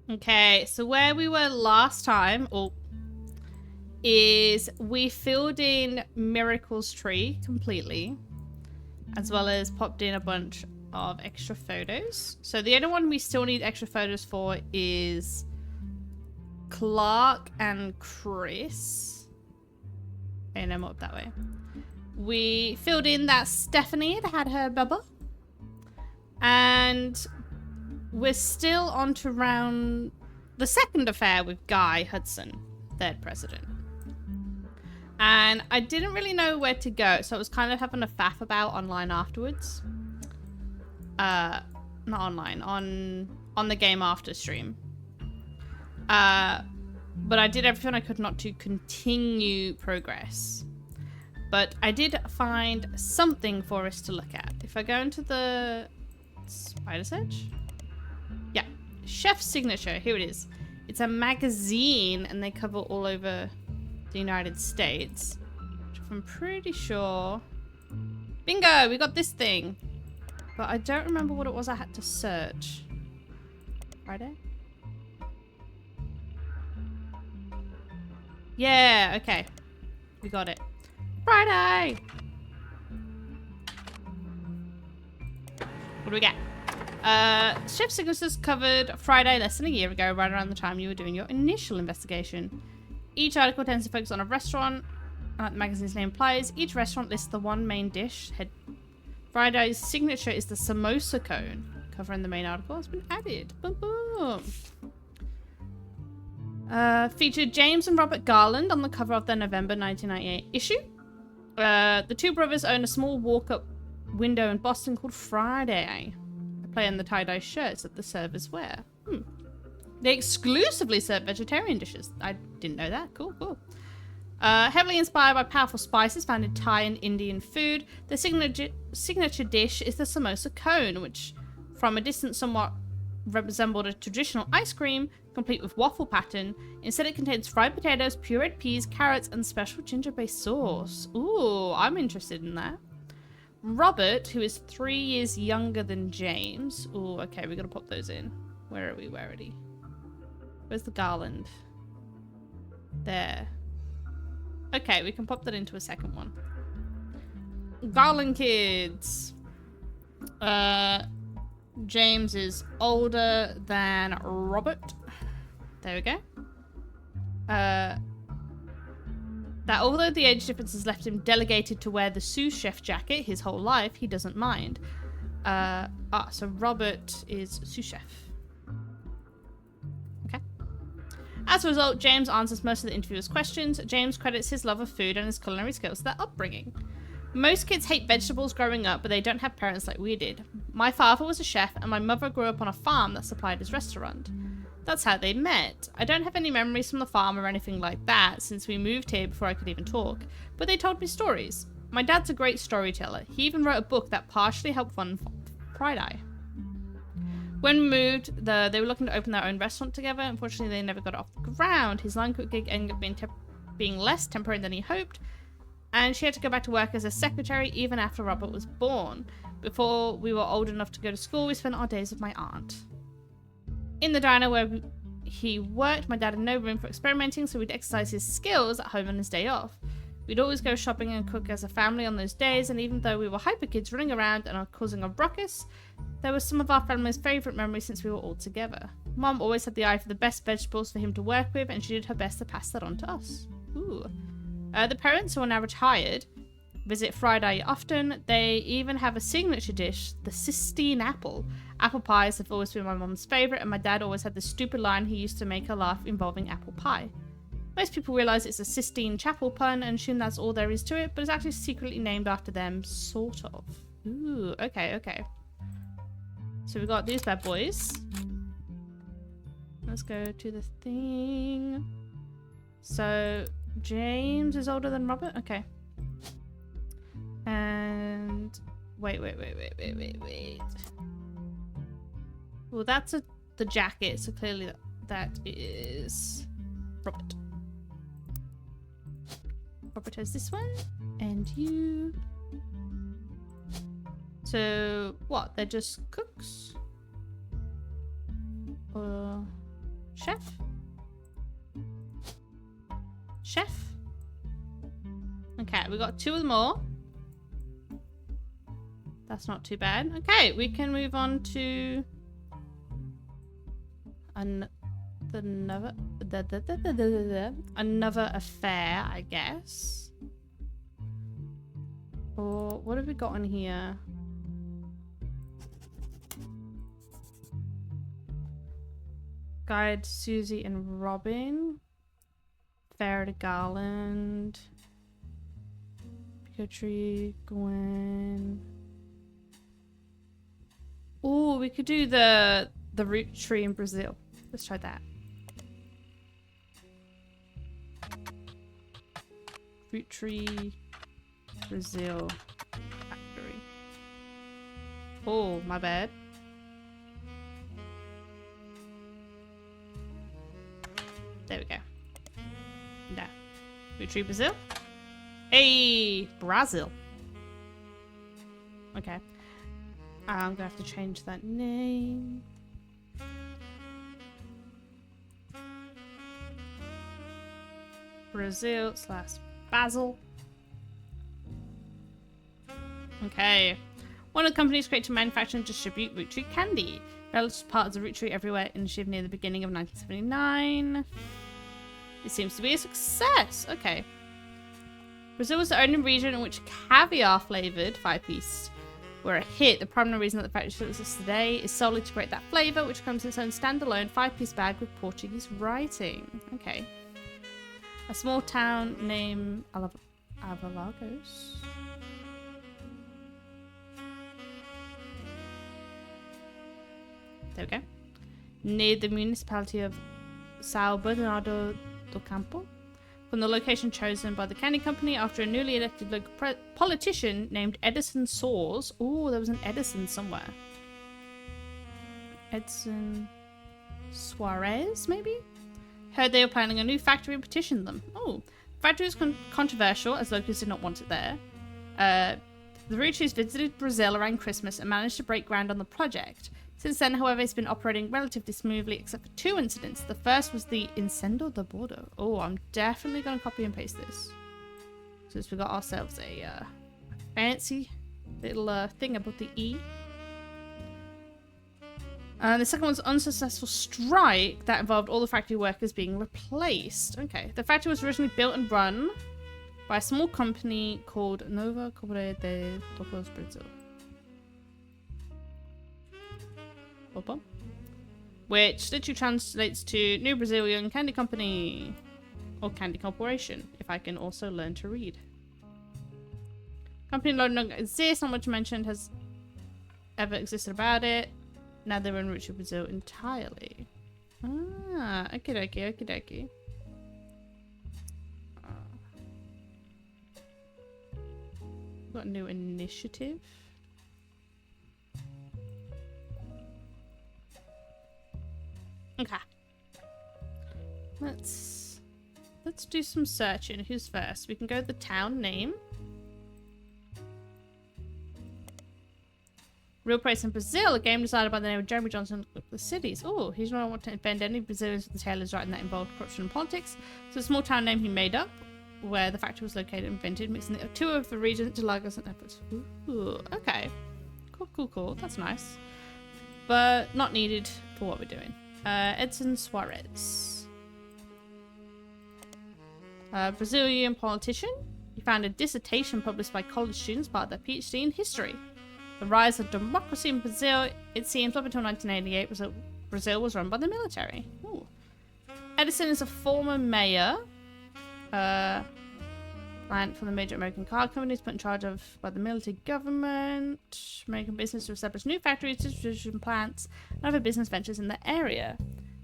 Okay, so where we were last time, is we filled in Miracle's tree completely, as well as popped in a bunch of extra photos. So the only one we still need extra photos for is Clark and Chris. Okay, no more up that way. We filled in that Stephanie that had her bubba. And we're still on to round the second affair with Guy Hudson, third president. And I didn't really know where to go, so I was kind of having a faff about online afterwards. Not online, on the game after stream. But I did everything I could not to continue progress. But I did find something for us to look at. If I go into the Spider's Edge? Yeah. Chef's Signature. Here it is. It's a magazine and they cover all over the United States. Which I'm pretty sure... Bingo! We got this thing. But I don't remember what it was I had to search. Friday? Yeah, okay. We got it. Friday! What do we get? Chef Signatures covered Friday less than a year ago, right around the time you were doing your initial investigation. Each article tends to focus on a restaurant, and like the magazine's name implies, each restaurant lists the one main dish. Friday's signature is the samosa cone. Covering the main article has been added. Boom, boom. Featured James and Robert Garland on the cover of the November 1998 issue. The two brothers own a small walk-up window in Boston called Friday. They play in the tie-dye shirts that the servers wear. They exclusively serve vegetarian dishes. I didn't know that. Cool, cool. Heavily inspired by powerful spices found in Thai and Indian food, the signature dish is the samosa cone, which from a distance somewhat resembled a traditional ice cream, complete with waffle pattern. Instead, it contains fried potatoes, pureed peas, carrots, and special ginger-based sauce. Ooh, I'm interested in that. Robert, who is 3 years younger than James. Ooh, okay, we gotta pop those in. Where are we? Where are we? Where's the garland? There. Okay, we can pop that into a second one. Garland kids. James is older than Robert. There we go. That although the age difference has left him delegated to wear the sous chef jacket his whole life, he doesn't mind. So Robert is sous chef. Okay. As a result, James answers most of the interviewer's questions. James credits his love of food and his culinary skills to their upbringing. Most kids hate vegetables growing up, but they don't have parents like we did. My father was a chef, and my mother grew up on a farm that supplied his restaurant. That's how they met. I don't have any memories from the farm or anything like that, since we moved here before I could even talk, but they told me stories. My dad's a great storyteller. He even wrote a book that partially helped fund Friday. When we moved, they were looking to open their own restaurant together. Unfortunately, they never got it off the ground. His line cook gig ended up being less temporary than he hoped, and she had to go back to work as a secretary even after Robert was born. Before we were old enough to go to school, we spent our days with my aunt. In the diner where he worked, my dad had no room for experimenting, so we'd exercise his skills at home on his day off. We'd always go shopping and cook as a family on those days, and even though we were hyper kids running around and causing a ruckus, they were some of our family's favourite memories since we were all together. Mom always had the eye for the best vegetables for him to work with, and she did her best to pass that on to us. Ooh. The parents, who are now retired, visit Friday often. They even have a signature dish, the Sistine apple. Apple pies have always been my mom's favourite, and my dad always had this stupid line he used to make her laugh involving apple pie. Most people realise it's a Sistine Chapel pun and assume that's all there is to it, but it's actually secretly named after them, sort of. Ooh, okay, okay. So we got these bad boys. Let's go to the thing. So James is older than Robert? Okay. And wait. Well, that's the jacket, so clearly that is Robert. Robert has this one, and you. So what? They're just cooks? Chef? Chef? Okay, we got 2 of them all. That's not too bad. Okay, we can move on to another affair, I guess. Or what have we got on here? Guide Susie and Robin. Fair to Garland. Picotry, Gwen. Oh, we could do the root tree in Brazil. Let's try that. Root tree, Brazil factory. Oh, my bad. There we go. No. Root tree, Brazil. Hey, Brazil. Okay. I'm gonna have to change that name. Brazil / Basil. Okay. One of the companies created to manufacture and distribute root tree candy. Developed parts of root tree everywhere initiative near the beginning of 1979. It seems to be a success. Okay. Brazil was the only region in which caviar flavored 5-piece were a hit. The primary reason that the factory still exists today is solely to create that flavor, which comes in its own standalone 5-piece bag with Portuguese writing. Okay. A small town named Avalagos. There we go. Near the municipality of São Bernardo do Campo. From the location chosen by the candy company after a newly elected local politician named Edison Soares. Oh, there was an Edison somewhere. Edison Suarez, maybe? Heard they were planning a new factory and petitioned them. Oh, the factory was controversial as locals did not want it there. The Roottrees visited Brazil around Christmas and managed to break ground on the project. Since then, however, it's been operating relatively smoothly except for 2 incidents. The first was the Incendio de Bordo. Oh, I'm definitely going to copy and paste this. Since we got ourselves a fancy little thing about the E. The second one's unsuccessful strike that involved all the factory workers being replaced. Okay, the factory was originally built and run by a small company called Nova Corporação de Tocos Brazil. Which literally translates to New Brazilian Candy Company or Candy Corporation, if I can also learn to read. Company no longer exists, not much mentioned has ever existed about it. Now they're in Roottrees, Brazil entirely. Ah, okie dokie, okie dokie. Got a new initiative. Okay. Let's do some searching. Who's first? We can go to the town name. Real Place in Brazil, a game designed by the name of Jeremy Johnson of the cities. Oh, he's not want to offend any Brazilians with the tale is right, and that involved corruption and politics. So a small town name he made up, where the factory was located and invented, mixing the 2 of the regions to Lagos and efforts. Ooh, okay. Cool, cool, cool. That's nice. But not needed for what we're doing. Edson Suarez. Brazilian politician. He found a dissertation published by college students part of their PhD in history. The rise of democracy in Brazil, it seems, up until 1988, Brazil was run by the military. Ooh. Edison is a former mayor. Client for the major American car companies put in charge of by the military government. American business to establish new factories, distribution plants, and other business ventures in the area.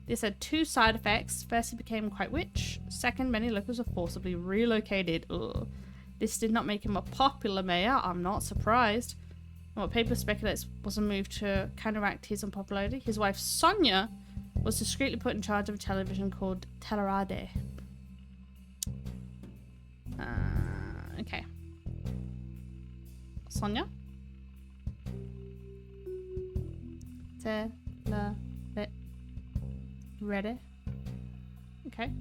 This had 2 side effects. First, he became quite rich. Second, many locals were forcibly relocated. Ugh. This did not make him a popular mayor. I'm not surprised. And what paper speculates was a move to counteract his unpopularity. His wife, Sonia, was discreetly put in charge of a television called Telerade. Okay. Sonia? Ready? Okay.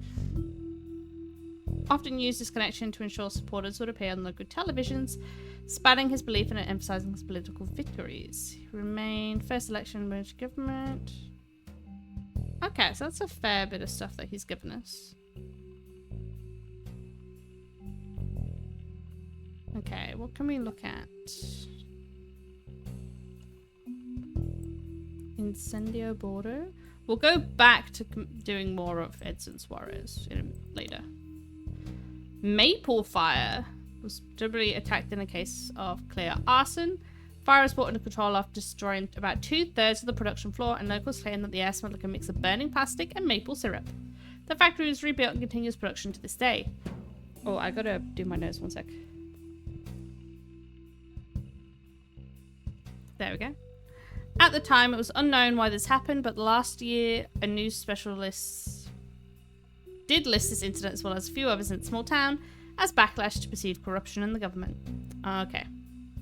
Often used this connection to ensure supporters would appear on local televisions, spanning his belief in and emphasizing his political victories. He remained first election merged government. Okay, so that's a fair bit of stuff that he's given us. Okay, what can we look at? Incendio Border. We'll go back to doing more of Edson Suarez later. Maple Fire was deliberately attacked in a case of clear arson. Fire was brought under control after destroying about 2/3 of the production floor, and locals claim that the air smelled like a mix of burning plastic and maple syrup. The factory was rebuilt and continues production to this day. Oh, I gotta do my nose 1 sec. There we go. At the time, it was unknown why this happened, but last year, a news specialist did list this incident as well as a few others in a small town as backlash to perceived corruption in the government. Okay.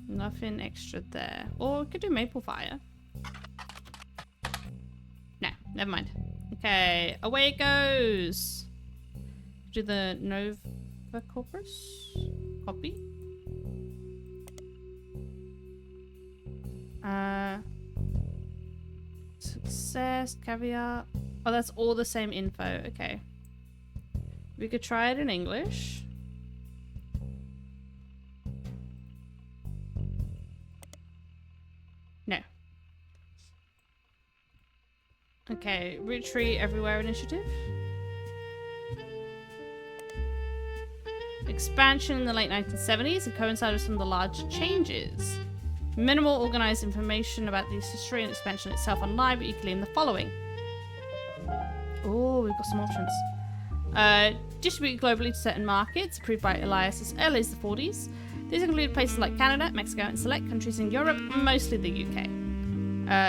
Nothing extra there. Or we could do Maple Fire. No, never mind. Okay, away it goes. Do the Nova Corpus. Copy. Success, caveat. Oh, that's all the same info. Okay. We could try it in English. No. Okay, Roottree Everywhere Initiative. Expansion in the late 1970s and coincided with some of the large changes. Minimal organized information about the history and expansion itself online, but you can learn the following. Oh, we've got some options. Distributed globally to certain markets, approved by Elias as early as the 40s. These include places like Canada, Mexico, and select countries in Europe, mostly the UK.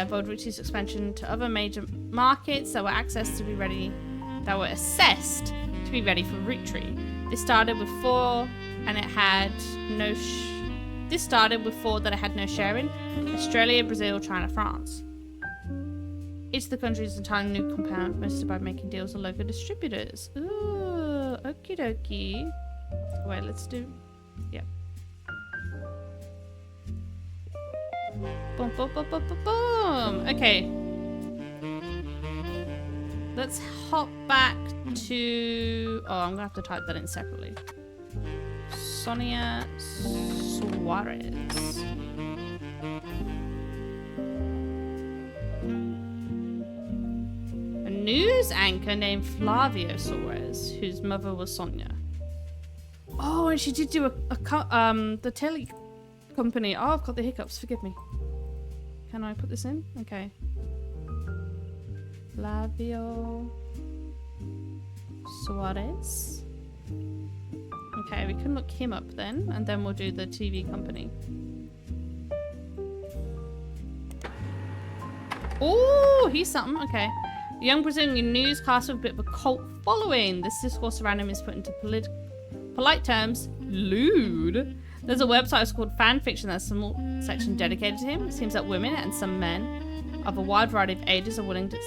Involved Rootree's expansion to other major markets that were assessed to be ready for Roottree. This started with four that it had no share in: Australia, Brazil, China, France. Each of the countries entirely new compound, mostly by making deals with local distributors. Ooh, okie dokie. Wait, let's do. Yep. Boom, boom, boom, boom, boom, boom. Okay. Let's hop back to. Oh, I'm gonna have to type that in separately. Sonia Suarez. A news anchor named Flavia Suarez, whose mother was Sonia. Oh, and she did do the tele company. Oh, I've got the hiccups. Forgive me. Can I put this in? Okay. Flavio Suarez. Okay, we can look him up then, and then we'll do the TV company. Oh, he's something. Okay. The young Brazilian newscaster with a bit of a cult following. This discourse around him is put into polite terms, lewd. There's a website called Fanfiction that's a small section dedicated to him. It seems that women and some men of a wide variety of ages are willing to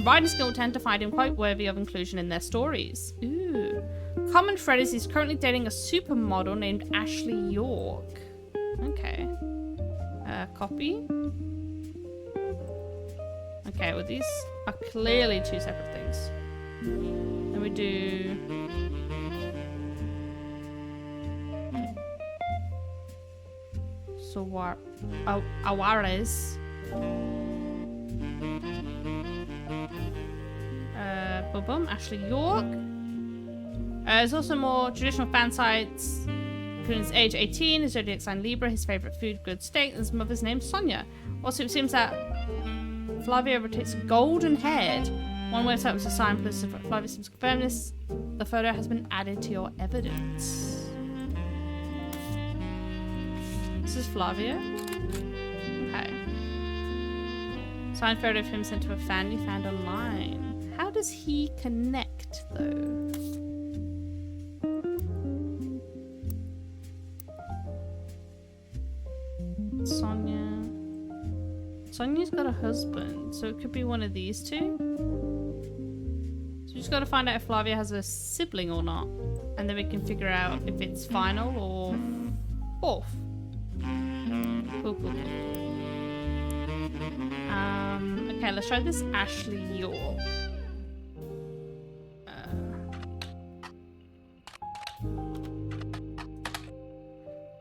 writing skill tend to find him quite worthy of inclusion in their stories. Ooh. Common thread is he's currently dating a supermodel named Ashley York. Okay. Copy. Okay, well these are clearly two separate things. Then we do... Awares. Boom, Ashley York. There's also more traditional fan sites. His age 18, his zodiac sign Libra, his favorite food, good steak, and his mother's name Sonia. Also, it seems that Flavia rotates golden haired. One website was a sign, plus Flavia seems to confirm this. The photo has been added to your evidence. This is Flavia. Okay. Signed photo of him sent to a fan you found online. How does he connect, though? Sonia's got a husband, so it could be one of these two. So we just got to find out if Flavia has a sibling or not. And then we can figure out if it's final or fourth. Cool, cool, cool. Okay, let's try this Ashley York.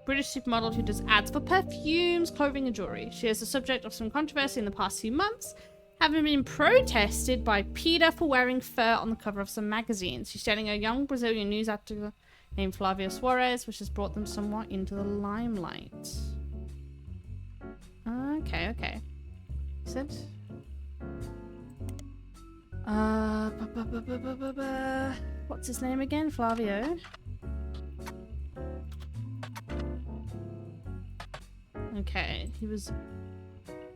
British supermodel who does ads for perfumes, clothing and jewellery. She is the subject of some controversy in the past few months, having been protested by PETA for wearing fur on the cover of some magazines. She's dating a young Brazilian news actor named Flavia Soares, which has brought them somewhat into the limelight. Okay, okay. Said. What's his name again? Flavio. Okay, he was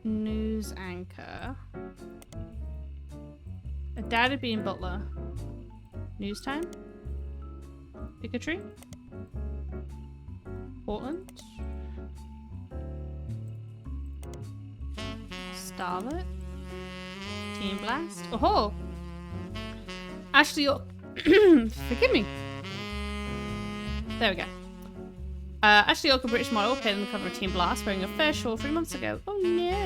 news anchor. A daddy being butler. News time? Pikachu? Portland? Starlet? Team Blast? Oh! Ashley York. Forgive me. There we go. Ashley York, a British model, appeared on the cover of Team Blast wearing a fur shawl 3 months ago. Oh no.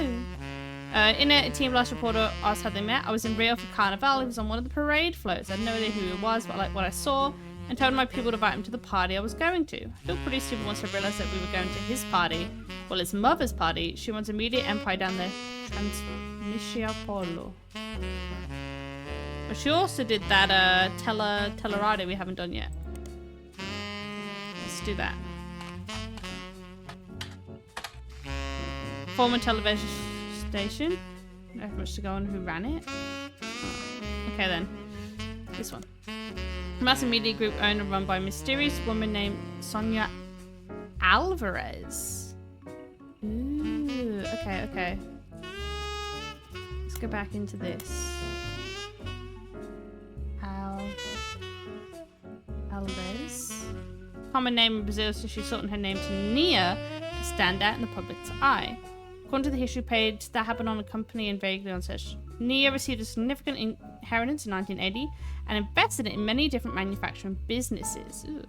In it, a Team Blast reporter asked how they met. I was in Rio for Carnival. He was on one of the parade floats. I had no idea who he was, but I liked what I saw and told my people to invite him to the party I was going to. I feel pretty stupid once I realised that we were going to his party. Well, his mother's party. She runs a media empire down there. Transmissia Polo. But she also did that Telerado we haven't done yet. Let's do that. Former television station. Don't have much to go on who ran it. Oh. Okay then. This one. Massive media group owned and run by a mysterious woman named Sonia Alvarez. Ooh, okay, okay. Let's go back into this. Alvarez. Common name in Brazil, so she shortened her name to Nia to stand out in the public's eye. According to the history page, that happened on a company and vaguely on search. Nia received a significant inheritance in 1980 and invested in many different manufacturing businesses. Ooh.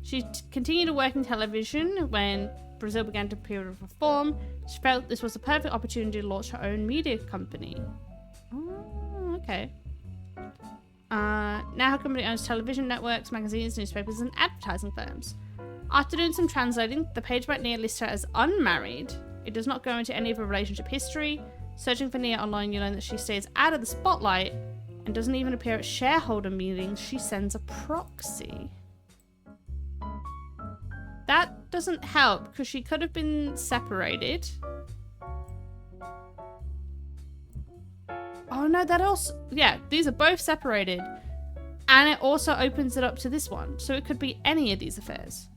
She continued to work in television when Brazil began to period of reform. She felt this was a perfect opportunity to launch her own media company. Oh, okay. Now her company owns television networks, magazines, newspapers, and advertising firms. After doing some translating, the page about Nia lists her as unmarried. It does not go into any of her relationship history. Searching for Nia online, you learn that she stays out of the spotlight and doesn't even appear at shareholder meetings. She sends a proxy. That doesn't help because she could have been separated. Oh no, that also... Yeah, these are both separated. And it also opens it up to this one. So it could be any of these affairs.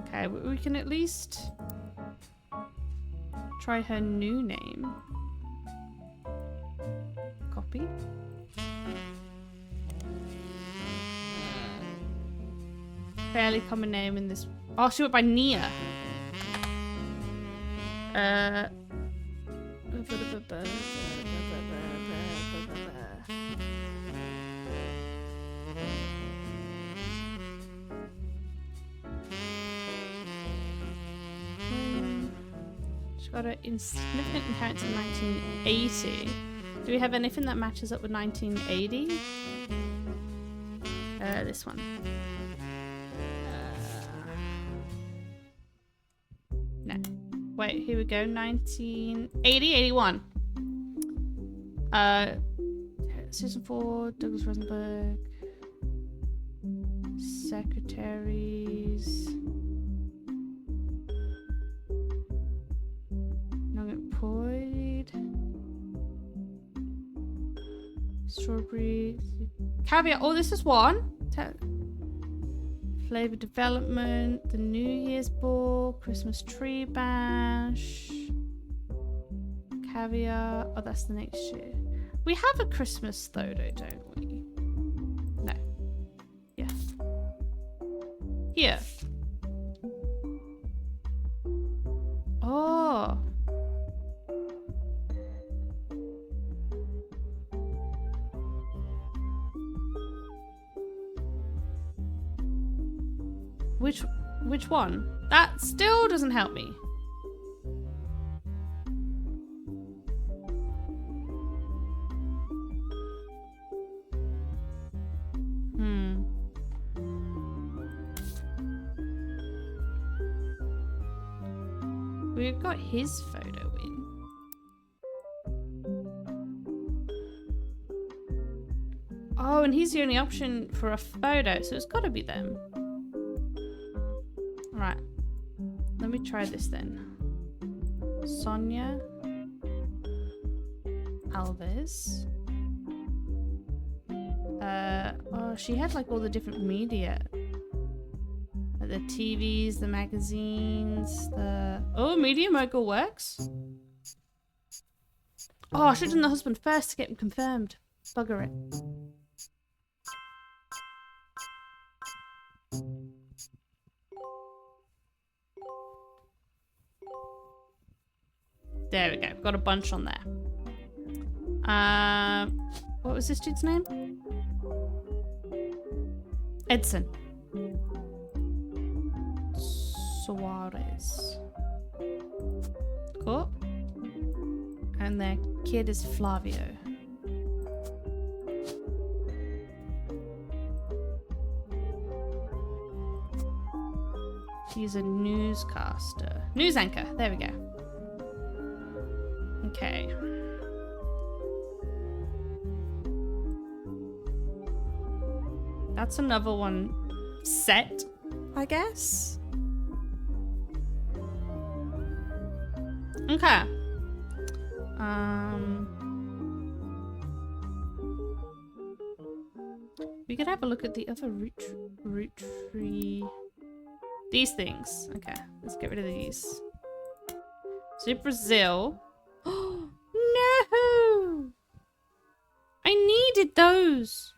Okay, we can at least try her new name. Copy. Fairly common name in this. Oh, she went by Nia. She got an insignificant inheritance in 1980. Do we have anything that matches up with 1980? This one. No. Wait, here we go. 1980, 81. Season 4, Douglas Rosenberg. Secretaries. Non-employed. Strawberry. Caveat. Oh, this is one. Flavor development. The New Year's Ball. Christmas tree bash. Caviar. Oh, that's the next year. We have a Christmas photo, don't we? No. Yeah. Here. Oh. Which one? That still doesn't help me. We've got his photo in. Oh, and he's the only option for a photo, so it's got to be them. Right. Let me try this then. Sonia Alves. Oh, she had like all the different media. Like the TVs, the magazines, the... Oh, Media Mogul works. Oh, I should have done the husband first to get him confirmed. Bugger it. There we go. Got a bunch on there. What was this dude's name? Edson Suarez. Cool. And their kid is Flavio. He's a newscaster. News anchor. There we go. Okay. That's another one set, I guess. Okay. We could have a look at the other Roottrees. These things. Okay, let's get rid of these. So Brazil. Oh no! I needed those.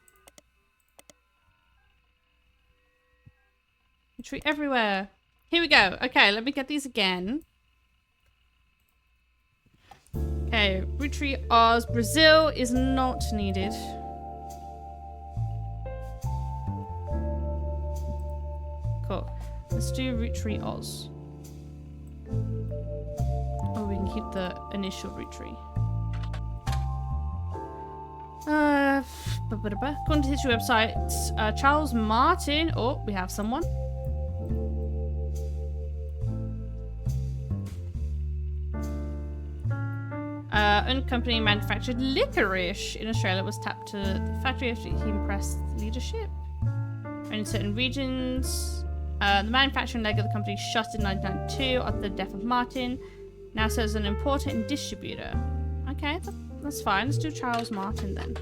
Tree everywhere. Here we go. Okay, let me get these again. Okay, Roottree Oz. Brazil is not needed. Cool. Let's do Roottree Oz. Oh, we can keep the initial Roottree. According to the history website, Charles Martin. Oh, we have someone. Owned company manufactured licorice in Australia was tapped to the factory after he impressed leadership. In certain regions, the manufacturing leg of the company shut in 1992 after the death of Martin. Now serves as an importer and distributor. Okay, that's fine. Let's do Charles Martin then.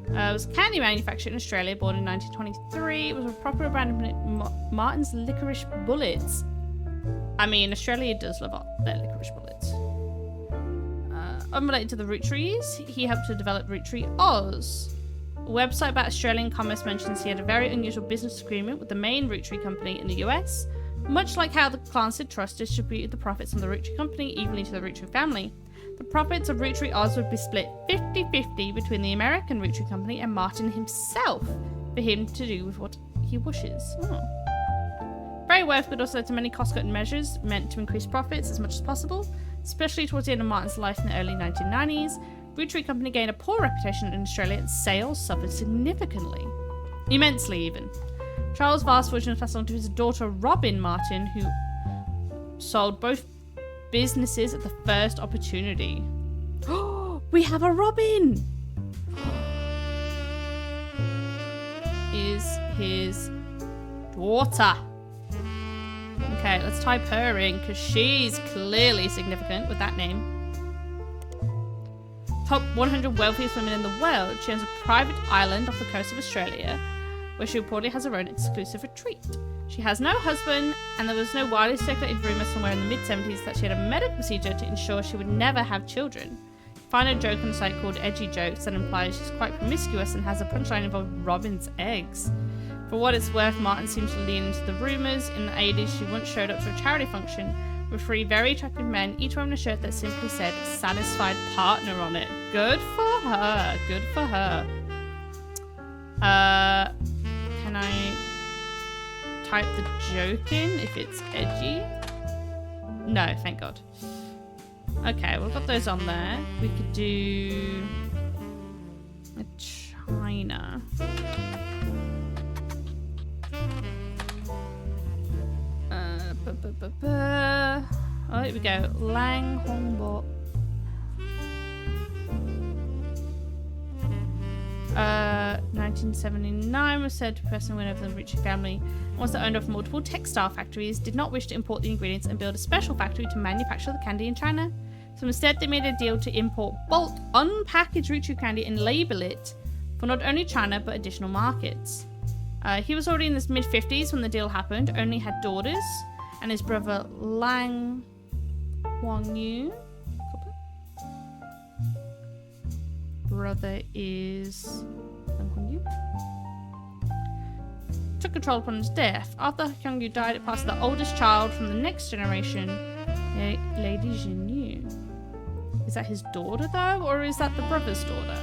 It was a candy manufacturer in Australia, born in 1923. It was a proper brand of Martin's Licorice Bullets. I mean, Australia does love their licorice bullets. Unrelated to the Roottrees, he helped to develop Roottree Oz. A website about Australian commerce mentions he had a very unusual business agreement with the main Roottree company in the US, much like how the Clancy Trust distributed the profits from the Roottree company evenly to the Roottree family. The profits of Roottree Oz would be split 50-50 between the American Roottree company and Martin himself, for him to do with what he wishes. Oh. Very worth, but also led to many cost-cutting measures meant to increase profits as much as possible, especially towards the end of Martin's life in the early 1990s. Roottree company gained a poor reputation in Australia and sales suffered significantly. Immensely, even. Charles' vast fortune was passed on to his daughter Robin Martin, who sold both businesses at the first opportunity. Oh, we have a Robin! Is his daughter. Okay, let's type her in because she's clearly significant with that name. Top 100 wealthiest women in the world. She owns a private island off the coast of Australia where she reportedly has her own exclusive retreat. She has no husband, and there was no widely circulated rumour somewhere in the mid-70s that she had a medical procedure to ensure she would never have children. Find a joke on a site called Edgy Jokes that implies she's quite promiscuous and has a punchline involving Robin's eggs. For what it's worth, Martin seems to lean into the rumours. In the 80s, she once showed up to a charity function with 3 very attractive men, each wearing a shirt that simply said "satisfied partner" on it. Good for her. Good for her. Can I type the joke in if it's edgy? No, thank God. Okay, we've got those on there. We could do a China. Oh, here we go. Lang Hongbok. 1979 was said to person went over the Ritchie family and was the owner of multiple textile factories, did not wish to import the ingredients and build a special factory to manufacture the candy in China. So instead they made a deal to import bulk unpackaged Roottrees candy and label it for not only China but additional markets. He was already in his mid-50s when the deal happened, only had daughters, and his brother Lang Huangyu. Brother is Lang Huangyu. Took control upon his death. After Huangyu died, it passed to the oldest child from the next generation, Lady Jinyu. Is that his daughter though, or is that the brother's daughter?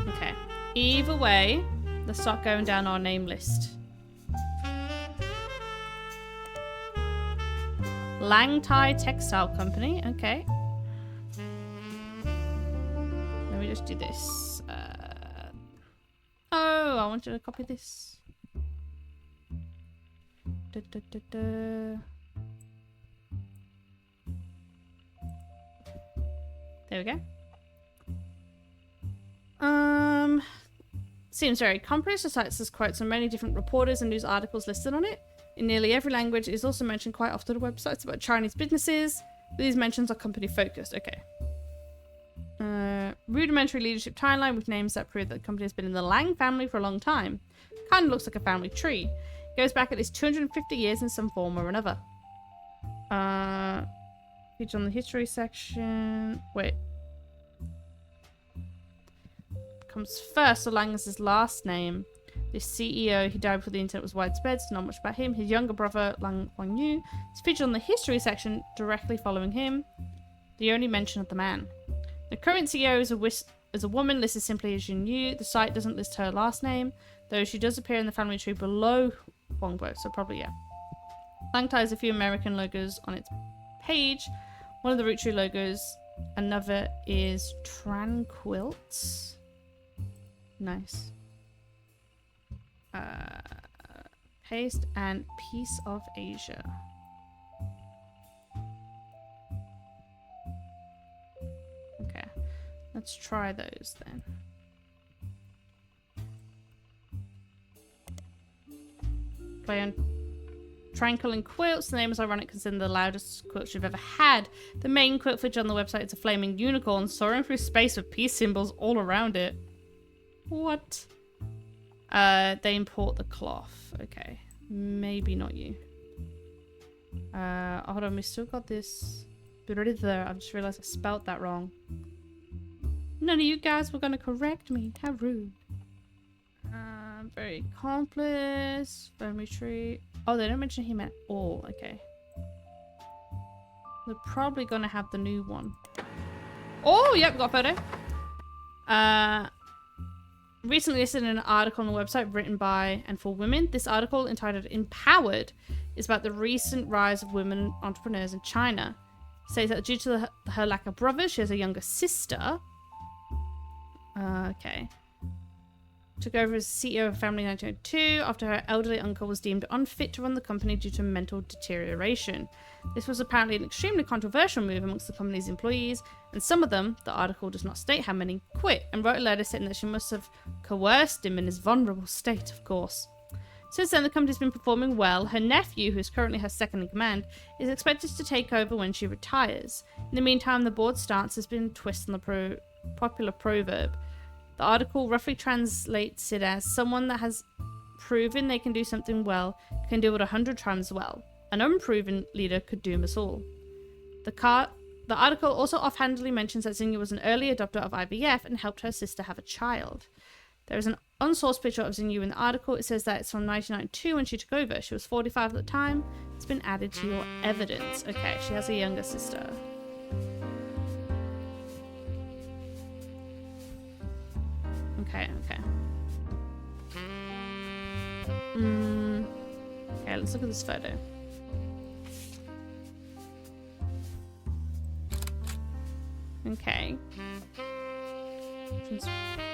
Okay. Either way, let's start going down our name list. Lang Tai Textile Company. Okay. Let me just do this. Oh, I wanted to copy this. There we go. Seems very comprehensive. The site says quotes on many different reporters and news articles listed on it. In nearly every language, it is also mentioned quite often on websites about Chinese businesses. These mentions are company focused. Okay. Rudimentary leadership timeline with names that prove that the company has been in the Lang family for a long time. Kind of looks like a family tree. Goes back at least 250 years in some form or another. Page on the history section. Wait. Comes first, so Lang is his last name. The CEO, he died before the internet was widespread, so not much about him. His younger brother, Lang Huangyu, is featured on the history section directly following him. The only mention of the man. The current CEO is a woman listed simply as Jinyu. The site doesn't list her last name, though she does appear in the family tree below Huangbo, so probably yeah. Lang Tai has a few American logos on its page. One of the Roottrees logos, another is Tranquilt. Nice. Paste and Piece of Asia. Okay, let's try those then. Play on Tranquil and Quilts. The name is ironic considering the loudest quilts you've ever had. The main quilt footage on the website is a flaming unicorn soaring through space with peace symbols all around it. What? They import the cloth. Okay. Maybe not you. Hold on, we still got this bit right there. I've just realized I spelt that wrong. None of you guys were gonna correct me. How rude. Very accomplice. Family tree. Oh, they don't mention him at all. Okay. They're probably gonna have the new one. Oh, yep, got a photo. Recently listed in an article on the website written by and for women. This article, entitled Empowered, is about the recent rise of women entrepreneurs in China. It says that due to her lack of brothers, she has a younger sister. Okay. Took over as CEO of a family in 1902 after her elderly uncle was deemed unfit to run the company due to mental deterioration. This was apparently an extremely controversial move amongst the company's employees, and some of them, the article does not state how many, quit and wrote a letter saying that she must have coerced him in his vulnerable state, of course. Since then, the company's been performing well. Her nephew, who is currently her second in command, is expected to take over when she retires. In the meantime, the board's stance has been twisted on the popular proverb. The article roughly translates it as someone that has proven they can do something well can do it 100 times well. An unproven leader could doom us all. The The article also offhandedly mentions that Xingyu was an early adopter of IVF and helped her sister have a child. There is an unsourced picture of Xingyu in the article. It says that it's from 1992 when she took over. She was 45 at the time. It's been added to your evidence. Okay, she has a younger sister. Okay. Okay, let's look at this photo. Okay.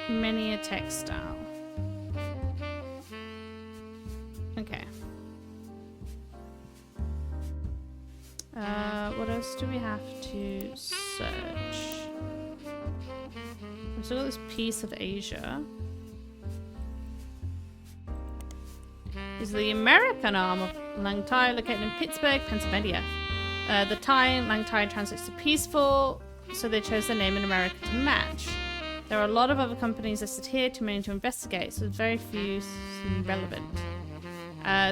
Many a textile. Okay. What else do we have to search? We've still got this piece of Asia. This is the American arm of Lang Tai, located in Pittsburgh, Pennsylvania. The Tai Lang Tai translates to peaceful, so they chose their name in America to match. There are a lot of other companies listed here, too many to investigate, so very few seem relevant.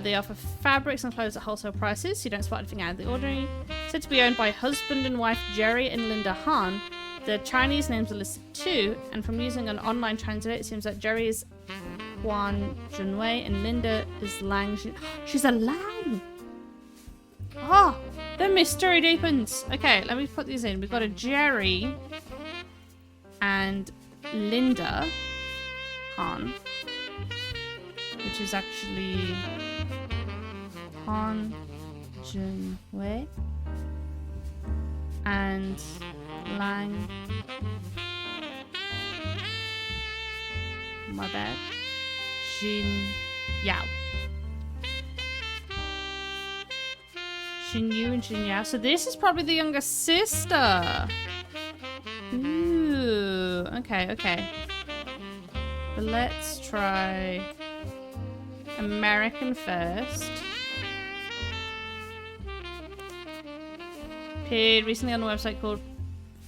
They offer fabrics and clothes at wholesale prices, so you don't spot anything out of the ordinary. Said to be owned by husband and wife Jerry and Linda Han. The Chinese names are listed too, and from using an online translator, it seems that Jerry is Huan Junwei and Linda is Lang. She's a Lang! Oh, the mystery deepens. Okay, let me put these in. We've got a Jerry and Linda Han, which is actually Han Junwei and Lang. My bad. Jin Yao. Xin Yu and Jin Yao. So this is probably the younger sister. Ooh. Okay. But let's try American first. Appeared recently on a website called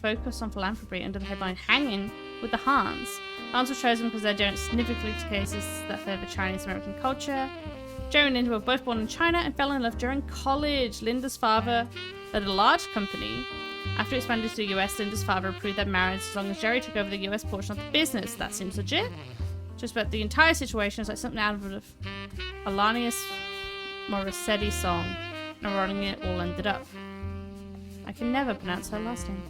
Focus on Philanthropy under the headline Hanging with the Hans. Hans was chosen because they're doing significantly to cases that favour Chinese American culture. Jerry and Linda were both born in China and fell in love during college. Linda's father led a large company. After expanding to the US, Linda's father approved their marriage as long as Jerry took over the US portion of the business. That seems legit. Just about the entire situation is like something out of an Alanis Morissette song, and running it all ended up. I can never pronounce her last name.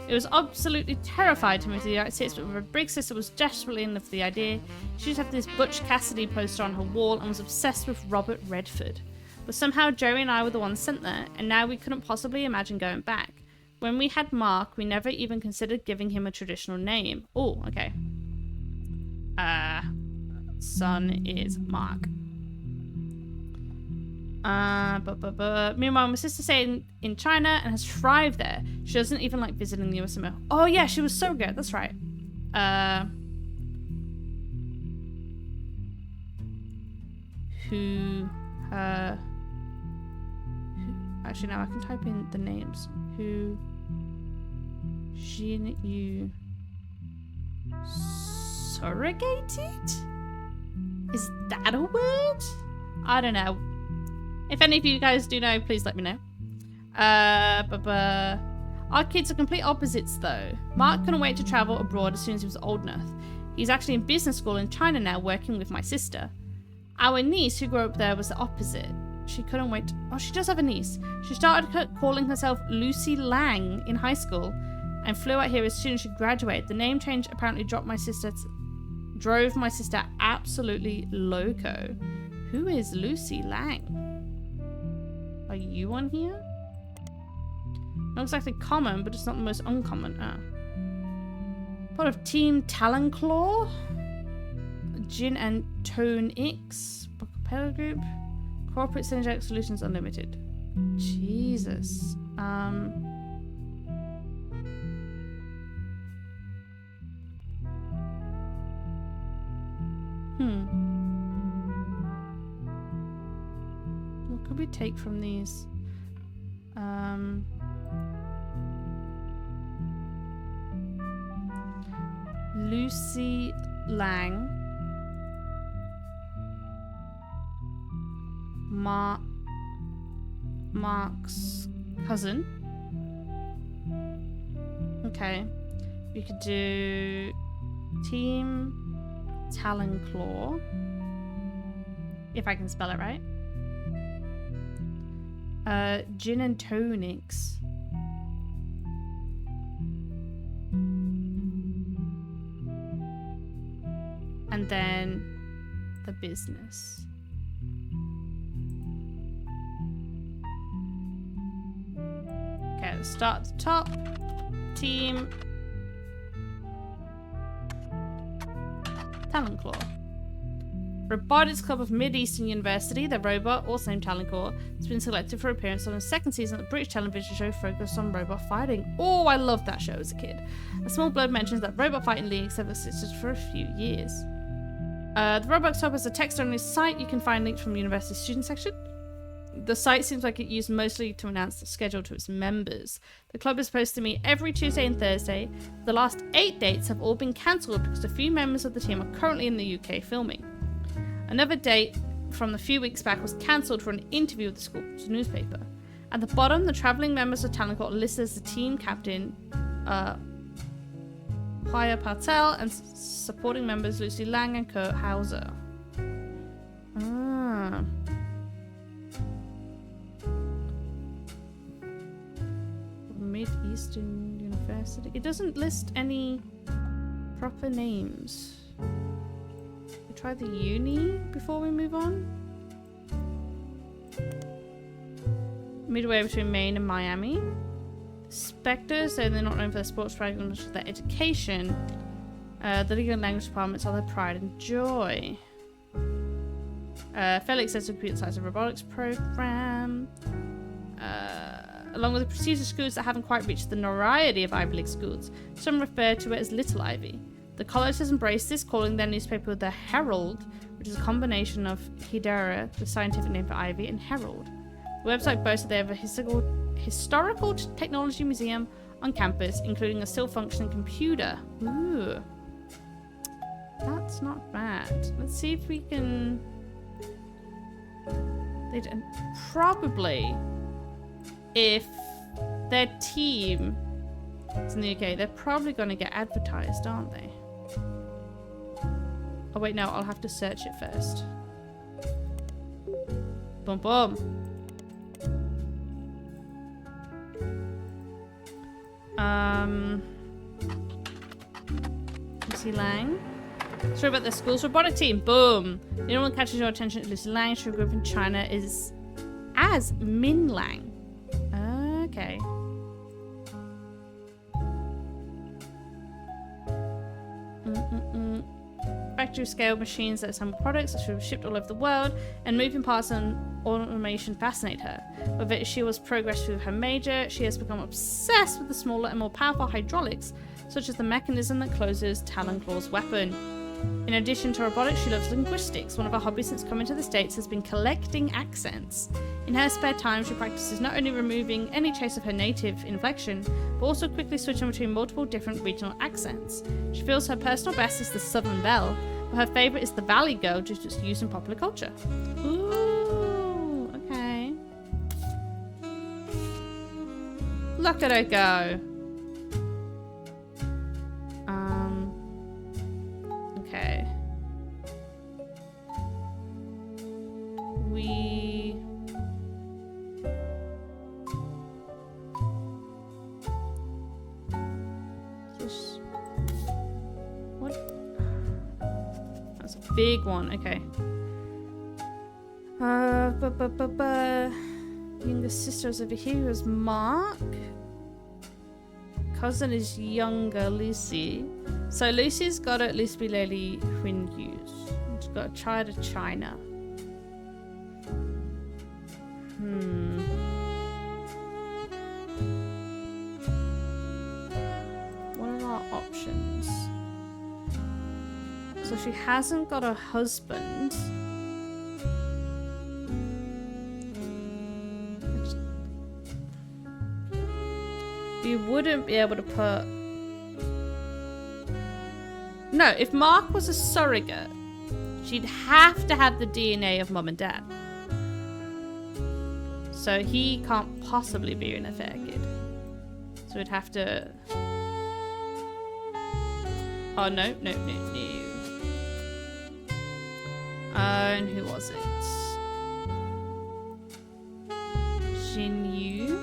It was absolutely terrified to move to the United States, but her big sister was desperately in love with the idea. She used to have this Butch Cassidy poster on her wall and was obsessed with Robert Redford. But somehow Jerry and I were the ones sent there, and now we couldn't possibly imagine going back. When we had Mark, we never even considered giving him a traditional name. Oh, okay. Son is Mark. Meanwhile, my sister stayed in China and has thrived there. She doesn't even like visiting the US anymore. Oh yeah, she was so good. That's right. Actually, now I can type in the names. Who? Jin Yu. Surrogated? Is that a word? I don't know. If any of you guys do know, please let me know. Our kids are complete opposites though. Mark couldn't wait to travel abroad as soon as he was old enough. He's actually in business school in China now, working with my sister. Our niece, who grew up there, was the opposite. She couldn't wait. Oh, she does have a niece. She started calling herself Lucy Lang in high school and flew out here as soon as she graduated. The name change apparently drove my sister absolutely loco. Who is Lucy Lang? Are you on here? Not exactly common, but it's not the most uncommon. Part of Team Talanclaw, Jin and Tone X, Propeller Group, Corporate Synergetic Solutions Unlimited. Jesus. What could we take from these? Lucy Lang. Mark's cousin. Okay. We could do Team Talonclaw. If I can spell it right. Gin and tonics. And then the business. Okay, let's start at the top. Team Talonclaw. Robotics Club of Mid-Eastern University, the robot, also named Talonclaw, has been selected for appearance on the second season of the British television show focused on robot fighting. Oh, I loved that show as a kid. A small blurb mentions that robot fighting leagues have existed for a few years. The Roblox Club is a text-only site. You can find links from the university student section. The site seems like it used mostly to announce the schedule to its members. The club is supposed to meet every Tuesday and Thursday. The last 8 dates have all been cancelled because a few members of the team are currently in the UK filming. Another date from a few weeks back was cancelled for an interview with the school's newspaper. At the bottom, the travelling members of Talonclaw are listed as the team captain, Paya Patel, and supporting members Lucy Lang and Kurt Hauser. Ah. Mid-Eastern University. It doesn't list any proper names. We try the uni before we move on. Midway between Maine and Miami. Spectres, so they're not known for their sports programs, but their education. The legal and language departments are their pride and joy. Fairly extensive computer science and robotics program. Along with the prestigious schools that haven't quite reached the notoriety of Ivy League schools, some refer to it as Little Ivy. The college has embraced this, calling their newspaper the Herald, which is a combination of Hidera, the scientific name for Ivy, and Herald. The website boasts that they have a historical technology museum on campus, including a still functioning computer. Ooh. That's not bad. Let's see if we can... Probably... If their team is in the UK, they're probably going to get advertised, aren't they? Oh wait, no, I'll have to search it first. Boom, boom. Lucy Lang. Sorry about the school's robotic team. Boom. The only one that catches your attention is Lucy Lang. She grew up in China is as Min Lang. Okay. Factory scale machines that assemble products that should be shipped all over the world, and moving parts and automation fascinate her. Whether she was progressed through her major, she has become obsessed with the smaller and more powerful hydraulics, such as the mechanism that closes Talonclaw's weapon. In addition to robotics, she loves linguistics. One of her hobbies since coming to the States has been collecting accents. In her spare time, she practices not only removing any trace of her native inflection, but also quickly switching between multiple different regional accents. She feels her personal best is the Southern Belle, but her favourite is the Valley Girl due to its use in popular culture. Ooh, okay. Look at her go. Okay. We... Just... What? That's a big one, okay. Younger sister is over here, who's Mark. Cousin is younger, Lucy. So Lucy's got to at least be Lily Huyn Hughes. She's got a child of China. What are our options? So she hasn't got a husband. You wouldn't be able to put... No, if Mark was a surrogate, she'd have to have the DNA of mum and dad. So he can't possibly be an affair kid. So we'd have to... Oh, no. And who was it? Jinyu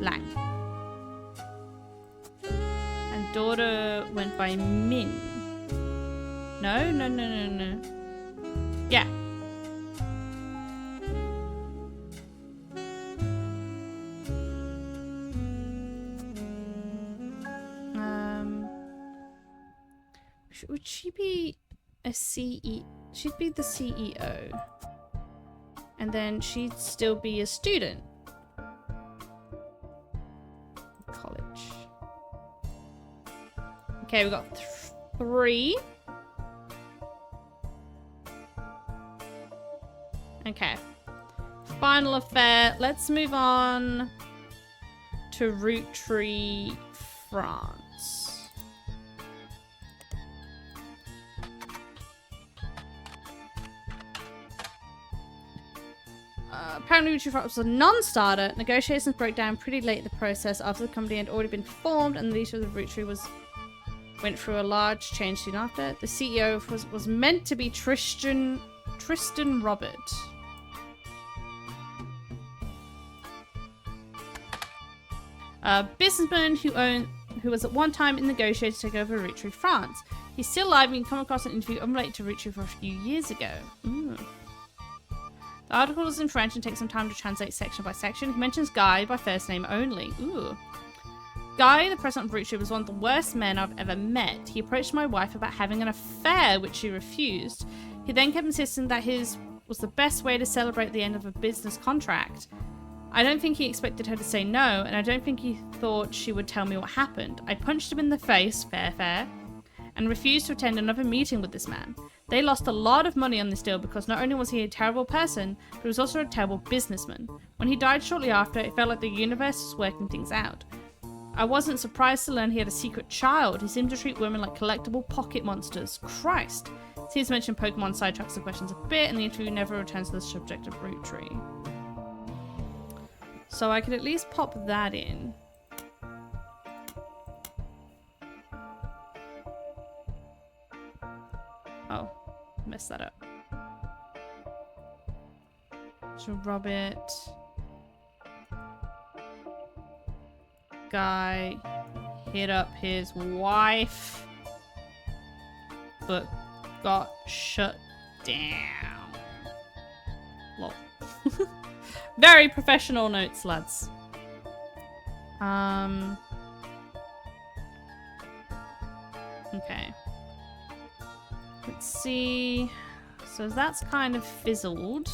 Lang. And daughter went by Min. No. Yeah. Would she be a CE? She'd be the CEO. And then she'd still be a student. College. Okay, we got 3. Okay. Final affair. Let's move on to Roottree, France. Apparently, Roottree France was a non-starter. Negotiations broke down pretty late in the process after the company had already been formed, and the leadership of Roottree went through a large change soon after. The CEO was meant to be Tristan Robert. A businessman who was at one time in negotiations to take over Roottree France. He's still alive and you can come across an interview unrelated to Roottree for a few years ago. Ooh. The article is in French and takes some time to translate section by section. He mentions Guy by first name only. Ooh. Guy, the president of Roottrees, was one of the worst men I've ever met. He approached my wife about having an affair, which she refused. He then kept insisting that his was the best way to celebrate the end of a business contract. I don't think he expected her to say no, and I don't think he thought she would tell me what happened. I punched him in the face, fair, and refused to attend another meeting with this man. They lost a lot of money on this deal because not only was he a terrible person, but he was also a terrible businessman. When he died shortly after, it felt like the universe was working things out. I wasn't surprised to learn he had a secret child. He seemed to treat women like collectible pocket monsters. Christ. Seems to mention Pokemon sidetracks the questions a bit, and the interview never returns to the subject of Roottree. So I could at least pop that in. Oh, messed that up. So Robert. Guy hit up his wife, but got shut down. Lol. Very professional notes, lads. Okay. Let's see. So that's kind of fizzled.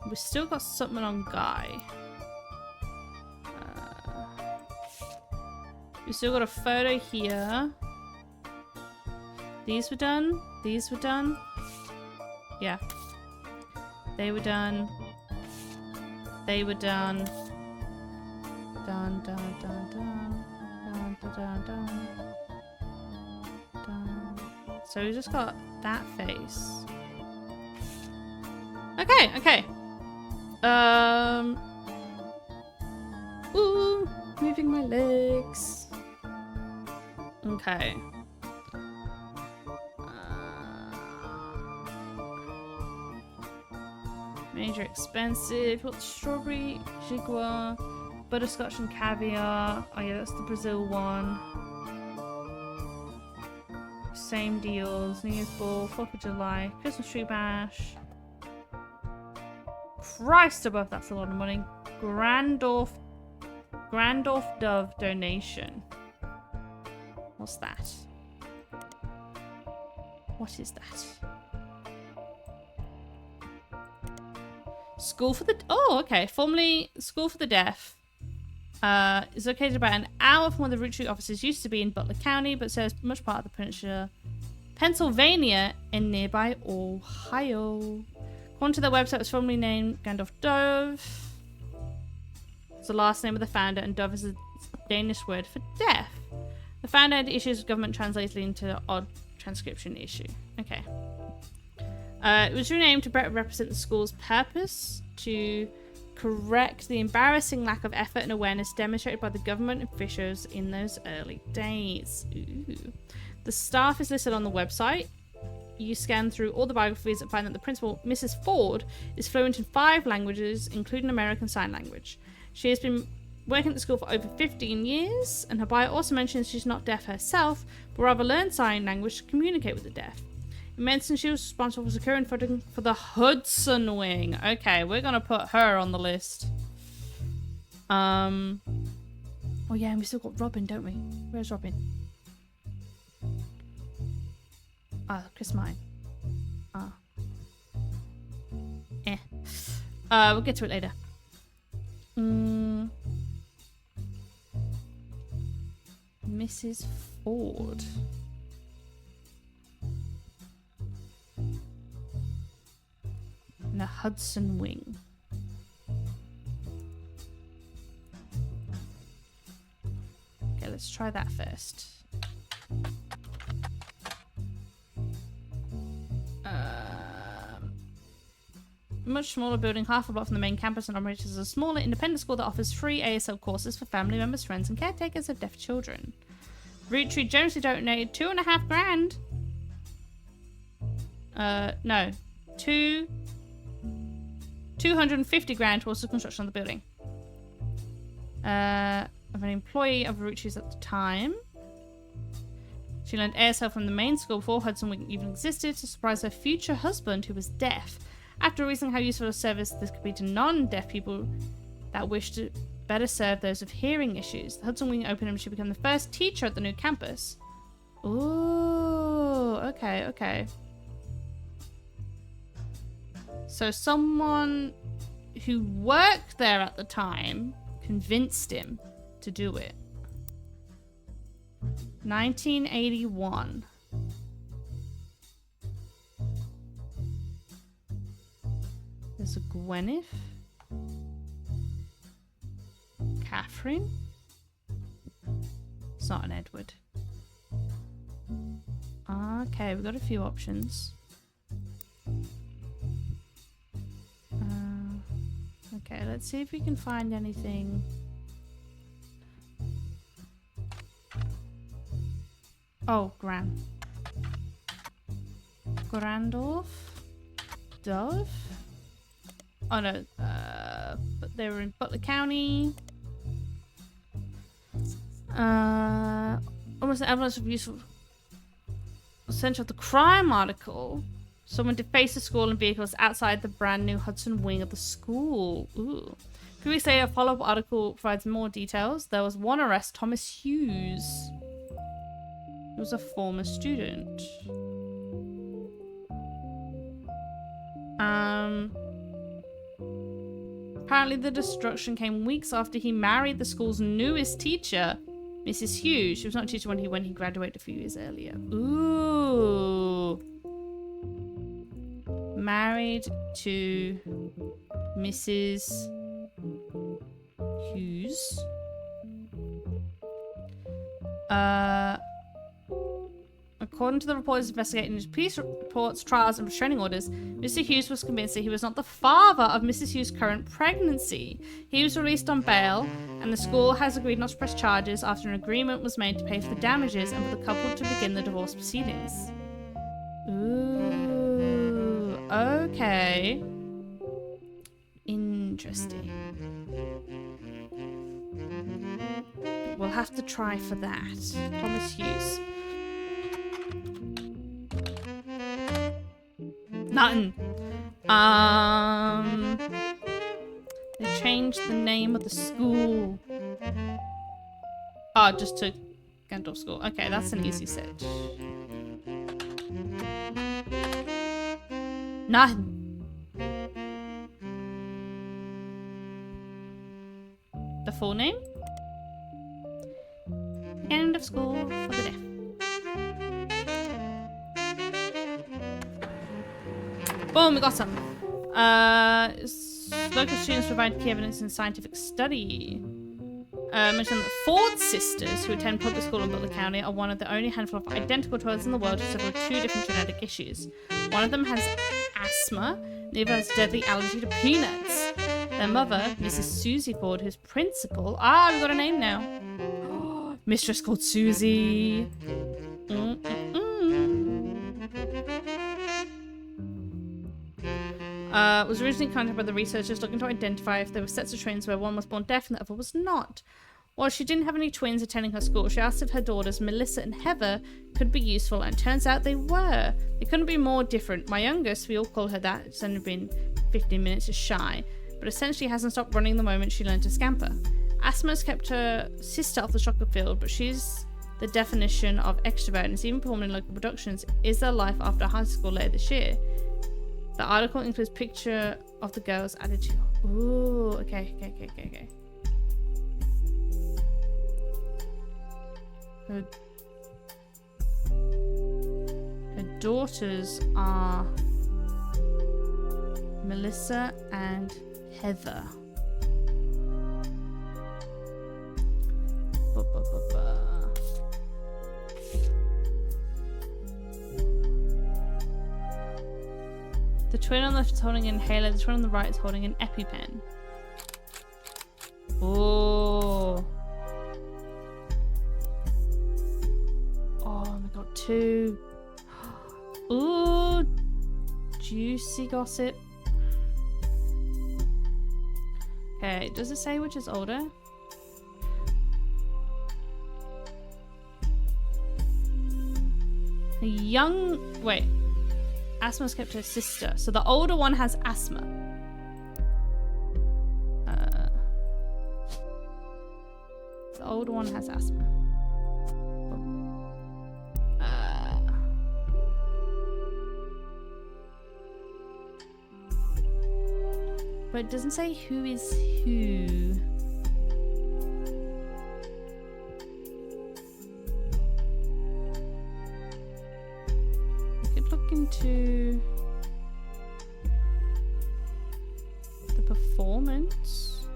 We've still got something on Guy. We've still got a photo here. These were done. These were done. Yeah. They were done. They were done. Done, done, done, done. Done, done, done, done. Done. So we just got that face. Okay, okay. Ooh, moving my legs. Okay. Major expensive. What's strawberry, jaguar, butterscotch and caviar? Oh yeah, that's the Brazil one. Same deals. New Year's Ball, 4th of July, Christmas tree bash. Christ above, that's a lot of money. Grandorf Dove donation. What's that? What is that? School for the... Oh, okay. Formerly School for the Deaf. Is located about an hour from where the Roottree offices used to be in Butler County, but serves much part of the peninsula, Pennsylvania, and nearby Ohio. According to their website, it was formerly named Gandalf Dove. It's the last name of the founder, and Dove is a Danish word for deaf. The founder had issues with government translating into odd transcription issue. Okay. It was renamed to better represent the school's purpose to correct the embarrassing lack of effort and awareness demonstrated by the government officials in those early days. Ooh. The staff is listed on the website. You scan through all the biographies and find that the principal, Mrs. Ford, is fluent in 5 languages, including American Sign Language. She has been working at the school for over 15 years, and her bio also mentions she's not deaf herself, but rather learned sign language to communicate with the deaf. In medicine, she was responsible for securing funding for the Hudson Wing. Okay, we're gonna put her on the list. Oh yeah, and we still got Robin, don't we? Where's Robin? Chris Mine. We'll get to it later. Mrs. Ford. In the Hudson Wing. Okay, let's try that first. Much smaller building, half a block from the main campus, and operates as a smaller independent school that offers free ASL courses for family members, friends, and caretakers of deaf children. Roottrees generously donated $2,500. No, 250 grand towards the construction of the building. Of an employee of Roottrees at the time. She learned ASL from the main school before Hudson Wing even existed to surprise her future husband, who was deaf. After realizing how useful a service this could be to non-deaf people that wish to better serve those with hearing issues, the Hudson Wing opened and she became the first teacher at the new campus. Ooh, okay, okay. So someone who worked there at the time convinced him to do it. 1981. There's a Gwyneth. Catherine. It's not an Edward. Okay, we've got a few options. Okay, let's see if we can find anything. Oh, Grandorf? Dove? Oh no, but they were in Butler County. Almost an evidence of useful essential of the crime article. Someone defaced the school and vehicles outside the brand new Hudson Wing of the school. Ooh. Could we say a follow-up article provides more details? There was one arrest, Thomas Hughes. He was a former student. Apparently the destruction came weeks after he married the school's newest teacher, Mrs. Hughes. She was not a teacher when he graduated a few years earlier. Ooh. Married to Mrs. Hughes. According to the reporters investigating his police reports, trials, and restraining orders, Mr. Hughes was convinced that he was not the father of Mrs. Hughes' current pregnancy. He was released on bail, and the school has agreed not to press charges after an agreement was made to pay for the damages and for the couple to begin the divorce proceedings. Ooh, okay. Interesting. We'll have to try for that. Thomas Hughes. Nothing. They changed the name of the school. Oh, just to Gandalf School. Okay, that's an easy search. Nothing. The full name? End of school for the deaf. Boom, we got some. Local students provide key evidence in scientific study. Mentioned that Ford sisters, who attend public school in Butler County, are one of the only handful of identical twins in the world who suffer with 2 different genetic issues. One of them has asthma, the other has deadly allergy to peanuts. Their mother, Mrs. Susie Ford, who's principal. Ah, we've got a name now. Mistress called Susie. Was originally contacted by the researchers looking to identify if there were sets of twins where one was born deaf and the other was not. While she didn't have any twins attending her school, she asked if her daughters, Melissa and Heather, could be useful, and turns out they were. They couldn't be more different. My youngest, we all call her that, it's only been 15 minutes, is shy, but essentially hasn't stopped running the moment she learned to scamper. Asthma has kept her sister off the soccer field, but she's the definition of extrovert and is even performed in local productions. Is Their Life After High School later this year? The article includes picture of the girl's attitude. Ooh, okay. Her daughters are Melissa and Heather. The twin on the left is holding an inhaler, the twin on the right is holding an EpiPen. Oh. Oh my god, 2. Ooh. Juicy gossip. Okay, does it say which is older? A young... Wait. Asthma's kept her sister. So the older one has asthma. The older one has asthma. But it doesn't say who is who. Look into the performance.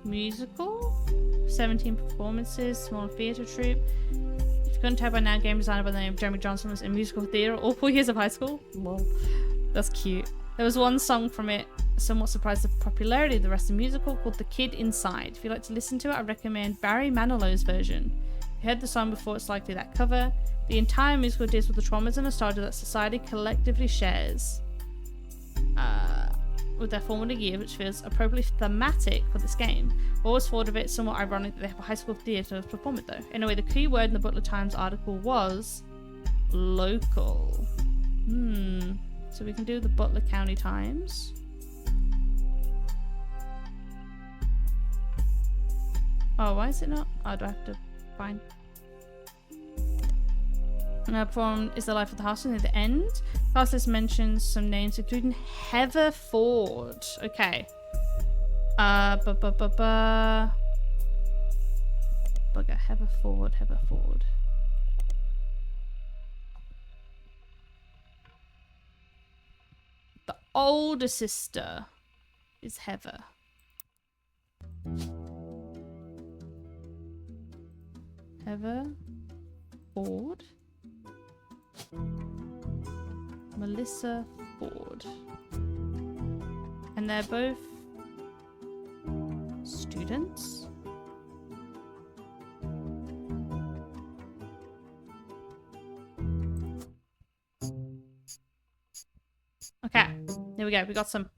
Musical, 17 performances, small theatre troupe. If you couldn't tell by now, game designer by the name of Jeremy Johnson was in musical theatre all 4 years of high school. Lol. That's cute. There was one song from it somewhat surprised the popularity of the rest of the musical, called The Kid Inside. If you'd like to listen to it, I recommend Barry Manilow's version. If you heard the song before, it's likely that cover. The entire musical deals with the traumas and nostalgia that society collectively shares with their formative years, which feels appropriately thematic for this game. Always thought of it somewhat ironic that they have a high school theatre to perform it though. Anyway, the key word in the Butler Times article was local. So we can do the Butler County Times. Oh, why is it not? Oh, do I have to find? Performed Is the Life of the House at the end. Cast list mentions some names, including Heather Ford. Okay. Bugger. Heather Ford. The older sister is Heather. Heather Ford. Melissa Ford. And they're both students. Okay, there we go. We got some.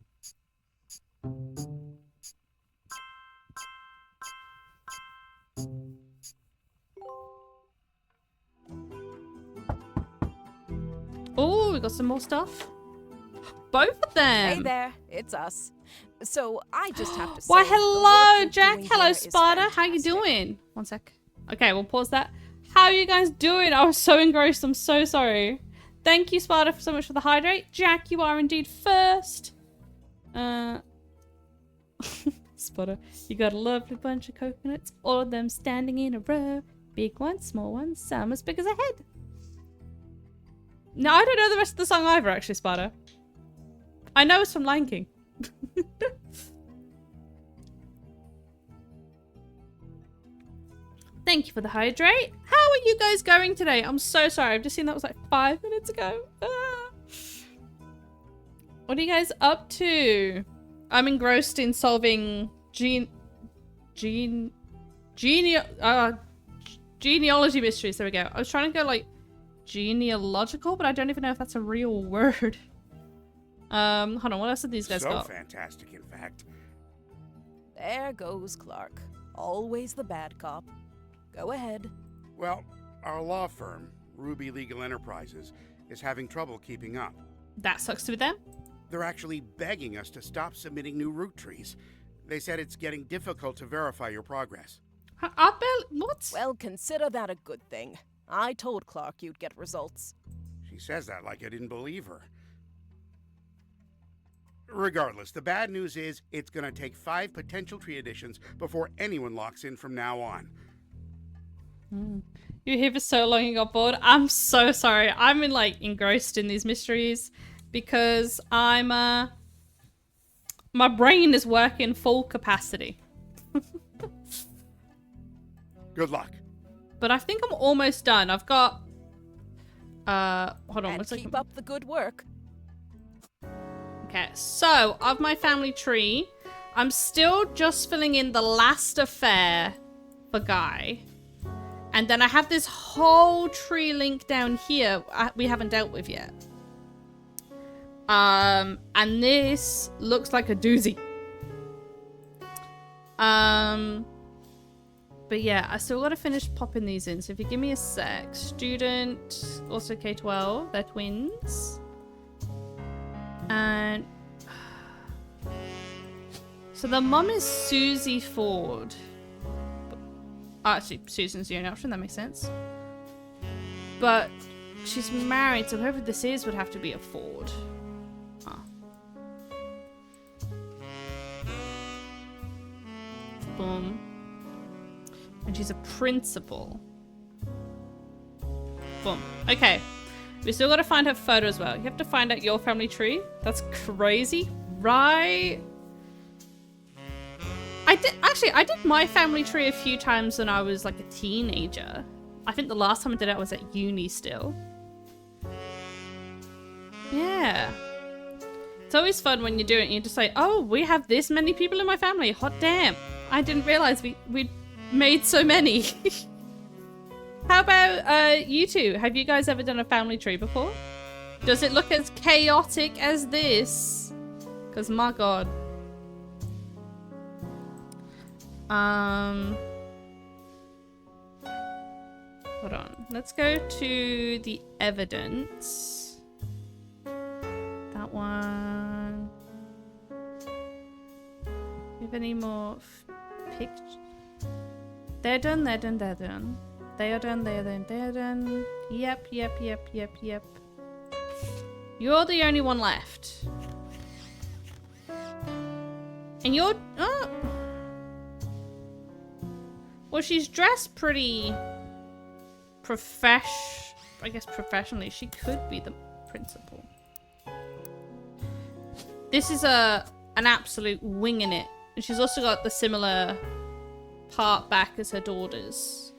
Oh, we got some more stuff. Both of them. Hey there, it's us. So I just have to say. Why, hello, Jack. Hello, Sparta. How you doing? One sec. Okay, we'll pause that. How are you guys doing? I was so engrossed. I'm so sorry. Thank you, Sparta, so much for the hydrate. Jack, you are indeed first. Sparta, you got a lovely bunch of coconuts. All of them standing in a row. Big ones, small ones, some as big as a head. No, I don't know the rest of the song either, actually, Sparta. I know it's from Lion King. Thank you for the hydrate. How are you guys going today? I'm so sorry. I've just seen that was like 5 minutes ago. What are you guys up to? I'm engrossed in solving genealogy mysteries. There we go. I was trying to go like genealogical, but I don't even know if that's a real word. Hold on. What else have these guys got? So fantastic, in fact. There goes Clark. Always the bad cop. Go ahead. Well, our law firm, Ruby Legal Enterprises, is having trouble keeping up. That sucks to be them. They're actually begging us to stop submitting new Roottrees. They said it's getting difficult to verify your progress. What? Well, consider that a good thing. I told Clark you'd get results. She says that like I didn't believe her. Regardless, the bad news is it's gonna take 5 potential tree additions before anyone locks in from now on. You're here for so long you got bored. I'm so sorry. I'm engrossed in these mysteries because I'm my brain is working full capacity. Good luck. But I think I'm almost done. I've got hold on, And keep up the good work. Okay, so of my family tree, I'm still just filling in the last affair for Guy. And then I have this whole tree link down here we haven't dealt with yet. And this looks like a doozy. But yeah, I still gotta finish popping these in. So if you give me a sec. Student, also K-12, they're twins. And so the mum is Susie Ford. Actually, Susan's the only option, that makes sense. But she's married, so whoever this is would have to be a Ford. Huh. Boom. And she's a principal. Boom. Okay. We still gotta find her photo as well. You have to find out your family tree. That's crazy, right? I did my family tree a few times when I was like a teenager. I think the last time I did it was at uni still. Yeah. It's always fun when you do it and you're just like, oh, we have this many people in my family. Hot damn. I didn't realize we made so many. How about you two? Have you guys ever done a family tree before? Does it look as chaotic as this? Because my god. Hold on. Let's go to the evidence. That one. Do you have any more pictures? They're done, they're done, they're done. They are done, they are done, they are done. Yep. You're the only one left. And you're... Oh. Well, she's dressed pretty... I guess professionally. She could be the principal. This is an absolute winging it. And she's also got the similar part back as her daughters.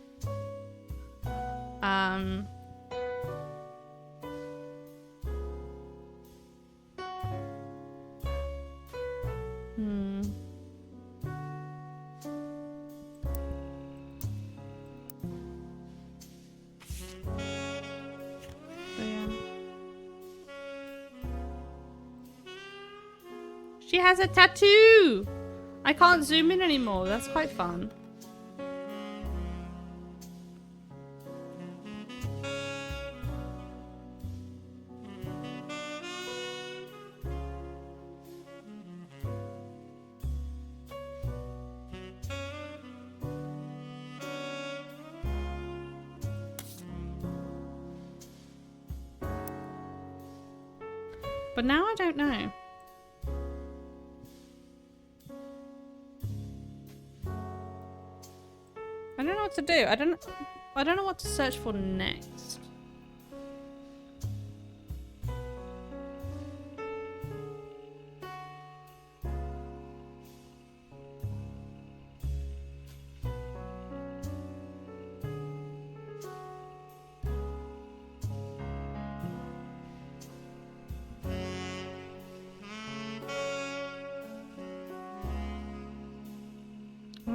She has a tattoo! I can't zoom in anymore. That's quite fun. But now I don't know. I don't know what to do. I don't know what to search for next.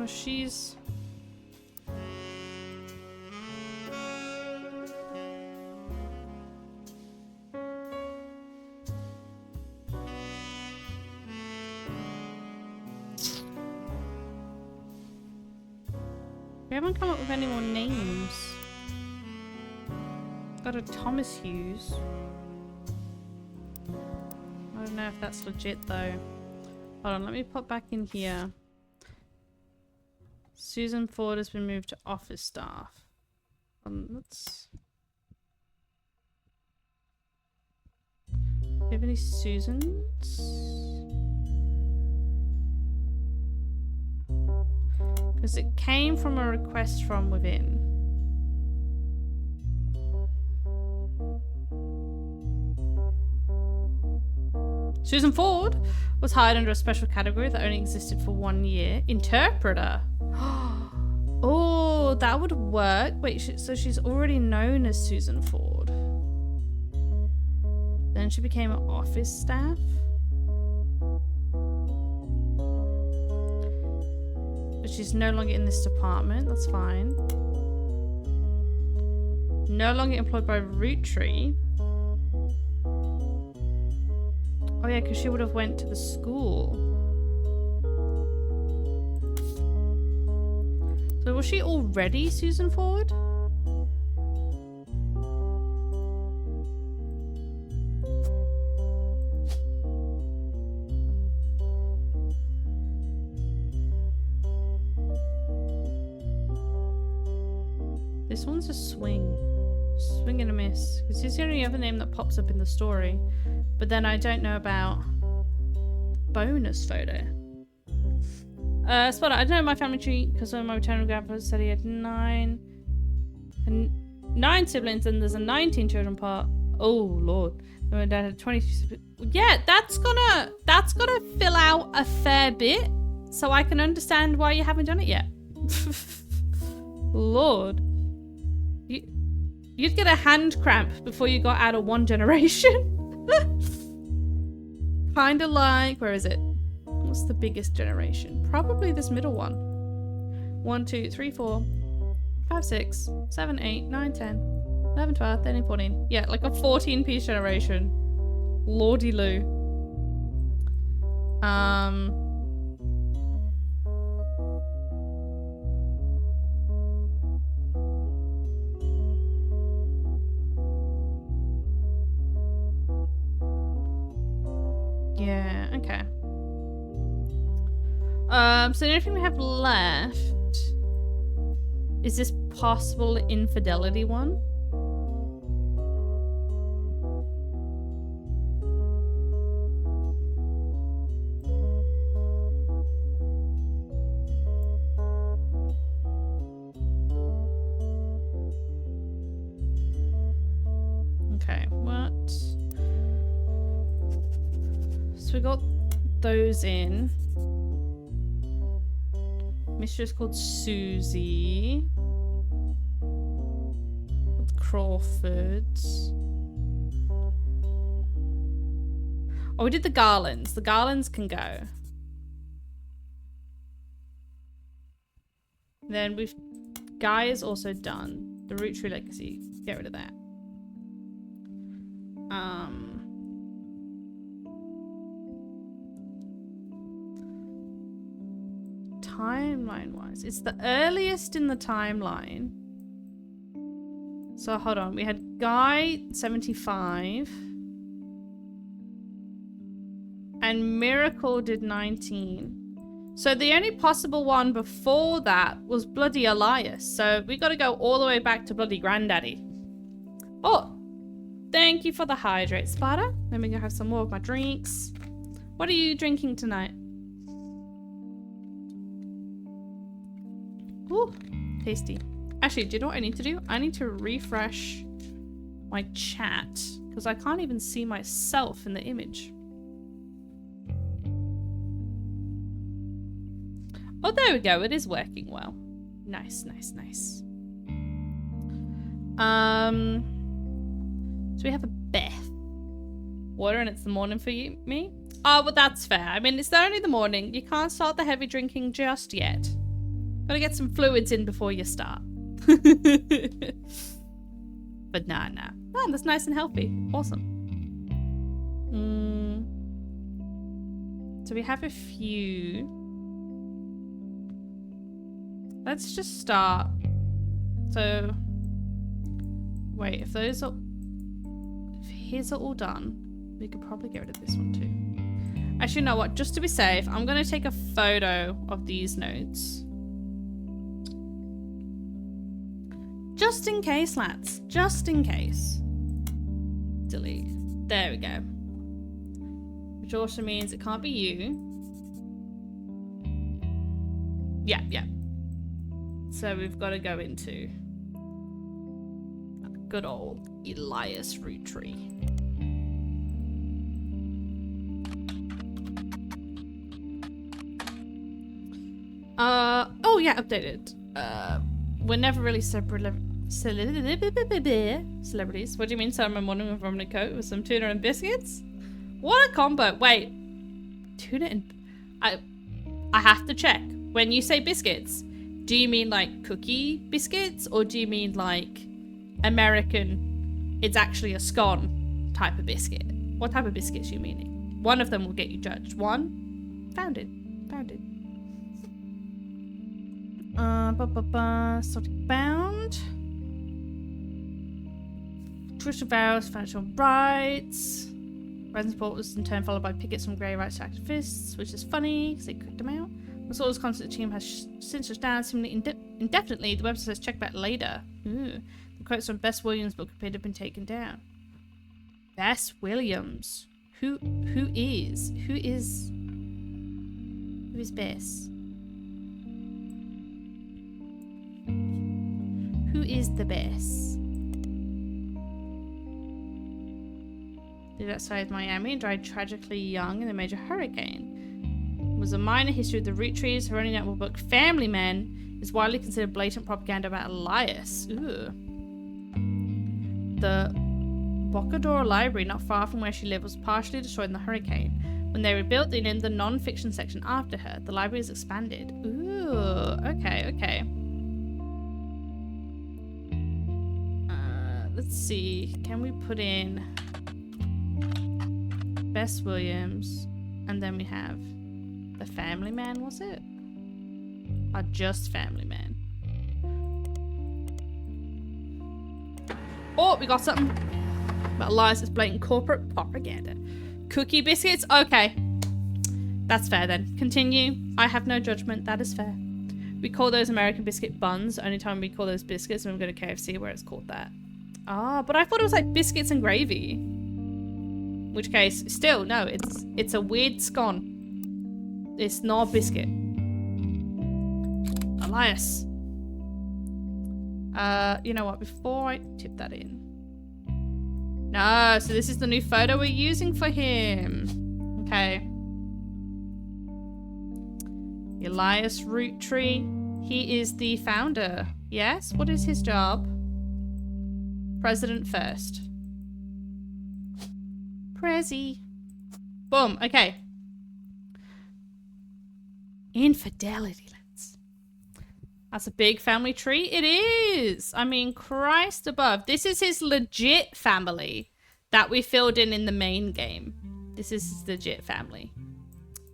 Oh, she's... We haven't come up with any more names. Got a Thomas Hughes. I don't know if that's legit though. Hold on, let me pop back in here. Susan Ford has been moved to office staff. Let's... Do you have any Susans? Because it came from a request from within. Susan Ford was hired under a special category that only existed for 1 year. Interpreter. Oh, that would work. Wait, so she's already known as Susan Ford. Then she became an office staff. But she's no longer in this department. That's fine. No longer employed by Roottree. Oh yeah, because she would have went to the school. So was she already Susan Ford? This one's a swing. Swing and a miss. Because he's the only other name that pops up in the story. But then I don't know about bonus photo. Spotter, I don't know my family tree because my maternal grandfather said he had 9 siblings and there's a 19 children part. Oh lord. My dad had 20. Yeah, that's gonna fill out a fair bit so I can understand why you haven't done it yet. Lord. You'd get a hand cramp before you got out of one generation. Kinda like, where is it? What's the biggest generation? Probably this middle one. 1, 2, 3, 4, 5, 6, 7, 8, 9, 10, 11, 12, 13, 14. Yeah, like a 14-piece generation. Lordy loo. Yeah, okay. So the only thing we have left is this possible infidelity one. Okay, what? So we got those in. Mistress called Susie. Crawfords. Oh, we did the Garlands. The Garlands can go. Then we've... Guy is also done. The Roottree Legacy. Get rid of that. Timeline-wise, it's the earliest in the timeline. So hold on, we had Guy 75 and Miracle did 19. So the only possible one before that was bloody Elias. So we got to go all the way back to bloody Granddaddy. Oh, thank you for the hydrate, Sparta. Let me go have some more of my drinks. What are you drinking tonight? Ooh, tasty. Actually, do you know what I need to do? I need to refresh my chat because I can't even see myself in the image. Oh, there we go. It is working well. Nice, nice, nice. So we have a Beth. Water and it's the morning for you, me? Oh, but that's fair. I mean, it's only the morning. You can't start the heavy drinking just yet. Gotta get some fluids in before you start. But nah. Oh, that's nice and healthy. Awesome. So we have a few. Let's just start. So, wait, if his are all done, we could probably get rid of this one too. Actually, you know what? Just to be safe, I'm gonna take a photo of these notes. Just in case, lads. Just in case. Delete. There we go. Which also means it can't be you. Yeah. So we've got to go into good old Elias Roottree. Oh yeah, updated. We're never really celebrities. What do you mean? Saturday morning with rum and a coke with some tuna and biscuits? What a combo! Wait, tuna and I have to check. When you say biscuits, do you mean like cookie biscuits, or do you mean like American? It's actually a scone type of biscuit. What type of biscuits are you meaning? One of them will get you judged. One, found it. Exotic bound. Truth vows, financial rights. Resident support was in turn followed by pickets from grey rights activists, which is funny because they kicked them out. The Source Concept team has since shut down seemingly indefinitely. The website says check back later. Ooh. The quotes from Bess Williams' book appear to have been taken down. Bess Williams. Who is Bess? Who is the Bess? Lived outside Miami and died tragically young in a major hurricane. It was a minor history of the Roottrees. Her only notable book, Family Men, is widely considered blatant propaganda about Elias. Ooh. The Bocador Library, not far from where she lived, was partially destroyed in the hurricane. When they rebuilt, they named the non-fiction section after her. The library is expanded. Ooh, okay. Let's see. Can we put in Bess Williams, and then we have the Family Man, was it? Or just Family Man? Oh, we got something about Elias' blatant corporate propaganda. Cookie biscuits? Okay. That's fair then. Continue. I have no judgment. That is fair. We call those American biscuit buns. Only time we call those biscuits when we go to KFC where it's called that. Ah, but I thought it was like biscuits and gravy. In which case, still, no, it's a weird scone. It's not a biscuit. Elias. You know what? Before I tip that in. No, so this is the new photo we're using for him. Okay. Elias Roottree. He is the founder. Yes? What is his job? President first. Prezi. Boom. Okay. Infidelity. That's a big family tree. It is. I mean, Christ above. This is his legit family that we filled in the main game. This is his legit family.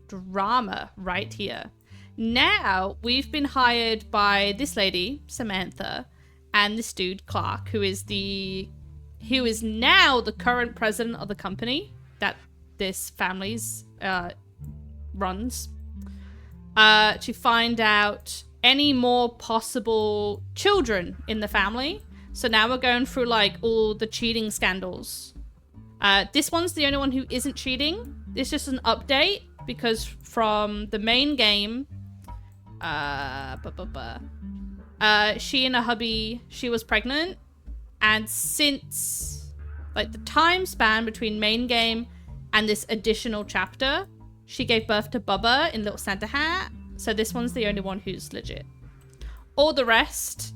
Drama right here. Now, we've been hired by this lady, Samantha, and this dude, Clark, who is now the current president of the company that this family's runs, to find out any more possible children in the family. So now we're going through like all the cheating scandals. This one's the only one who isn't cheating. It's just an update because from the main game, she and her hubby, she was pregnant, and since like the time span between main game and this additional chapter, she gave birth to Bubba in Little Santa Hat. So this one's the only one who's legit. All the rest,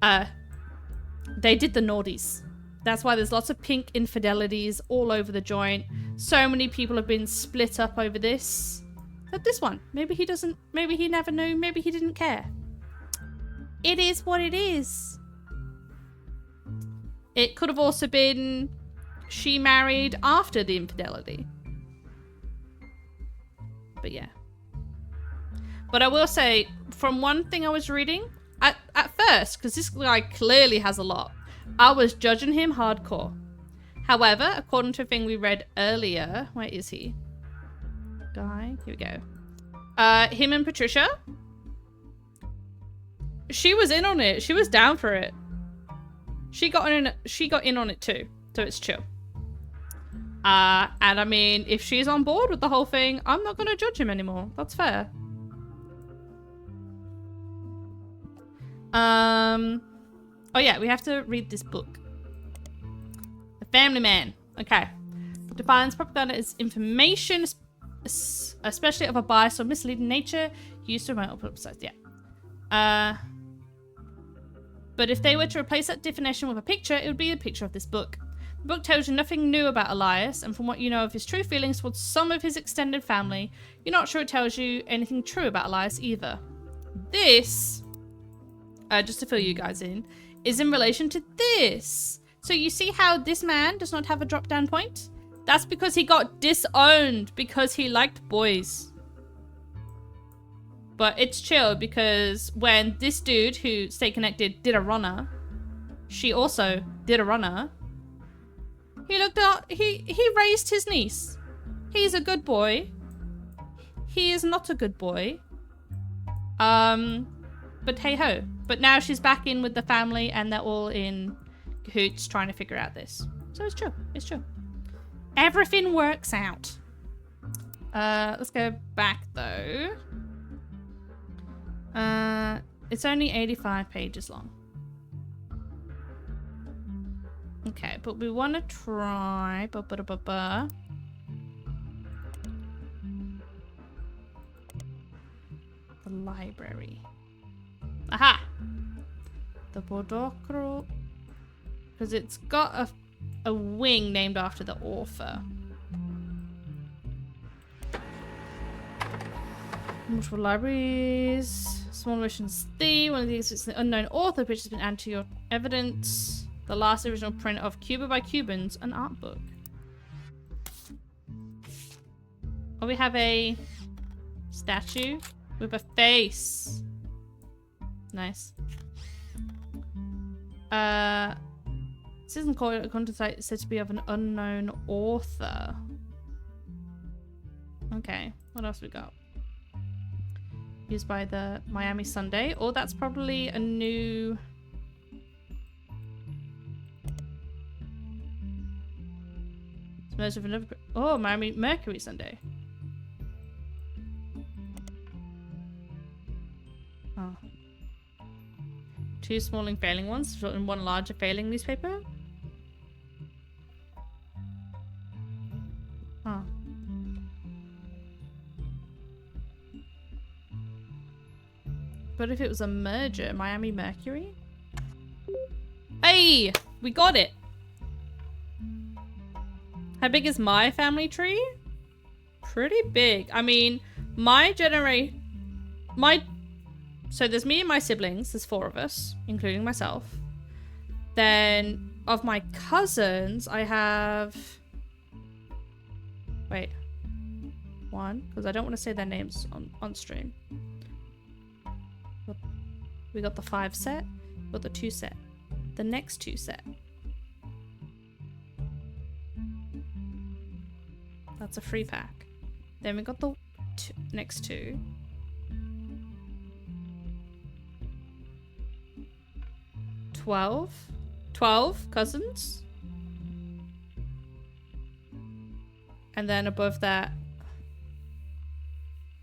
they did the naughties. That's why there's lots of pink infidelities all over the joint. So many people have been split up over this. But this one, maybe he never knew, maybe he didn't care. It is what it is. It could have also been she married after the infidelity. But yeah. But I will say, from one thing I was reading, at first, because this guy clearly has a lot, I was judging him hardcore. However, according to a thing we read earlier, where is he? Guy, here we go. Him and Patricia, she was in on it. She was down for it. She got in on it too, so it's chill. And I mean, if she's on board with the whole thing, I'm not gonna judge him anymore. That's fair. Oh yeah, we have to read this book. The Family Man. Okay. Defines propaganda as information, especially of a biased or misleading nature, used to promote websites. Yeah. But if they were to replace that definition with a picture, it would be a picture of this book. The book tells you nothing new about Elias, and from what you know of his true feelings towards some of his extended family, you're not sure it tells you anything true about Elias either. This, just to fill you guys in, is in relation to this. So you see how this man does not have a drop-down point? That's because he got disowned because he liked boys. But it's chill because when this dude who Stay Connected did a runner, she also did a runner. He looked out, he raised his niece. He's a good boy. He is not a good boy. But hey ho. But now she's back in with the family and they're all in cahoots trying to figure out this. So it's true. It's true. Everything works out. Let's go back though. It's only 85 pages long. Okay, but we want to try the library. Aha! The Bordocro, because it's got a wing named after the author. Multiple libraries, small missions theme. One of these is the unknown author, which has been added to your evidence. The last original print of Cuba by Cubans, an art book. Oh, we have a statue with a face. Nice. This isn't called a content said to be of an unknown author. Okay, what else we got? Used by the Miami Sunday. Oh, that's probably a new... Most of another... Oh, Miami Mercury Sunday. Oh. Two small and failing ones and one larger failing newspaper. Oh. But if it was a merger, Miami Mercury? Hey! We got it! How big is my family tree? Pretty big. I mean, so there's me and my siblings. There's 4 of us, including myself. Then, of my cousins, I have... Wait. 1, because I don't want to say their names on stream. We got the 5 set. We got the 2 set. The next 2 set. That's a free pack. Then we got the next 2. $12 cousins. And then above that,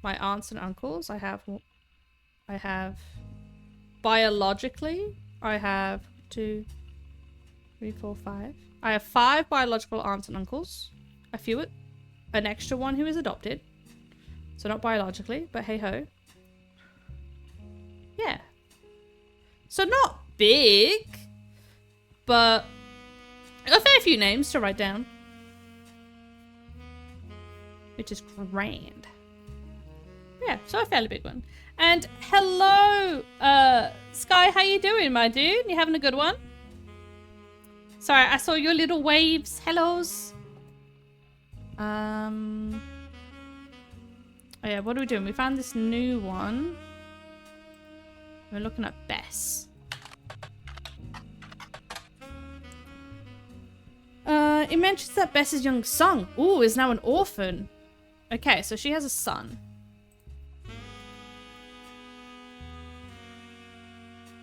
my aunts and uncles. I have biologically, I have 2, 3, 4, 5. I have 5 biological aunts and uncles. An extra one who is adopted. So not biologically, but hey ho. Yeah. So not big, but a fair few names to write down. Which is grand. Yeah, so a fairly big one. And hello, Sky, how you doing, my dude? You having a good one? Sorry, I saw your little waves. Hellos. Oh yeah, what are we doing? We found this new one. We're looking at Bess. It mentions that Bess's young son, is now an orphan. Okay, so she has a son.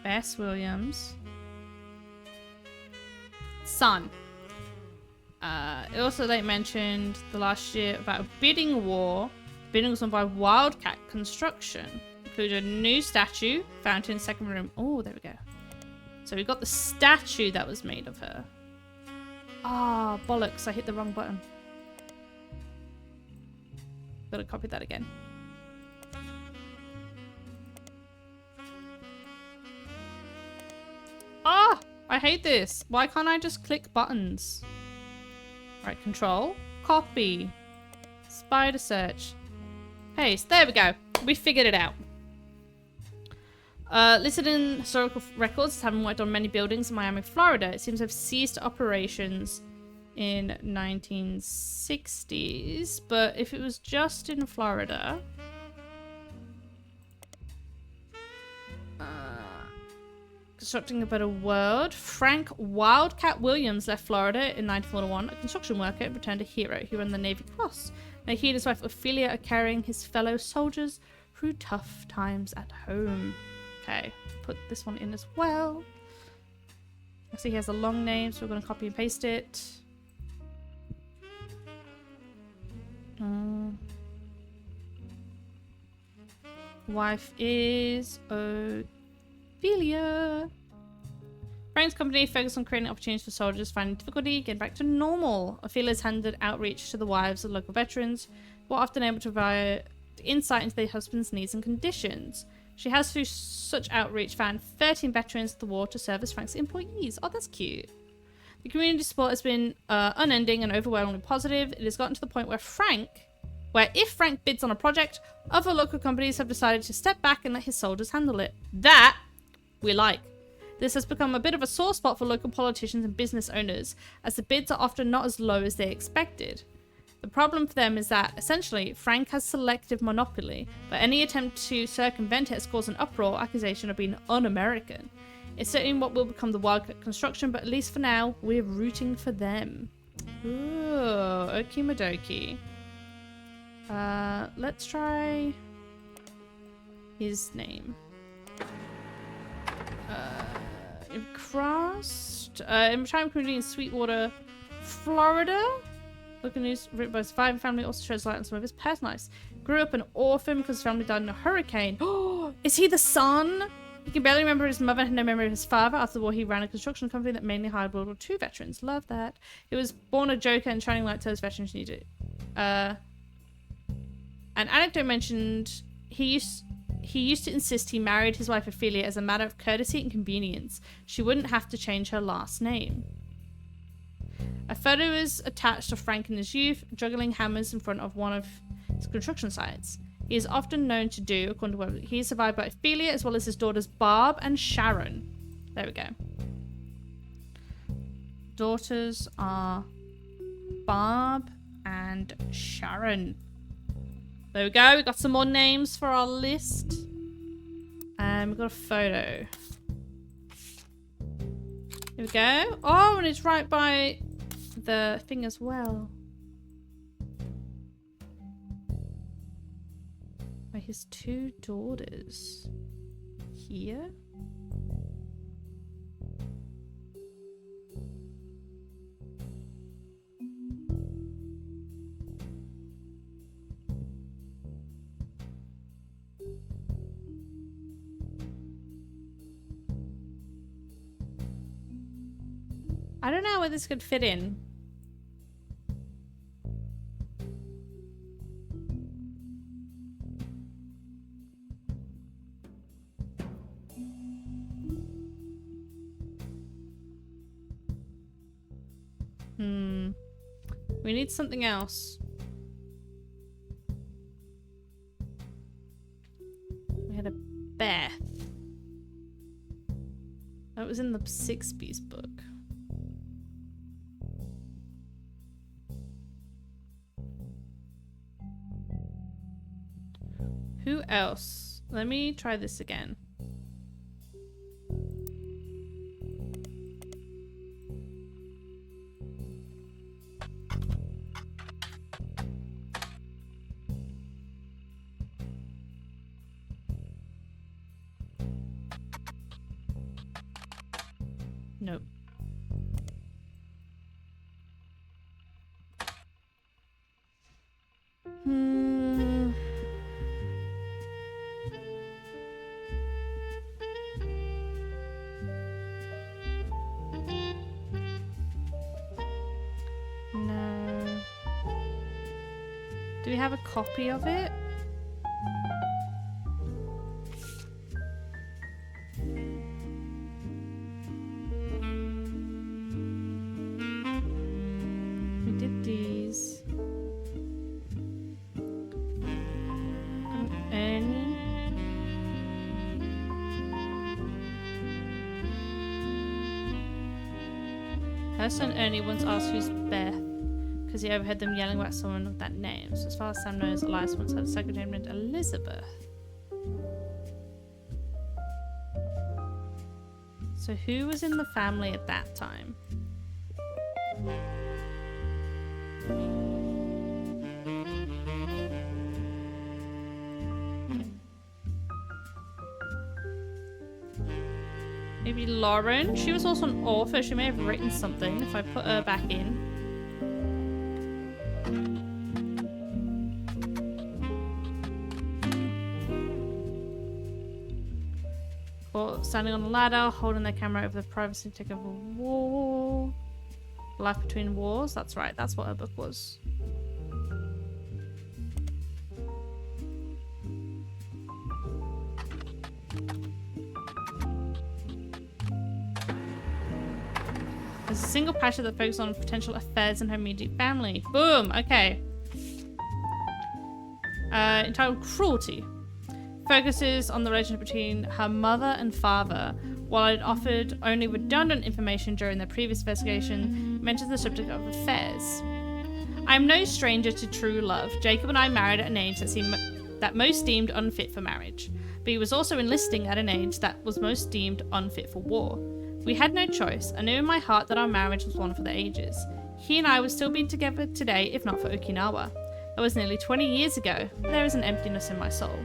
Bess Williams. Son. It also mentioned the last year about a bidding war. Bidding was won by Wildcat Construction. Included a new statue, fountain, second room. Oh, there we go. So we got the statue that was made of her. Ah, bollocks, I hit the wrong button. Gotta copy that again. Ah, I hate this. Why can't I just click buttons? Right, control, copy, spider search, paste. There we go. We figured it out. Listed in historical records, having worked on many buildings in Miami, Florida, it seems to have ceased operations in 1960s. But if it was just in Florida, constructing a better world. Frank Wildcat Williams left Florida in 1941, a construction worker, and returned a hero. He ran the Navy Cross. Now he and his wife Ophelia are carrying his fellow soldiers through tough times at home. Okay, put this one in as well. I see he has a long name, so we're going to copy and paste it. Wife is Ophelia. Frank's company focused on creating opportunities for soldiers finding difficulty getting back to normal. Ophelia's handed outreach to the wives of local veterans, who are often able to provide insight into their husband's needs and conditions. She has, through such outreach, found 13 veterans of the war to serve as Frank's employees. Oh, that's cute. The community support has been unending and overwhelmingly positive. It has gotten to the point where if Frank bids on a project, other local companies have decided to step back and let his soldiers handle it. That we like. This has become a bit of a sore spot for local politicians and business owners, as the bids are often not as low as they expected. The problem for them is that, essentially, Frank has selective monopoly, but any attempt to circumvent it has caused an uproar, accusation of being un-American. It's certainly what will become the Wildcat Construction, but at least for now, we're rooting for them. Ooh, okie madokie. Let's try his name. Crossed. In retirement community in Sweetwater, Florida. Local news written by his surviving family also sheds light on some of his personal lives. Grew up an orphan because his family died in a hurricane. Oh, is he the son? He can barely remember his mother, had no memory of his father. After the war, he ran a construction company that mainly hired World War II veterans. Love that. He was born a joker and shining light to those veterans needed. An anecdote mentioned he used to insist he married his wife Ophelia as a matter of courtesy and convenience. She wouldn't have to change her last name. A photo is attached of Frank in his youth, juggling hammers in front of one of his construction sites. He is often known to do, according to what he is survived by Ophelia, as well as his daughters Barb and Sharon. There we go. Daughters are Barb and Sharon. There we go. We got some more names for our list. And we've got a photo. Here we go. Oh, and it's right by the thing as well. By his two daughters. Here. I don't know where this could fit in. We need something else. had a Beth. That was in the 6 book. Who else? Let me try this again. Nope. No. Do we have a copy of it? We did these. Ernie. Her son Ernie once asked who's Beth because he overheard them yelling about someone of that name. So as far as Sam knows, Elias once had a secretary named Elizabeth. So who was in the family at that time? Maybe Lauren? She was also an author. She may have written something if I put her back in. Or standing on a ladder, holding their camera over the privacy tick of a wall. Life Between Wars. That's right. That's what her book was. There's a single passion that focuses on potential affairs in her immediate family. Boom. Okay. Entitled Cruelty. Focuses on the relationship between her mother and father. While it offered only redundant information during the previous investigation, mentions the subject of affairs. I am no stranger to true love. Jacob and I married at an age that most deemed unfit for marriage, but he was also enlisting at an age that was most deemed unfit for war. We had no choice. I knew in my heart that our marriage was one for the ages. He and I would still be together today if not for Okinawa. That was nearly 20 years ago. There is an emptiness in my soul.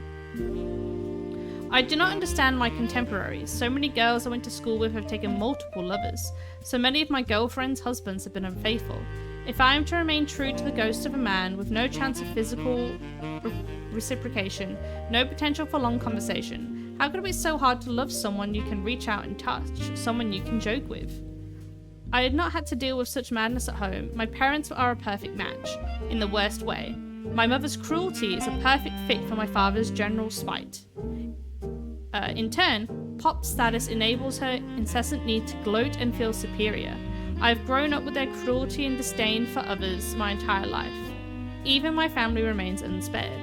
I do not understand my contemporaries. So many girls I went to school with have taken multiple lovers. So many of my girlfriends' husbands have been unfaithful. If I am to remain true to the ghost of a man with no chance of physical reciprocation, no potential for long conversation, how could it be so hard to love someone you can reach out and touch, someone you can joke with? I had not had to deal with such madness at home. My parents are a perfect match, in the worst way. My mother's cruelty is a perfect fit for my father's general spite. In turn, pop status enables her incessant need to gloat and feel superior. I've grown up with their cruelty and disdain for others my entire life. Even my family remains unspared.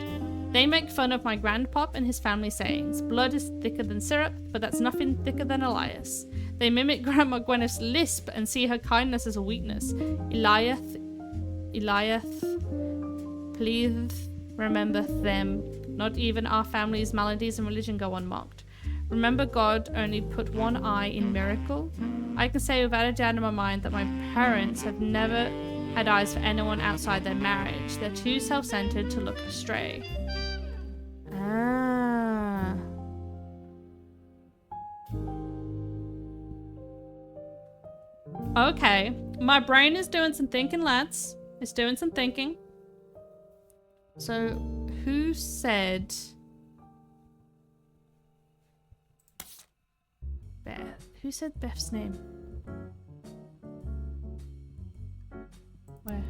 They make fun of my grandpop and his family sayings. Blood is thicker than syrup, but that's nothing thicker than Elias. They mimic Grandma Gwyneth's lisp and see her kindness as a weakness. Elias, please remember them. Not even our family's maladies and religion go unmocked. Remember, God only put one eye in miracle. I can say without a doubt in my mind that my parents have never had eyes for anyone outside their marriage. They're too self-centered to look astray. Ah. Okay. My brain is doing some thinking, lads. It's doing some thinking. So, who said... Beth. Who said Beth's name? Where?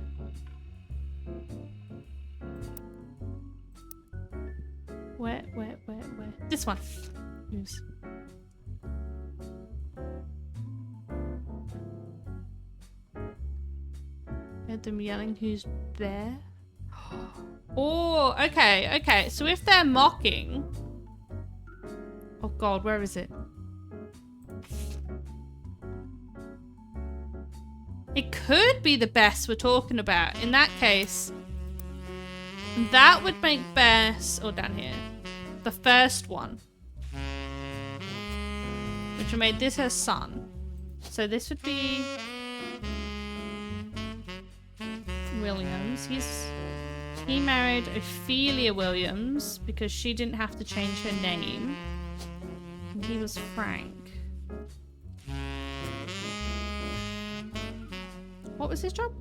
Where? This one. Who's? Heard them yelling, who's there? Oh, okay. So if they're mocking... Oh god, where is it? It could be the Bess we're talking about. In that case, that would make Bess, or down here, the first one. Which would make this her son. So this would be Williams. He married Ophelia Williams because she didn't have to change her name. And he was Frank. What was his job?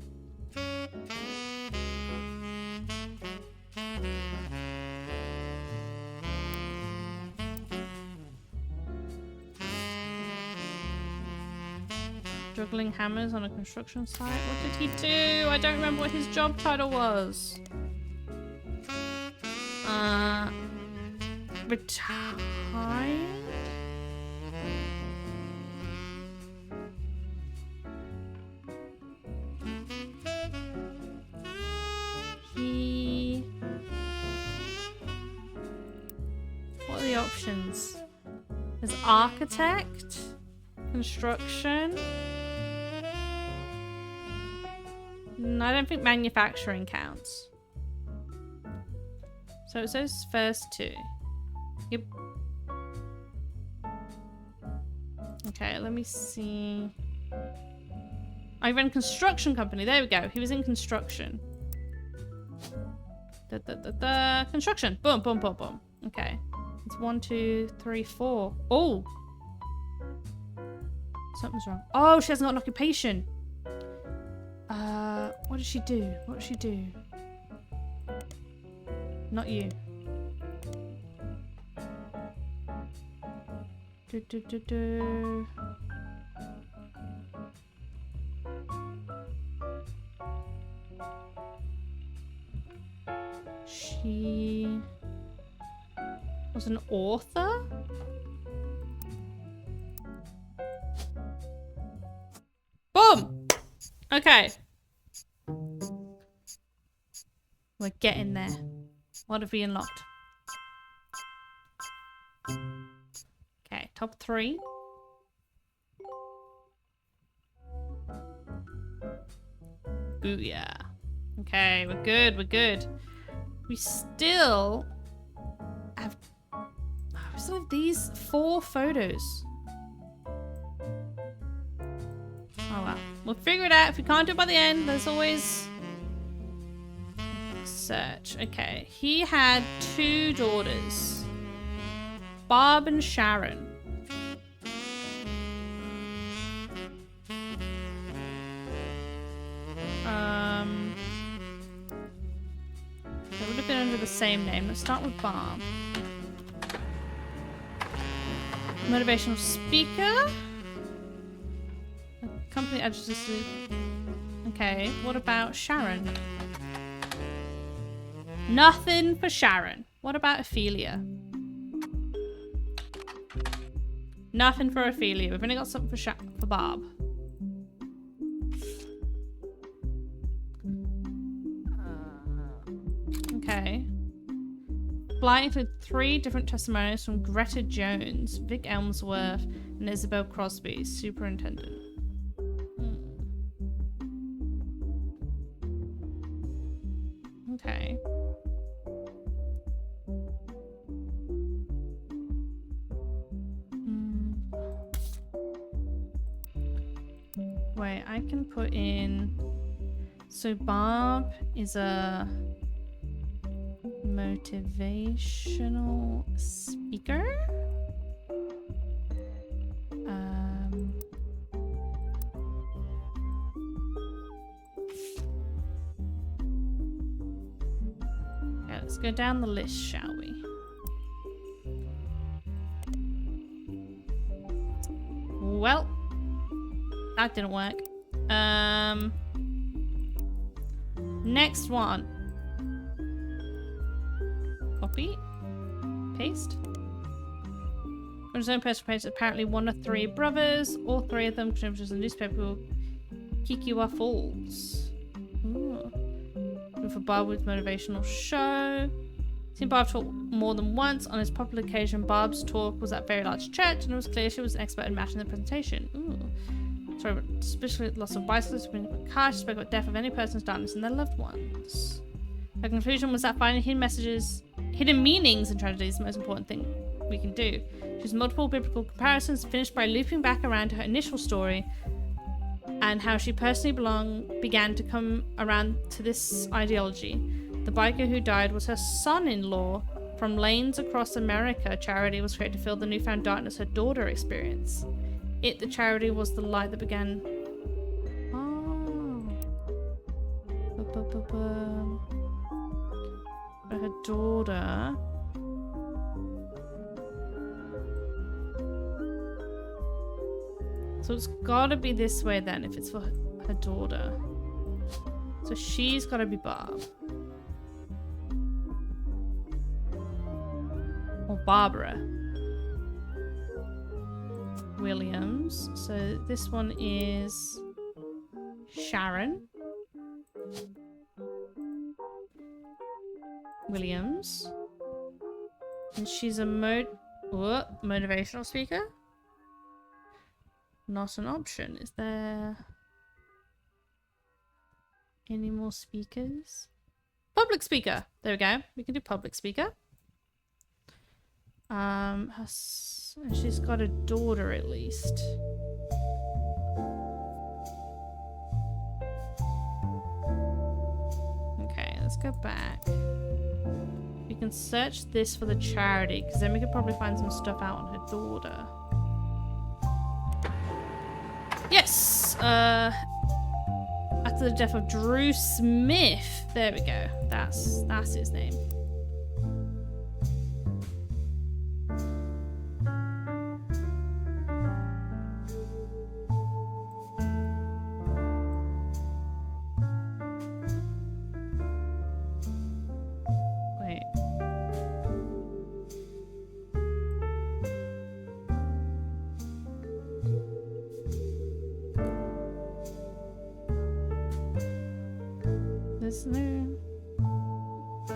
Juggling hammers on a construction site. What did he do? I don't remember what his job title was. Retired? What are the options? There's architect, construction. I don't think manufacturing counts. So it's those first two. Yep. Okay, let me see. I ran construction company. There we go. He was in construction. Construction. Boom, boom, boom, boom. Okay. It's 1, 2, 3, 4. Oh! Something's wrong. Oh, she hasn't got an occupation. What does she do? What does she do? Not you. She was an author? Boom! Okay. We're getting there. What have we unlocked? Okay, top 3. Booyah. Okay, we're good, we're good. We still have these 4 photos. Oh well. We'll figure it out. If we can't do it by the end, there's always search. Okay. He had 2 daughters. Barb and Sharon. They would have been under the same name. Let's start with Barb. Motivational speaker. Company address. Okay, what about Sharon? Nothing for Sharon. What about Ophelia? Nothing for Ophelia. We've only got something for Barb. Okay. Flight included 3 different testimonials from Greta Jones, Vic Elmsworth, and Isabel Crosby, superintendent. Okay. Wait, I can put in... So Barb is a motivational speaker. Okay, let's go down the list, shall we? Well, that didn't work. Next one. Copy. Paste. On his own personal page, apparently one of 3 brothers. All 3 of them contributors in the newspaper called Kikiwa Falls. Ooh. For Barb with motivational show. Seen Barb talk more than once. On his popular occasion, Barb's talk was at a very large church, and it was clear she was an expert in matching the presentation. Ooh. Sorry, but especially loss of bicyclists, cars. She spoke about death of any person's darkness and their loved ones. Her conclusion was that finding hidden meanings in tragedies is the most important thing we can do. She used multiple biblical comparisons, finished by looping back around to her initial story and how she personally began to come around to this ideology. The biker who died was her son-in-law. From Lanes Across America, charity was created to fill the newfound darkness her daughter experienced. The charity was the light that began... Oh. For her daughter... So it's gotta be this way then, if it's for her daughter. So she's gotta be Barb. Or Barbara. Williams. So this one is Sharon. Williams. And she's a motivational speaker? Not an option. Is there any more speakers? Public speaker. There we go. We can do public speaker. She's got a daughter at least. Okay, let's go back. We can search this for the charity, because then we could probably find some stuff out on her daughter. Yes! After the death of Drew Smith. There we go. That's his name.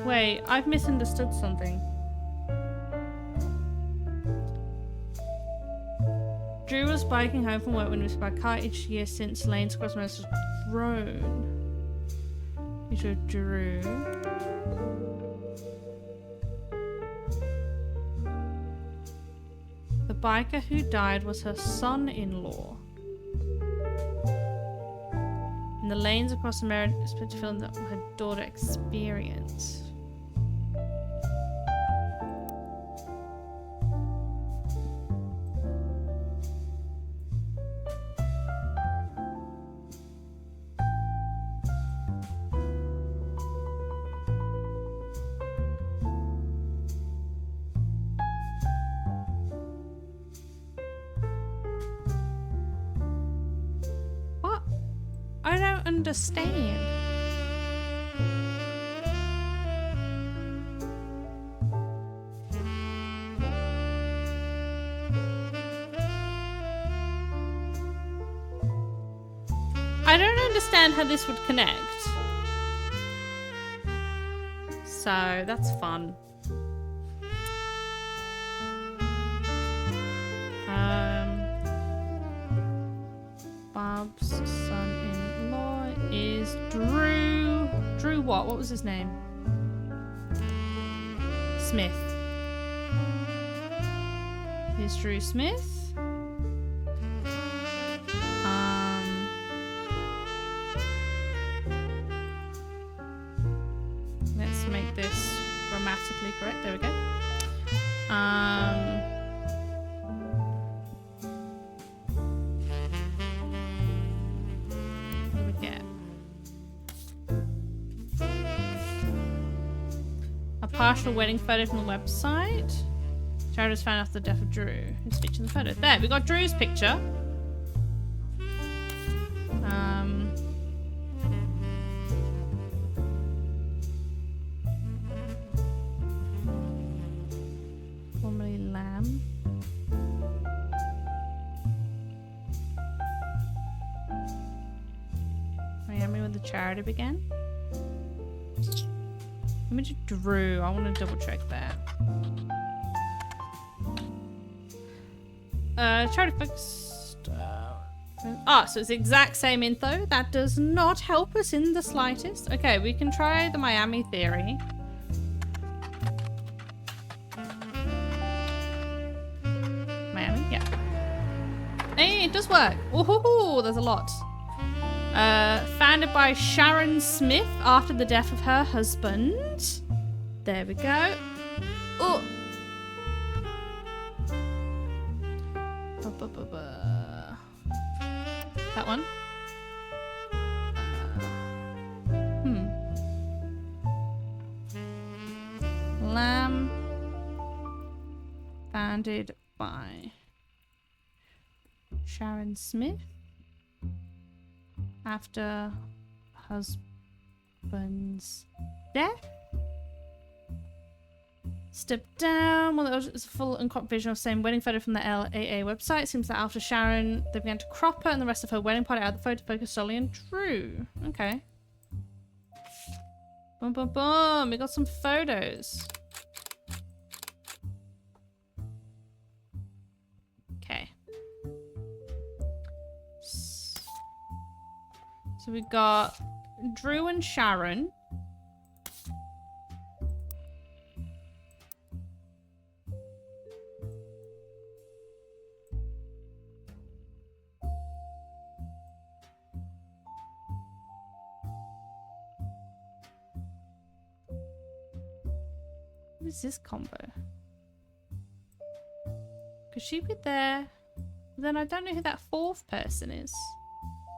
Wait, I've misunderstood something. Drew was biking home from work when he was by car each year since Lane's Across America was grown. You should Drew. The biker who died was her son-in-law. And the Lanes Across America is put to film that her daughter experienced. Understand. I don't understand how this would connect. So that's fun. Bob's son-in-law is Drew. Drew what? What was his name? Smith. Here's Drew Smith. Let's make this grammatically correct. There we go. Partial wedding photo from the website. Jared has found out the death of Drew. Who's featured in the photo? There, we got Drew's picture. Formerly Lamb. Miami when the charity began. Image of Drew. I want to double check that. Try to fix. So it's the exact same info. That does not help us in the slightest. Okay, we can try the Miami theory. Miami, yeah. Hey, it does work. Ooh, there's a lot. Founded by Sharon Smith after the death of her husband. There we go. Oh. That one. Lamb. Founded by Sharon Smith after husband's death. Step down. Well, that was a full uncut vision of same wedding photo from the LAA website. It seems that after Sharon, they began to crop her and the rest of her wedding party out of the photo focused solely on Drew. Okay. Boom, boom, boom. We got some photos. Okay. So we got Drew and Sharon. What is this combo? Could she be there? Then I don't know who that fourth person is.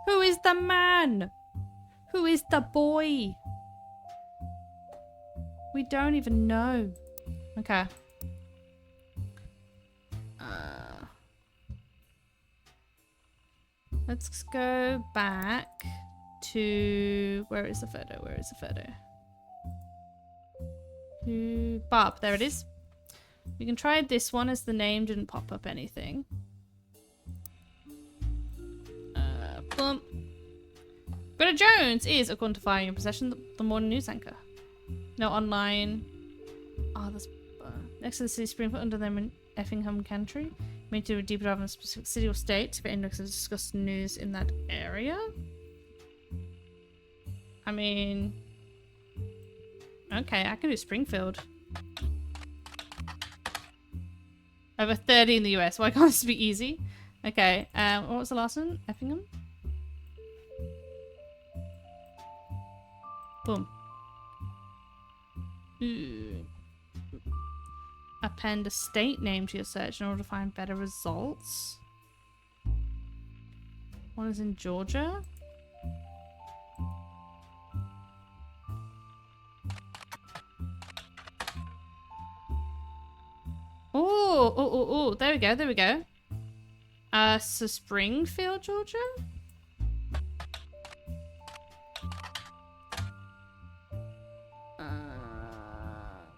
Who is the man? Who is the boy? We don't even know. Okay. Let's go back to... Where is the photo? Where is the photo? To Bob. There it is. We can try this one as the name didn't pop up anything. Boom. Greta Jones is, according to Fire in Possession, the morning news anchor. No online. Oh, that's next to the city Springfield under them in Effingham County. Made to do a deeper dive on a specific city or state for index of discussed news in that area. I mean, okay, I can do Springfield. Over 30 in the US. Why can't this be easy? Okay, what was the last one? Effingham? Boom. Ooh. Append a state name to your search in order to find better results. One is in Georgia. Oh, there we go, there we go. So Springfield, Georgia?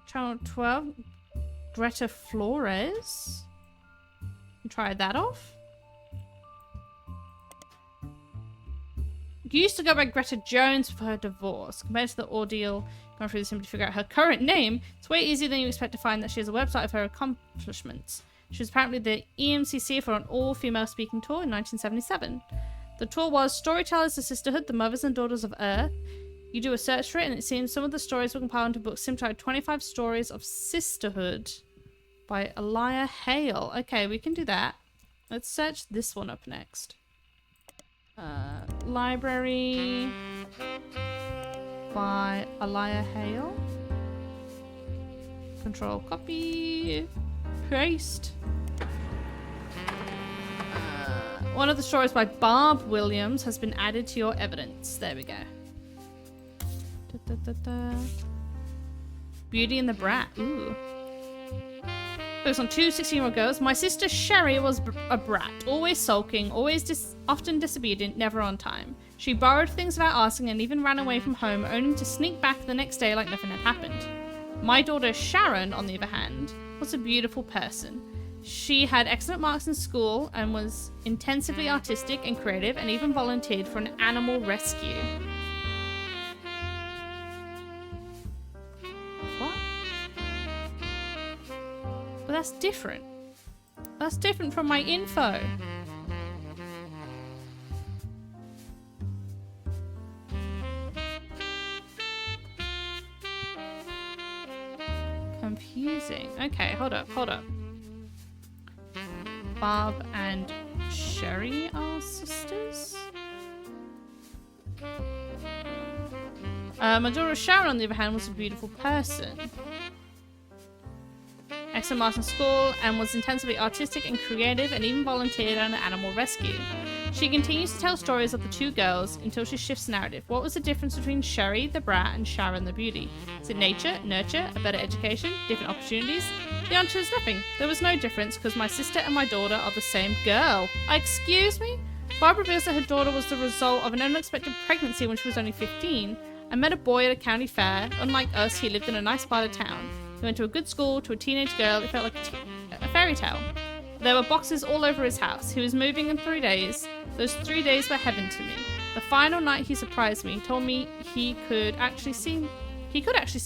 Channel 12. Greta Flores. Try that off. Used to go by Greta Jones for her divorce. Compared to the ordeal going through simply to figure out her current name, it's way easier than you expect to find that she has a website of her accomplishments. She was apparently the EMCC for an all-female speaking tour in 1977. The tour was Storytellers of Sisterhood, the Mothers and Daughters of Earth. You do a search for it, and it seems some of the stories were compiled into books similar to 25 Stories of Sisterhood by Elia Hale. Okay, we can do that. Let's search this one up next. Library by Elia Hale. Control copy. Paste. One of the stories by Barb Williams has been added to your evidence. There we go. Beauty and the Brat. Ooh. Focus on two 16-year-old girls. My sister Sherry was a brat, always sulking, often disobedient, never on time. She borrowed things without asking and even ran away from home, only to sneak back the next day like nothing had happened. My daughter Sharon, on the other hand, was a beautiful person. She had excellent marks in school and was intensively artistic and creative, and even volunteered for an animal rescue. But that's different. That's different from my info. Confusing. Okay, hold up. Barb and Sherry are sisters? My daughter Sharon, on the other hand, was a beautiful person. Excellent marks in school and was intensely artistic and creative and even volunteered on an animal rescue. She continues to tell stories of the two girls until she shifts narrative. What was the difference between Sherry, the brat, and Sharon, the beauty? Is it nature, nurture, a better education, different opportunities? The answer is nothing. There was no difference because my sister and my daughter are the same girl. Excuse me? Barb reveals that her daughter was the result of an unexpected pregnancy when she was only 15. I met a boy at a county fair. Unlike us, he lived in a nice part of town. He went to a good school, to a teenage girl. It felt like a fairy tale. There were boxes all over his house. He was moving in 3 days. Those 3 days were heaven to me. The final night he surprised me. He told me he could actually see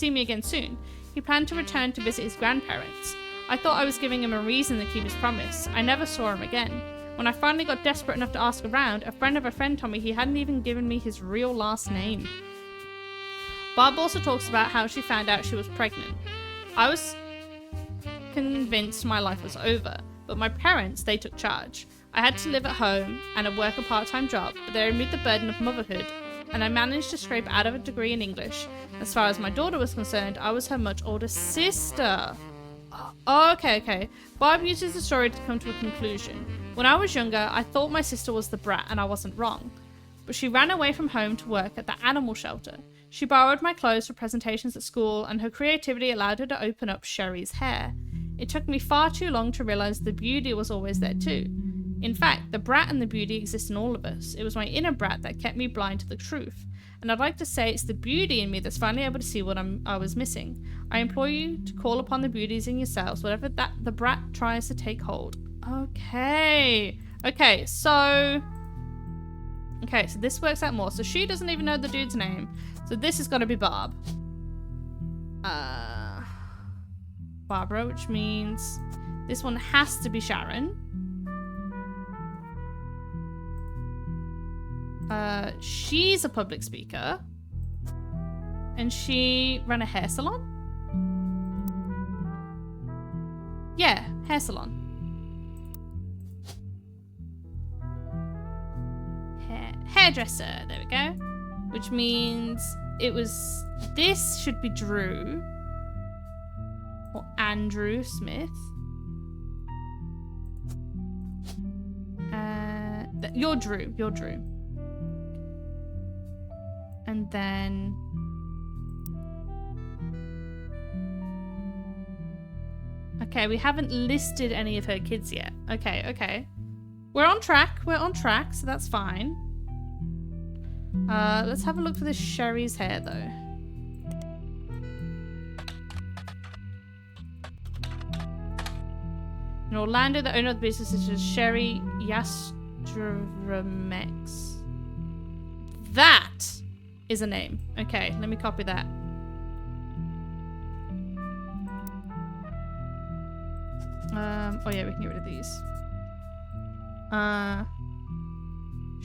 me again soon. He planned to return to visit his grandparents. I thought I was giving him a reason to keep his promise. I never saw him again. When I finally got desperate enough to ask around, a friend of a friend told me he hadn't even given me his real last name. Barb also talks about how she found out she was pregnant. I was convinced my life was over, but my parents, they took charge. I had to live at home and work a part-time job, but they removed the burden of motherhood, and I managed to scrape out of a degree in English. As far as my daughter was concerned, I was her much older sister. Oh, okay. Barb uses the story to come to a conclusion. When I was younger, I thought my sister was the brat, and I wasn't wrong. But she ran away from home to work at the animal shelter. She borrowed my clothes for presentations at school, and her creativity allowed her to open up Sherry's hair. It took me far too long to realize the beauty was always there too. In fact, the brat and the beauty exist in all of us. It was my inner brat that kept me blind to the truth. And I'd like to say it's the beauty in me that's finally able to see what I was missing. I implore you to call upon the beauties in yourselves, whatever that the brat tries to take hold. Okay, so this works out more. So she doesn't even know the dude's name. So this has got to be Barb. Barbara, which means this one has to be Sharon. She's a public speaker. And she ran a hair salon? Yeah, hair salon. Hairdresser, there we go. Which means this should be Drew. Or Andrew Smith. You're Drew. And then... Okay, we haven't listed any of her kids yet. Okay. We're on track, so that's fine. Let's have a look for this Sherry's hair, though. In Orlando, the owner of the business is Sherry Yastromex. That is a name. Okay, let me copy that. Oh yeah, we can get rid of these.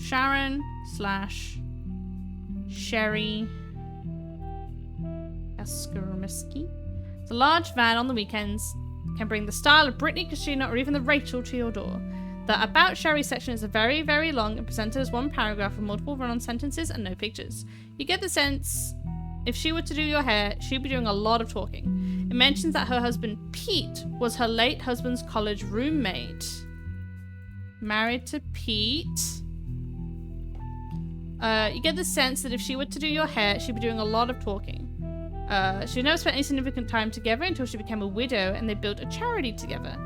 Sharon/Sherry Askermiski. It's a large van on the weekends. Can bring the style of Brittany, Christina, or even the Rachel to your door. The About Sherry section is very, very long and presented as one paragraph with multiple run-on sentences and no pictures. You get the sense if she were to do your hair, she'd be doing a lot of talking. It mentions that her husband, Pete, was her late husband's college roommate. Married to Pete. You get the sense that if she were to do your hair, she'd be doing a lot of talking. She never spent any significant time together until she became a widow and they built a charity together.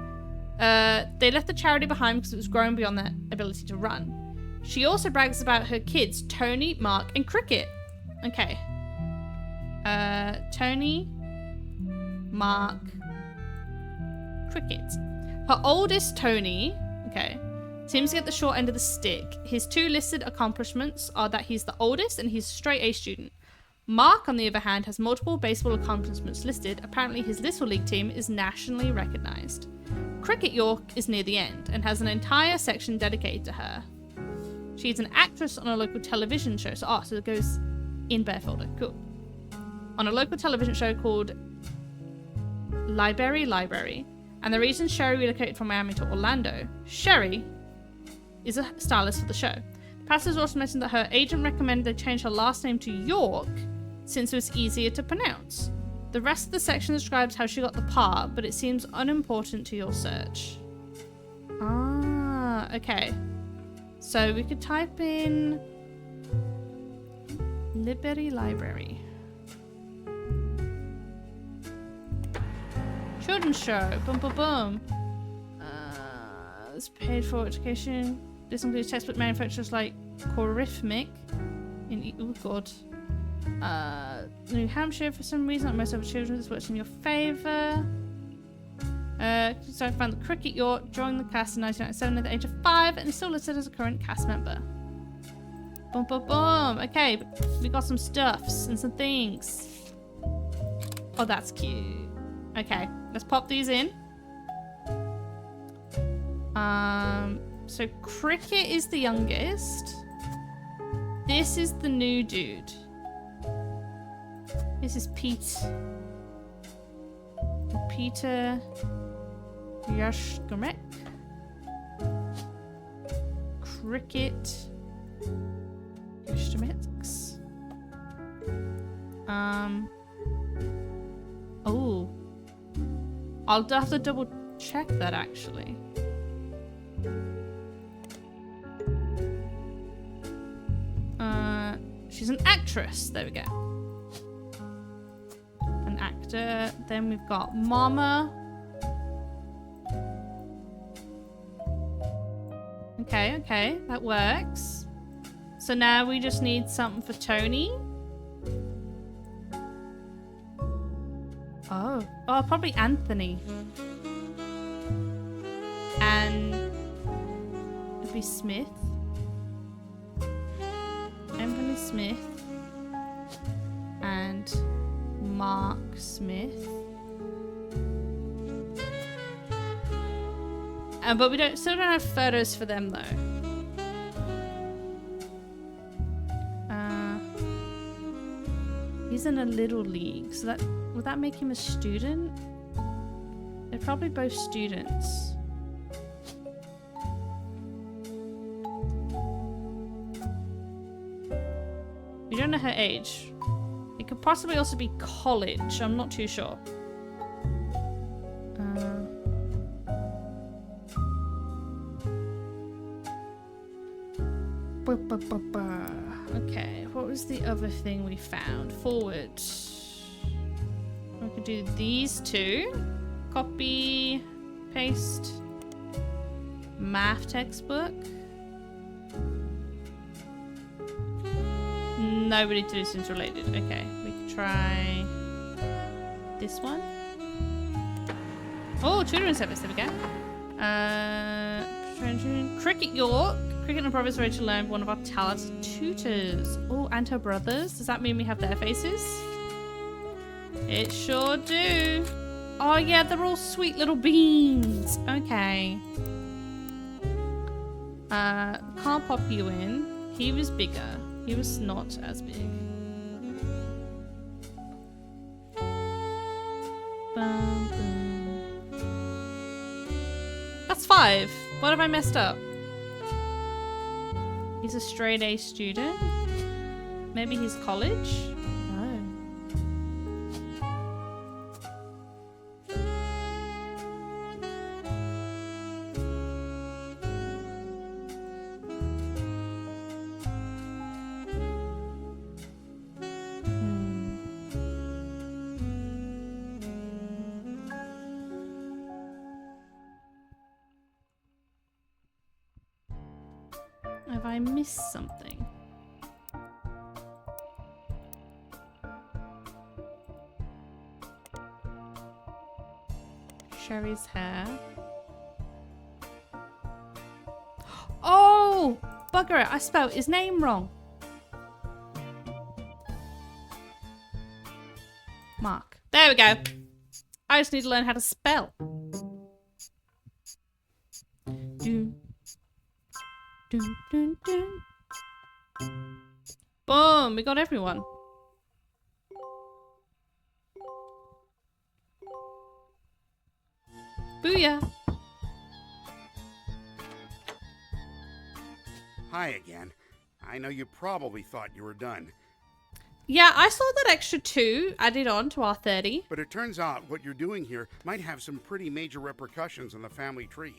They left the charity behind because it was grown beyond their ability to run. She also brags about her kids, Tony, Mark, and Cricket. Okay. Tony, Mark, Cricket. Her oldest, Tony, seems to get the short end of the stick. His two listed accomplishments are that he's the oldest and he's a straight A student. Mark, on the other hand, has multiple baseball accomplishments listed. Apparently his Little League team is nationally recognised. Cricket York is near the end and has an entire section dedicated to her. She's an actress on a local television show. So it goes in Bear folder. Cool. On a local television show called Library. And the reason Sherry relocated from Miami to Orlando, Sherry is a stylist for the show. The passage also mentioned that her agent recommended they change her last name to York since it was easier to pronounce. The rest of the section describes how she got the part, but it seems unimportant to your search. Ah, okay. So we could type in Library. Children's show. Boom, boom, boom. It's paid for education. This includes textbook manufacturers like Corifmic in New Hampshire. For some reason, like most other children, this works in your favour. So I found the Cricket York, joined the cast in 1997 at the age of 5, and is still listed as a current cast member. Boom, boom, boom. Okay, we got some stuffs and some things. Oh, that's cute. Okay, let's pop these in. So Cricket is the youngest. This is the new dude. This is Peter Yashkamek. Cricket Yashkameks. Oh. I'll have to double check that actually. She's an actress. There we go. An actor. Then we've got Mama. Okay, that works. So now we just need something for Tony. Oh, probably Anthony. And it'd be Smith. Anthony Smith. And Mark Smith. But we still don't have photos for them though. He's in a little league, so would that make him a student? They're probably both students. We don't know her age. It could possibly also be college. I'm not too sure. Okay, what was the other thing we found? Forward. We could do these two. Copy, paste. Math textbook. Nobody to this is related. Okay, we could try this one. Oh, children's service. There we go. Cricket York. Cricket and Brothers ready to learn one of our talented tutors. Oh, and her brothers. Does that mean we have their faces? It sure do. Oh yeah, they're all sweet little beans. Okay. Can't pop you in. He was bigger. He was not as big. Bum, bum. That's 5. What have I messed up? He's a straight A student. Maybe he's college? No. Have I missed something? Sherry's hair. Oh! Bugger it, I spelled his name wrong. Mark. There we go. I just need to learn how to spell. Dun, dun, dun, dun. Boom! We got everyone. Booyah! Hi again. I know you probably thought you were done, Yeah, I saw that extra 2 added on to our 30. but it turns out what you're doing here might have some pretty major repercussions on the family tree.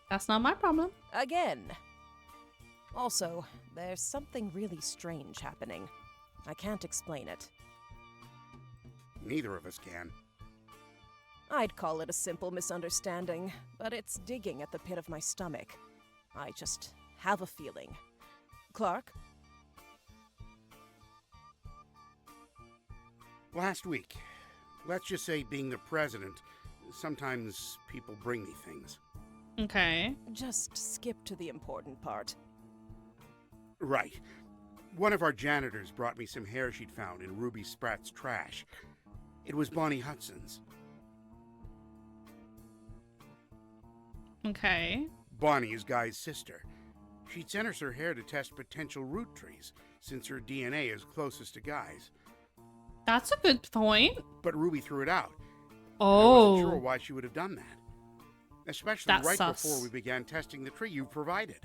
That's not my problem. Again. Also, there's something really strange happening. I can't explain it. Neither of us can. I'd call it a simple misunderstanding, but it's digging at the pit of my stomach. I just have a feeling. Clark? Last week, let's just say being the president, sometimes people bring me things. Okay. Just skip to the important part. Right. One of our janitors brought me some hair she'd found in Ruby Spratt's trash. It was Bonnie Hudson's. Okay. Bonnie is Guy's sister. She'd sent us her hair to test potential Roottrees, since her DNA is closest to Guy's. That's a good point. But Ruby threw it out. Oh. I wasn't sure why she would have done that. Especially That's right sus. before we began testing the tree you provided.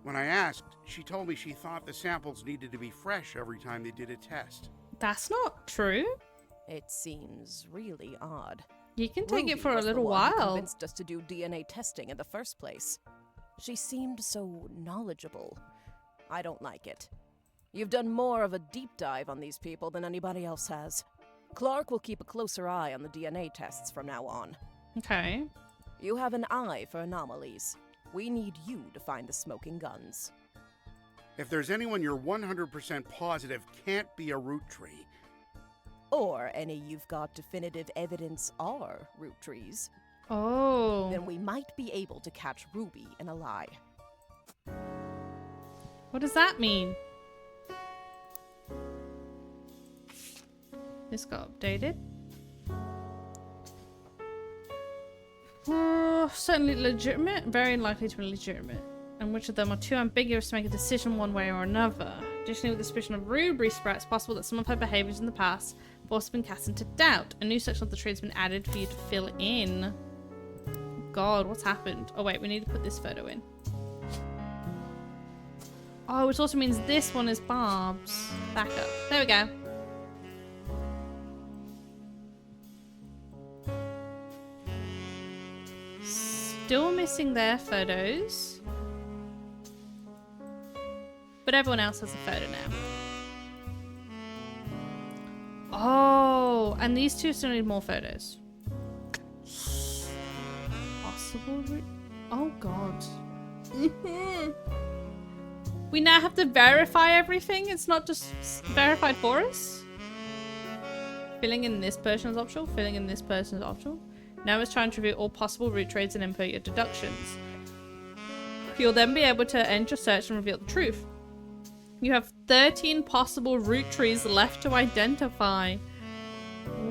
When I asked, she told me she thought the samples needed to be fresh every time they did a test. That's not true. It seems really odd. You can take it Ruby for a was the little one who while. convinced us to do DNA testing in the first place. She seemed so knowledgeable. I don't like it. You've done more of a deep dive on these people than anybody else has. Clark will keep a closer eye on the DNA tests from now on. Okay. You have an eye for anomalies. We need you to find the smoking guns. If there's anyone you're 100% positive can't be a Roottrie, Or any you've got definitive evidence are Roottrees, Oh. then we might be able to catch Ruby in a lie. What does that mean? This got updated. Certainly legitimate, very unlikely to be legitimate. And which of them are too ambiguous to make a decision one way or another. Additionally, with the suspicion of Ruby Spratt, it's possible that some of her behaviours in the past have also been cast into doubt. A new section of the tree has been added for you to fill in. God, what's happened? Oh wait, we need to put this photo in. Oh, which also means this one is Barb's. Back up. There we go. Still missing their photos. But everyone else has a photo now. Oh, and these two still need more photos. Possible oh god. We now have to verify everything. It's not just verified for us. Filling in this person is optional. Filling in this person is optional. Now it's trying to review all possible root trades and input your deductions. You'll then be able to end your search and reveal the truth. You have 13 possible root trees left to identify.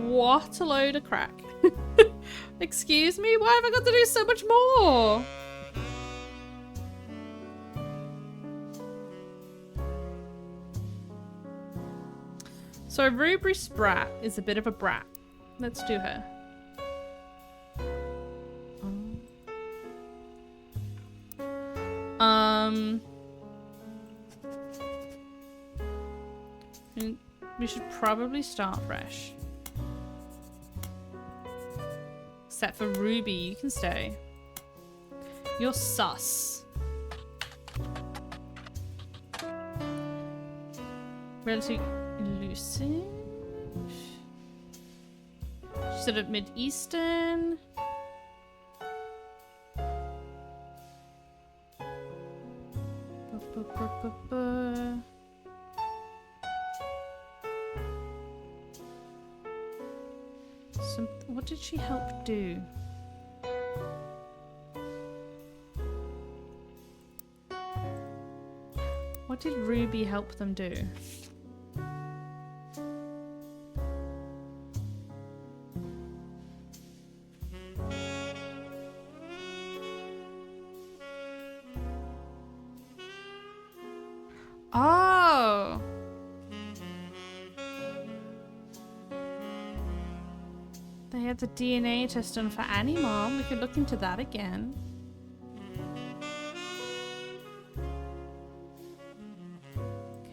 What a load of crack. Excuse me? Why have I got to do so much more? So Ruby Spratt is a bit of a brat. Let's do her. We should probably start fresh. Except for Ruby, you can stay. You're sus. Relatively elusive. Sort of Mid-Eastern. What did she help do? What did Ruby help them do? They had the DNA test done for Annie Mom. We could look into that again.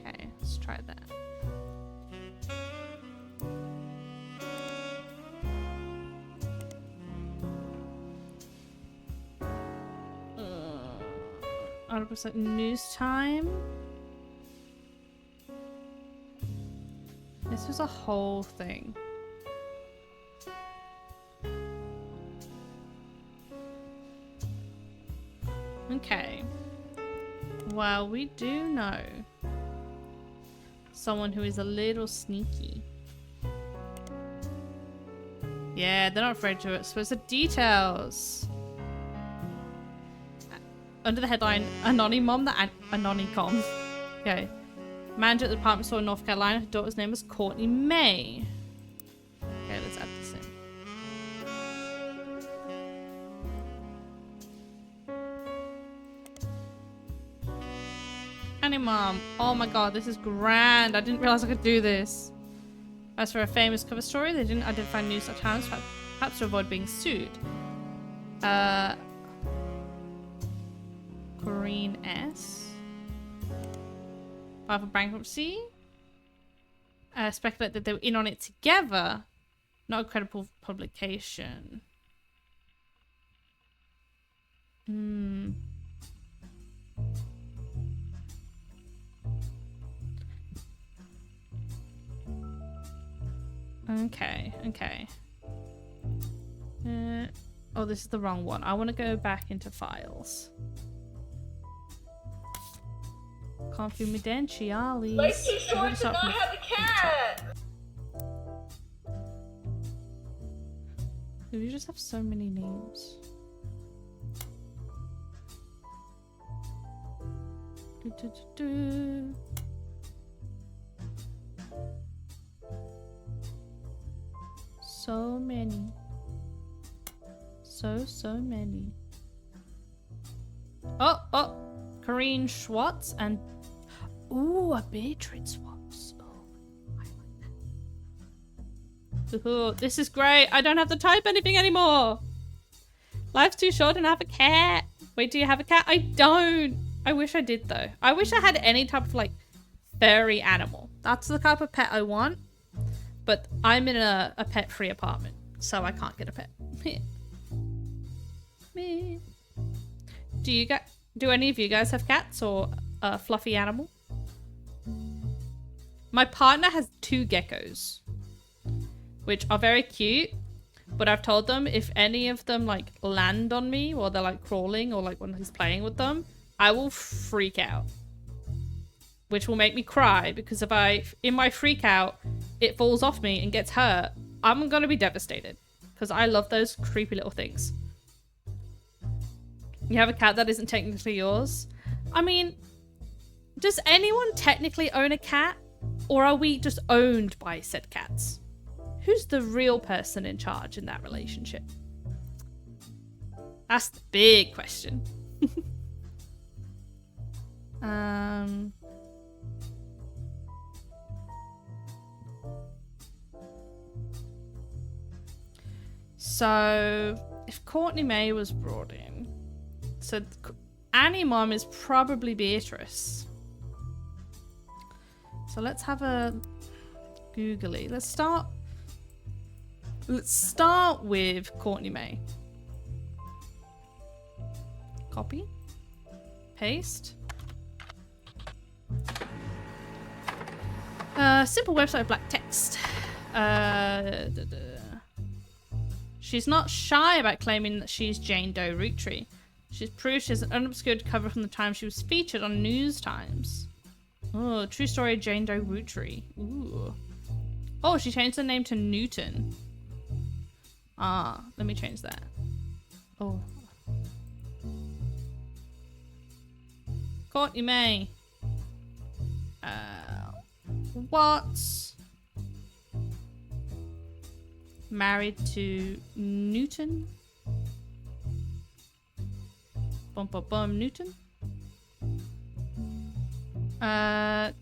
Okay, let's try that. Articles like news time. This was a whole thing. Okay. Well, we do know someone who is a little sneaky. Yeah, they're not afraid to expose the details. Under the headline, Anonymom, the Anonycom. Okay. Manager at the department store in North Carolina. Her daughter's name was Courtney May. Okay, let's add this in. Annie Mom. Oh my god, this is grand. I didn't realize I could do this. As for a famous cover story, they didn't identify news at times, perhaps to avoid being sued. Green S. File for bankruptcy. Speculate that they were in on it together. Not a credible publication. Okay, okay. Oh, this is the wrong one. I want to go back into files. Confidentialis. Life's too short to not have a cat! You just have so many names. So many. So many. Oh! Corrine Schwartz and... Ooh, a Beatrice Schwartz. Oh, I like that. Ooh, this is great. I don't have to type anything anymore. Life's too short and I have a cat. Wait, do you have a cat? I don't. I wish I did, though. I wish I had any type of, like, furry animal. That's the type of pet I want. But I'm in a pet-free apartment, so I can't get a pet. Me. Do any of you guys have cats or a fluffy animal? My partner has 2 geckos, which are very cute, but I've told them if any of them like land on me while they're like crawling or like when he's playing with them, I will freak out, which will make me cry because if in my freak out, it falls off me and gets hurt, I'm gonna be devastated because I love those creepy little things. You have a cat that isn't technically yours? I mean, does anyone technically own a cat? Or are we just owned by said cats? Who's the real person in charge in that relationship? That's the big question. So, if Courtney May was brought in, so Annie Mom is probably Beatrice. So let's have a googly. Let's start with Courtney May. Copy. Paste. Simple website with black text. She's not shy about claiming that she's Jane Doe Roottree. She's proved she has an unobscured cover from the time she was featured on News Times. Oh, true story of Jane Doe Roottree. Ooh. Oh, she changed her name to Newton. Ah, let me change that. Oh. Courtney May. What? Married to Newton? Bum bum bum Newton.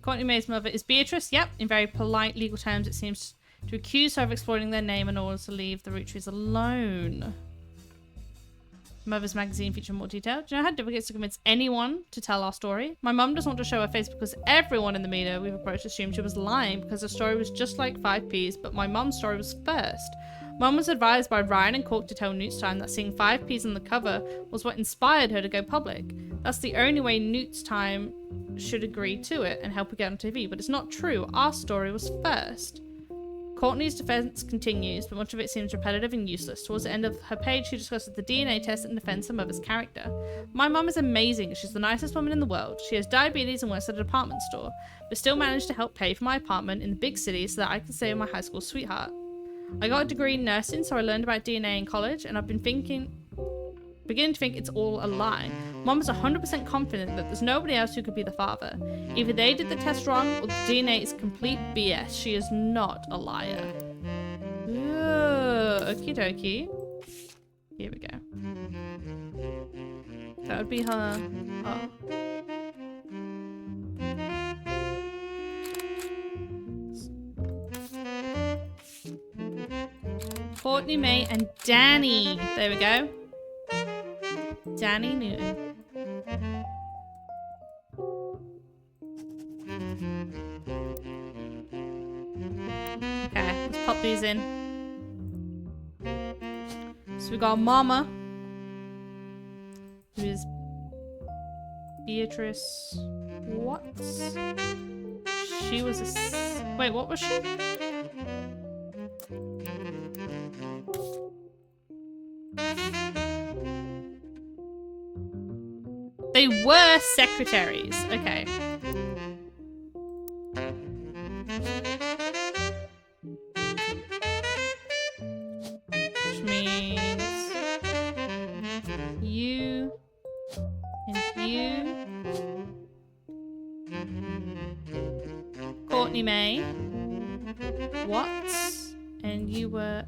Courtney May's mother is Beatrice. Yep, in very polite legal terms, it seems to to accuse her of exploiting their name in order to leave the Roottrees alone. Mother's magazine featured more detail. Do you know how difficult it is to convince anyone to tell our story? My mum doesn't want to show her face because everyone in the media we've approached assumed she was lying because her story was just like 5Ps, but my mum's story was first. Mum was advised by Ryan and Cork to tell Newt's Time that seeing 5Ps on the cover was what inspired her to go public. That's the only way Newt's Time should agree to it and help her get on TV, but it's not true. Our story was first. Courtney's defense continues, but much of it seems repetitive and useless. Towards the end of her page, she discusses the DNA test and defends her mother's character. My mum is amazing. She's the nicest woman in the world. She has diabetes and works at a department store, but still managed to help pay for my apartment in the big city so that I can stay with my high school sweetheart. I got a degree in nursing, so I learned about DNA in college, and I've been beginning to think it's all a lie. Mom is 100% confident that there's nobody else who could be the father. Either they did the test wrong, or the DNA is complete BS. She is not a liar. Ooh, okie dokie. Here we go. That would be her. Oh. Courtney, May, and Danny. There we go. Danny Newton. Okay, let's pop these in. So we got Mama, who is Beatrice Watts. She was a... Wait, what was she? They were secretaries. Okay. Which means you and you. Courtney May. Watts. And you were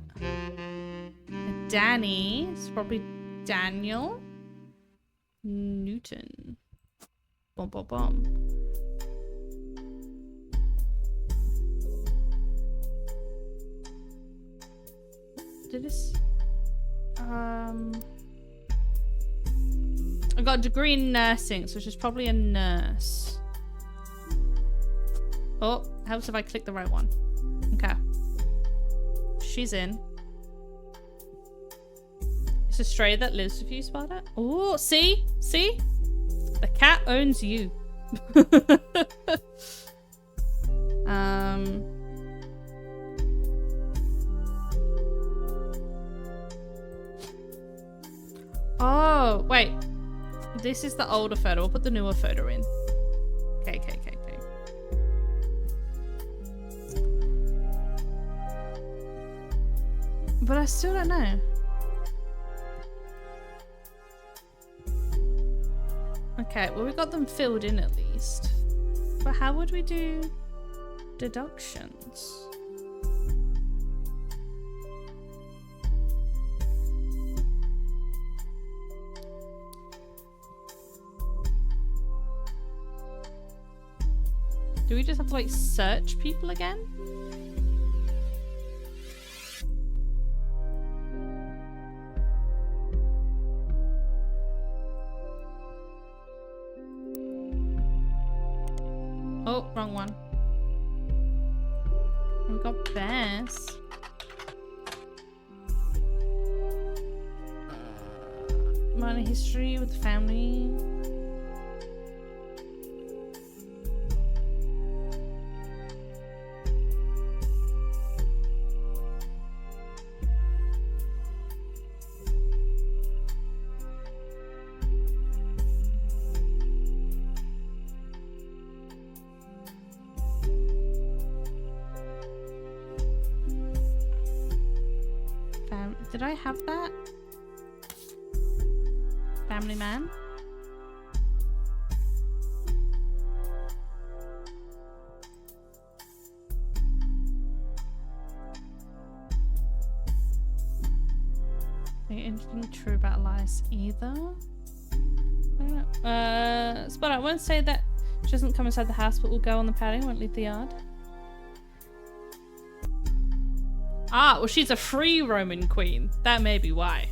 Danny. It's probably Daniel Newton. Bum bum bum. Did this? I got a degree in nursing, so she's probably a nurse. Oh, helps if I click the right one. Okay. She's in. It's a stray that lives with you, Sparta. Oh, see? See? The cat owns you. Oh, wait. This is the older photo. We'll put the newer photo in. Okay. But I still don't know. Okay, well we got them filled in at least. But how would we do deductions? Do we just have to like search people again? Oh, wrong one. We got Bess. Minor history with the family. Did I have that? Family man? Anything true about Elias either? Spot I won't say that she doesn't come inside the house, but we'll go on the patio, won't leave the yard. Ah, well, she's a free Roman queen. That may be why.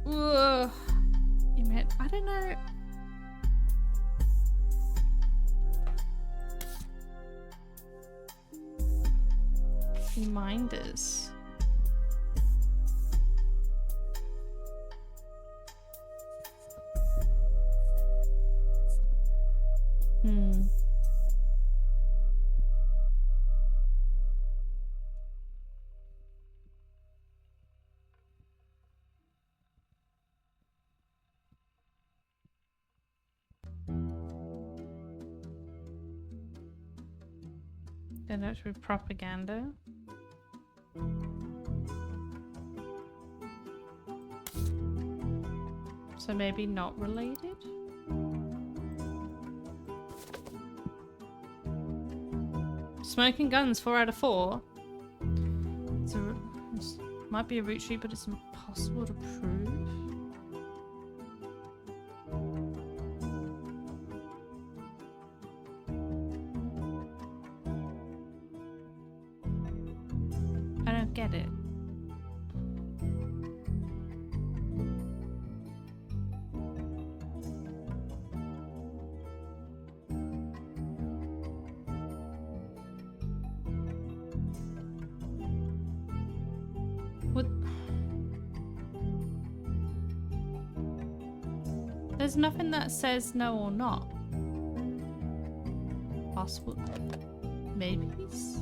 Ugh. I don't know. Reminders. Then that should be propaganda. So maybe not related? Smoking guns, 4 out of 4. It might be a root tree, but it's impossible to prove. I don't get it. What? There's nothing that says no or not. Possible. Maybes?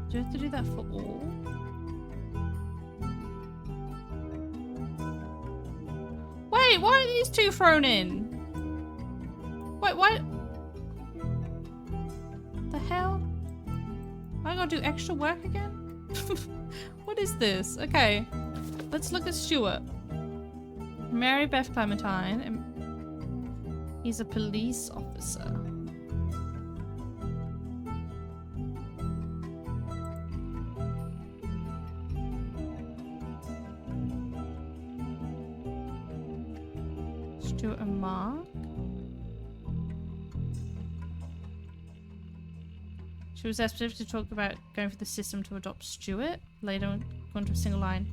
Do you have to do that for all? Wait, why are these two thrown in? Wait, what? The hell? Am I gonna do extra work again? What is this? Okay, let's look at Stuart. Mary Beth Clementine. He's a police officer. Stuart and Mark. She was asked to talk about going for the system to adopt Stuart. Later on, going to a single line.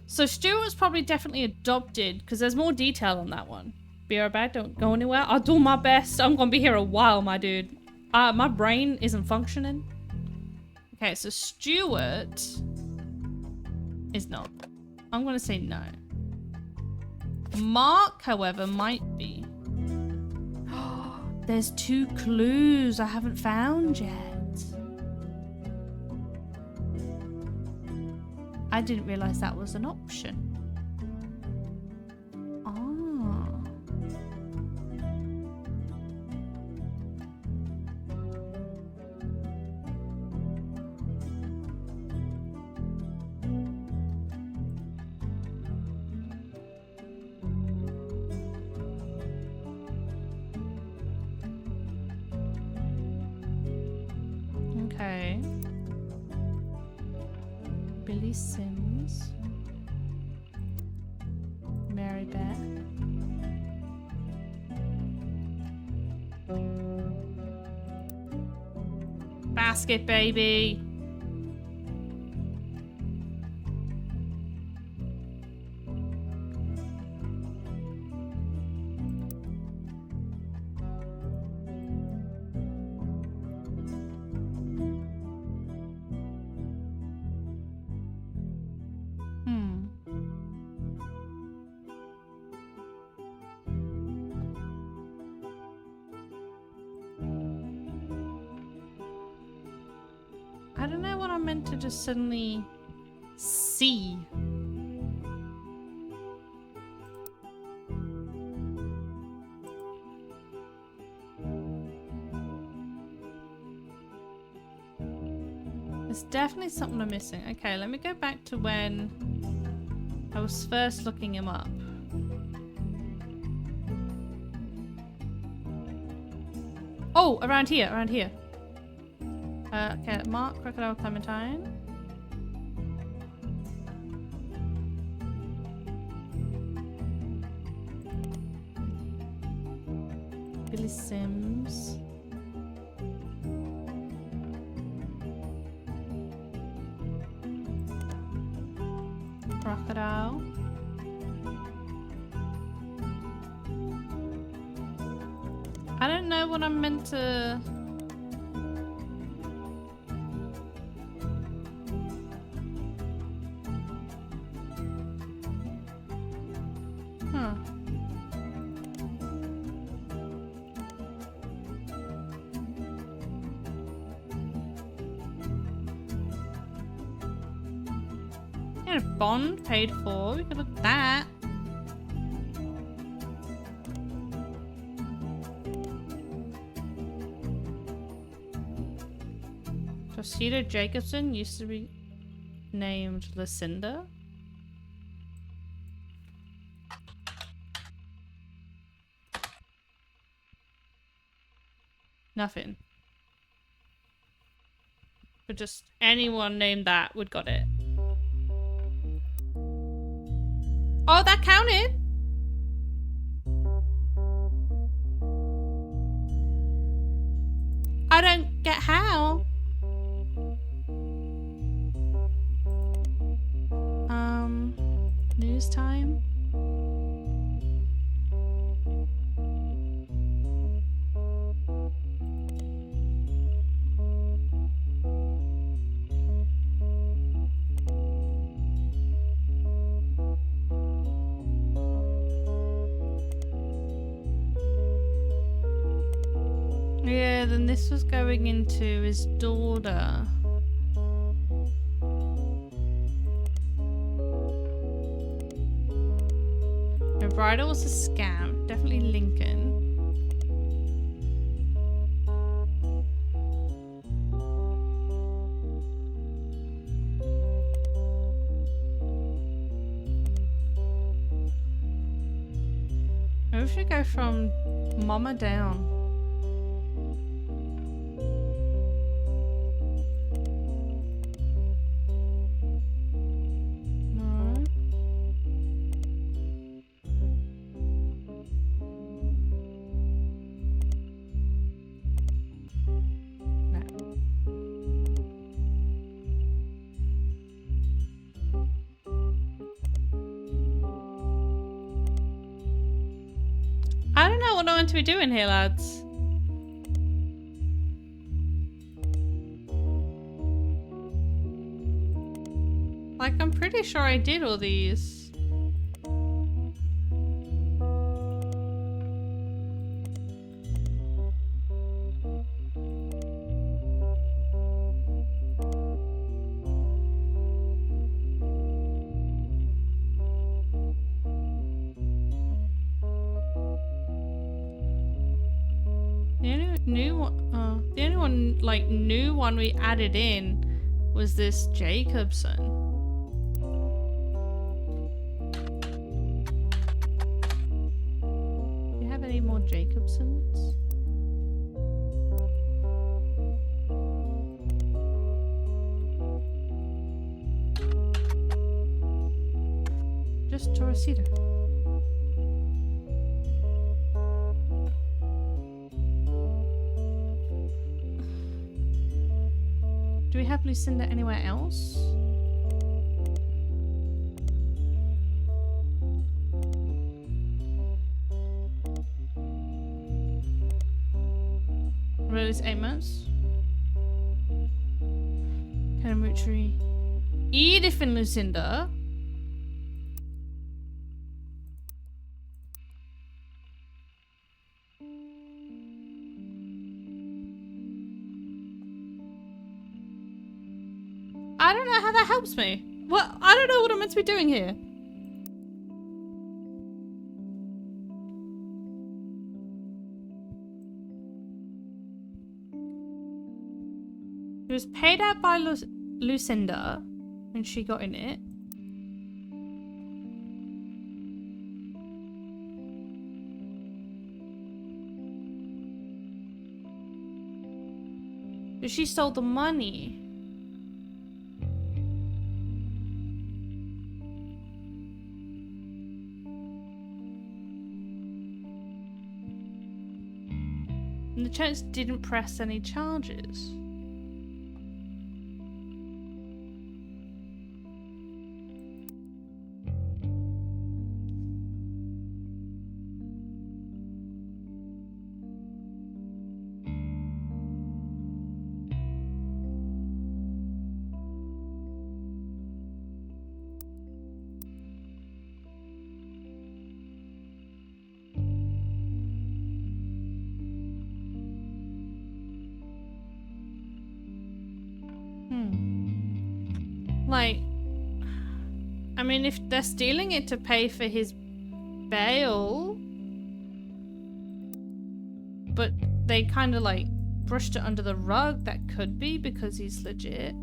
So Stuart was probably definitely adopted because there's more detail on that one. Be right back, don't go anywhere. I'll do my best. I'm gonna be here a while, my dude. My brain isn't functioning. Okay, so Stuart is not. I'm gonna say no. Mark, however, might be. There's 2 clues I haven't found yet. I didn't realize that was an option. Okay. Billy Sims. Mary Beth. Basket, baby. I don't know what I meant to just suddenly see. There's definitely something I'm missing. Okay, let me go back to when I was first looking him up. Oh, around here, around here. Okay, Mark, Crocodile Clementine. Billy Sims. Crocodile. I don't know what I'm meant to... Huh. Yeah, a bond paid for. We could look at that. Rosita Jacobson used to be named Lucinda. Nothing. But just anyone named that would got it. Oh, that counted! I don't get how. News time? Yeah, then this was going into his daughter. Her bridal was a scam. Definitely Lincoln. Maybe we should go from Mama down. I don't know what I'm meant to be doing here, lads. Like, I'm pretty sure I did all these. The only one, like, new one we added in was this Jacobson. Do you have any more Jacobsons? Just Torrecida. Do we have Lucinda anywhere else? Rose Amos. Roottrees. Edith and Lucinda. I don't know how that helps me. What? I don't know what I'm meant to be doing here. It was paid out by Lucinda when she got in it. But she stole the money. And the church didn't press any charges. Like, I mean, if they're stealing it to pay for his bail, but they kind of like brushed it under the rug, that could be because he's legit.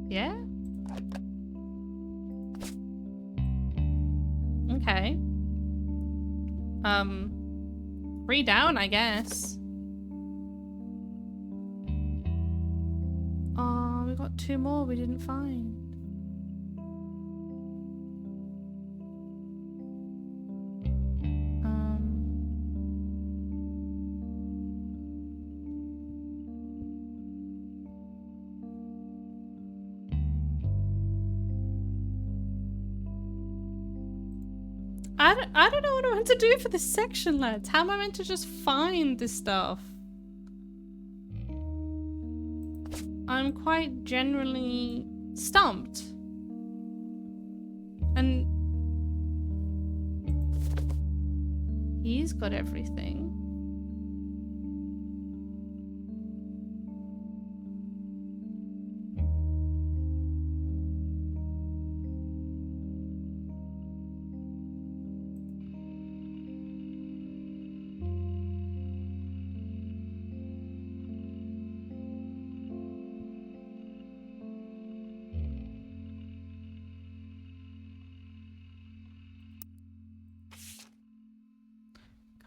Yeah? Okay. 3 down, I guess. Oh, we got 2 more we didn't find. I don't know what I'm meant to do for this section, lads. How am I meant to just find this stuff? I'm quite generally stumped. And he's got everything.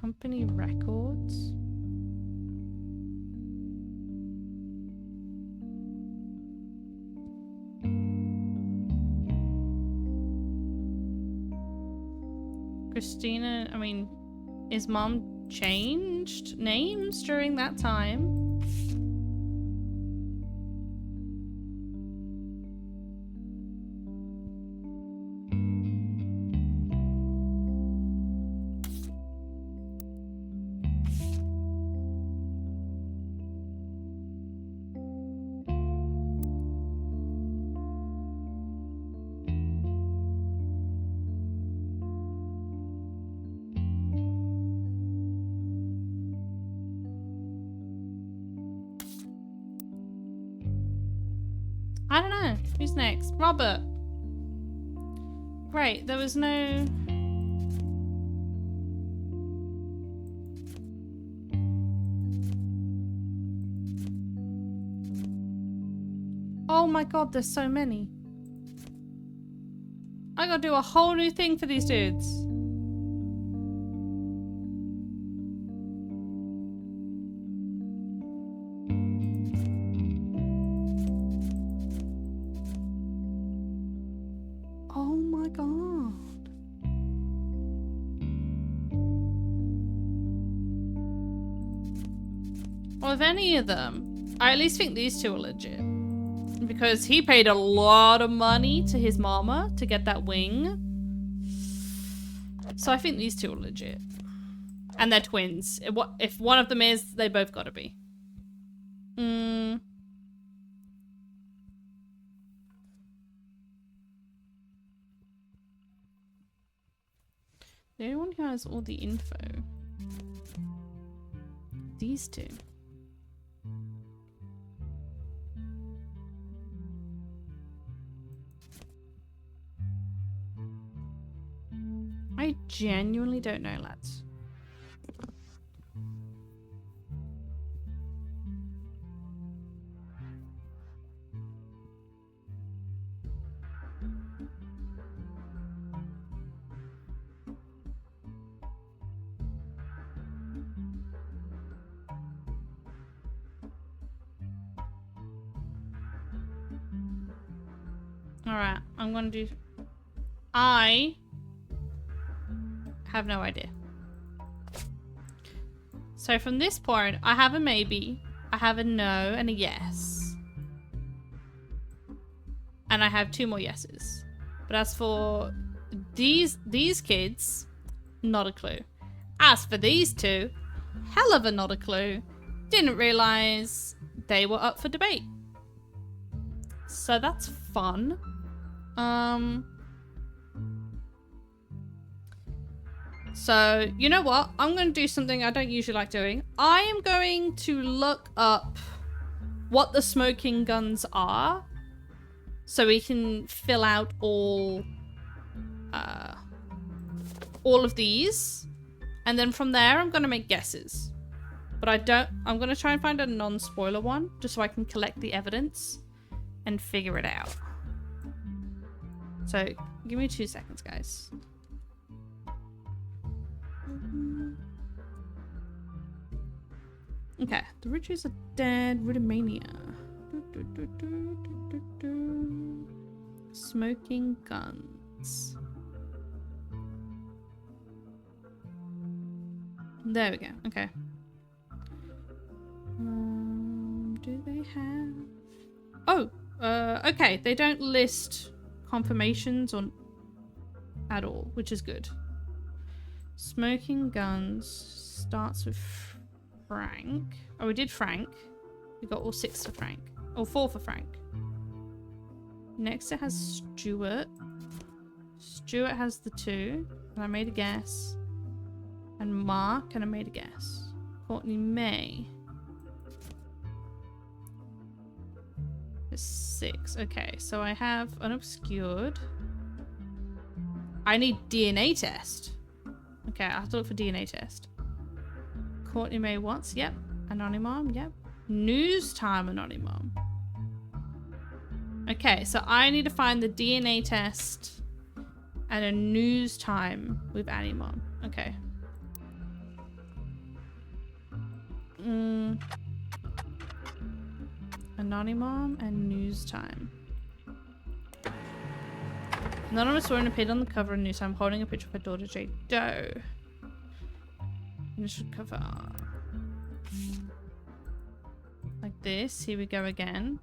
Company records. Christina, I mean, is mom changed names during that time? I don't know. Who's next? Robert. Great, there was no... Oh my god, there's so many. I gotta do a whole new thing for these dudes. Oh my god. Well, if any of them, I at least think these two are legit. Because he paid a lot of money to his mama to get that wing. So I think these two are legit. And they're twins. If one of them is, they both gotta be. The only one who has all the info. These two. I genuinely don't know, lads. Alright, I'm gonna do... I have no idea. So from this point, I have a maybe, I have a no, and a yes. And I have 2 more yeses. But as for these kids, not a clue. As for these two, hell of a not a clue. Didn't realize they were up for debate. So that's fun. So, you know what? I'm going to do something I don't usually like doing. I am going to look up what the smoking guns are so we can fill out all of these. And then from there, I'm going to make guesses. But I'm going to try and find a non-spoiler one just so I can collect the evidence and figure it out. So, give me 2 seconds, guys. Okay, the Roottrees are dead. RoottreeMania. Smoking guns. There we go. Okay. Do they have? Oh, okay. They don't list confirmations on at all, which is good. Smoking guns starts with Frank. Oh, we did Frank. We got all 6 for Frank. Or 4 for Frank. Next it has Stuart. Stuart has the 2. And I made a guess. And Mark, and I made a guess. Courtney May. There's 6. Okay, so I have unobscured. I need DNA test. Okay, I have to look for DNA test. Courtney May Watts, yep. Anonymom, yep. News Time Anonymom. Okay, so I need to find the DNA test and a news time with Animom. Okay. Anonymom and news time. Anonymous woman appeared on the cover of News Time holding a picture of her daughter Jade Doe. Initial cover. Like this. Here we go again.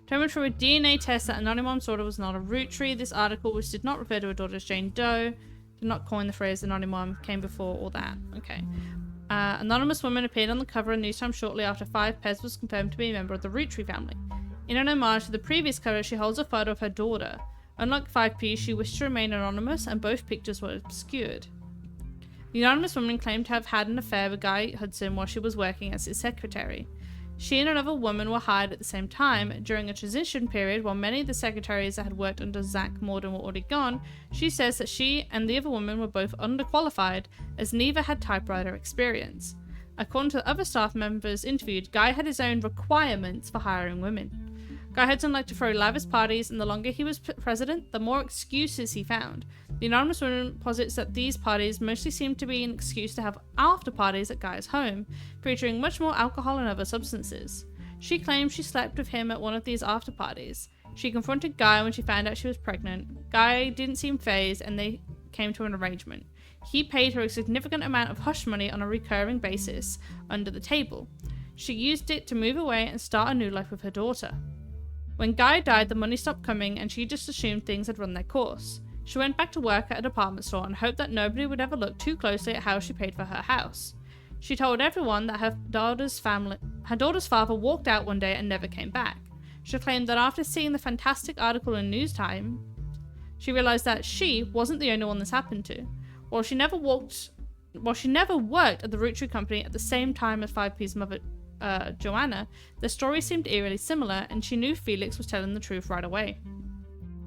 Determined through a DNA test that Anonymom's daughter was not a Roottree. This article, which did not refer to her daughter as Jane Doe, did not coin the phrase Anonymom, came before all that. Okay. Anonymous woman appeared on the cover of News Time shortly after 5 Pez was confirmed to be a member of the Roottree family. In an homage to the previous cover, she holds a photo of her daughter. Unlike 5P, she wished to remain anonymous, and both pictures were obscured. The anonymous woman claimed to have had an affair with Guy Hudson while she was working as his secretary. She and another woman were hired at the same time. During a transition period, while many of the secretaries that had worked under Zach Morden were already gone, she says that she and the other woman were both underqualified, as neither had typewriter experience. According to the other staff members interviewed, Guy had his own requirements for hiring women. Guy Hudson liked to throw lavish parties, and the longer he was president, the more excuses he found. The anonymous woman posits that these parties mostly seemed to be an excuse to have after parties at Guy's home, featuring much more alcohol and other substances. She claimed she slept with him at one of these after parties. She confronted Guy when she found out she was pregnant. Guy didn't seem fazed, and they came to an arrangement. He paid her a significant amount of hush money on a recurring basis under the table. She used it to move away and start a new life with her daughter. When Guy died, the money stopped coming, and she just assumed things had run their course. She went back to work at a department store and hoped that nobody would ever look too closely at how she paid for her house. She told everyone that her daughter's father walked out one day and never came back. She claimed that after seeing the fantastic article in News Time, she realized that she wasn't the only one this happened to. While she never worked at the Roottree company at the same time as 5P's mother, Joanna, the story seemed eerily similar, and she knew Felix was telling the truth right away.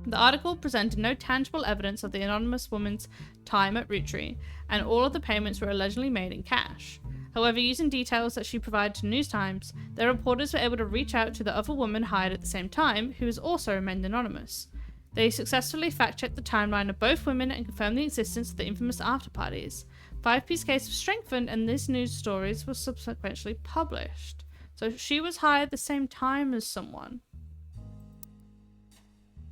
The article presented no tangible evidence of the anonymous woman's time at Roottree, and all of the payments were allegedly made in cash. However, using details that she provided to News Times, the reporters were able to reach out to the other woman hired at the same time, who was also remained anonymous. They successfully fact-checked the timeline of both women and confirmed the existence of the infamous after-parties. 5P's case was strengthened, and this news stories was subsequently published. So she was hired the same time as someone.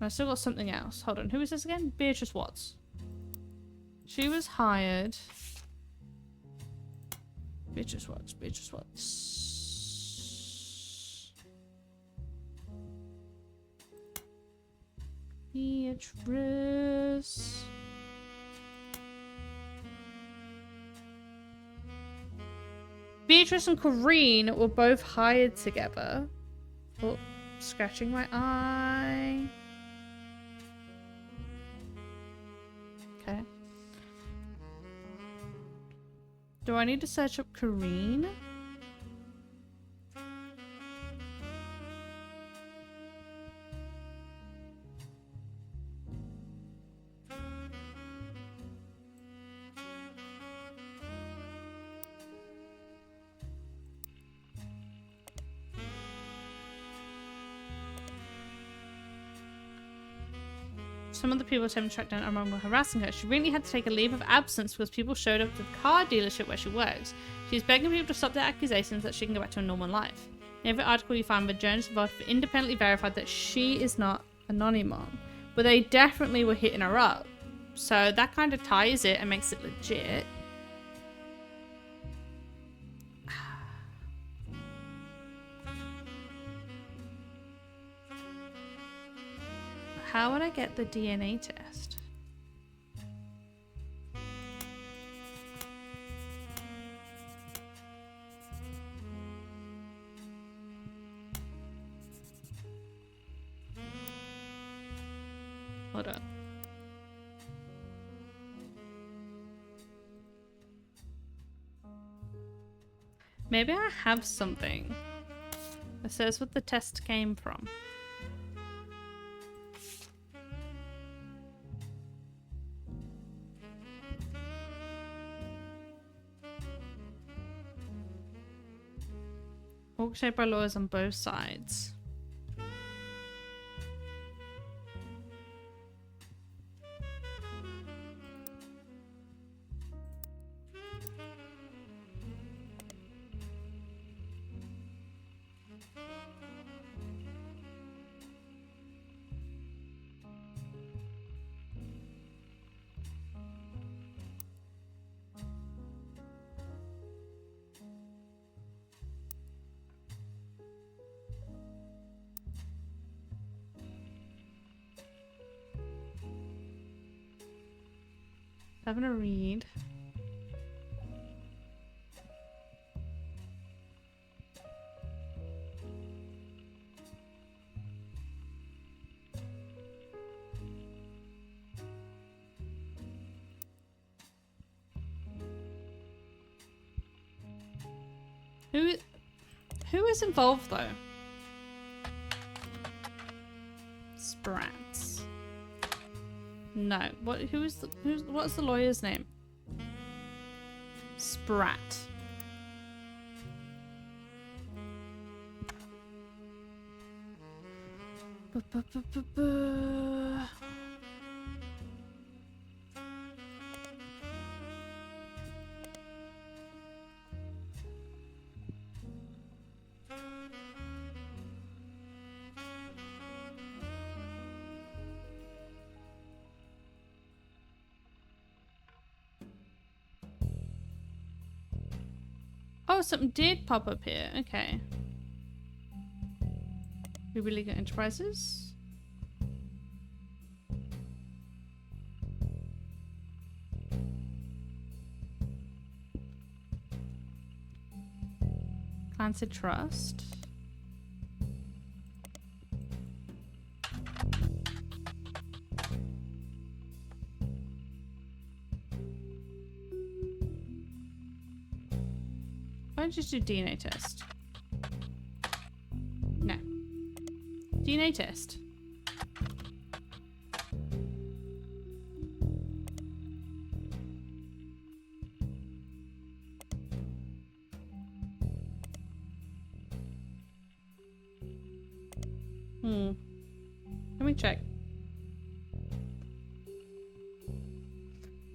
I still got something else. Hold on, who is this again? Beatrice Watts. She was hired. Beatrice Watts. Beatrice. Beatrice and Corinne were both hired together. Oh, scratching my eye. Okay. Do I need to search up Kareen? Some of the people attempting to track down Amon were harassing her. She really had to take a leave of absence because people showed up to the car dealership where she works. She's begging people to stop their accusations so that she can go back to a normal life. In every article you find, the journalists involved have independently verified that she is not Anonymon. But they definitely were hitting her up. So that kind of ties it and makes it legit. How would I get the DNA test? Hold up. Maybe I have something that says what the test came from. Orchestrated by lawyers on both sides. Having a read. Who is involved though? Sprats. No. What's the lawyer's name? Sprat. Oh, something did pop up here. Okay. Ruby League Enterprises. Clancy Trust. Why don't you just do DNA test? No. DNA test. Let me check.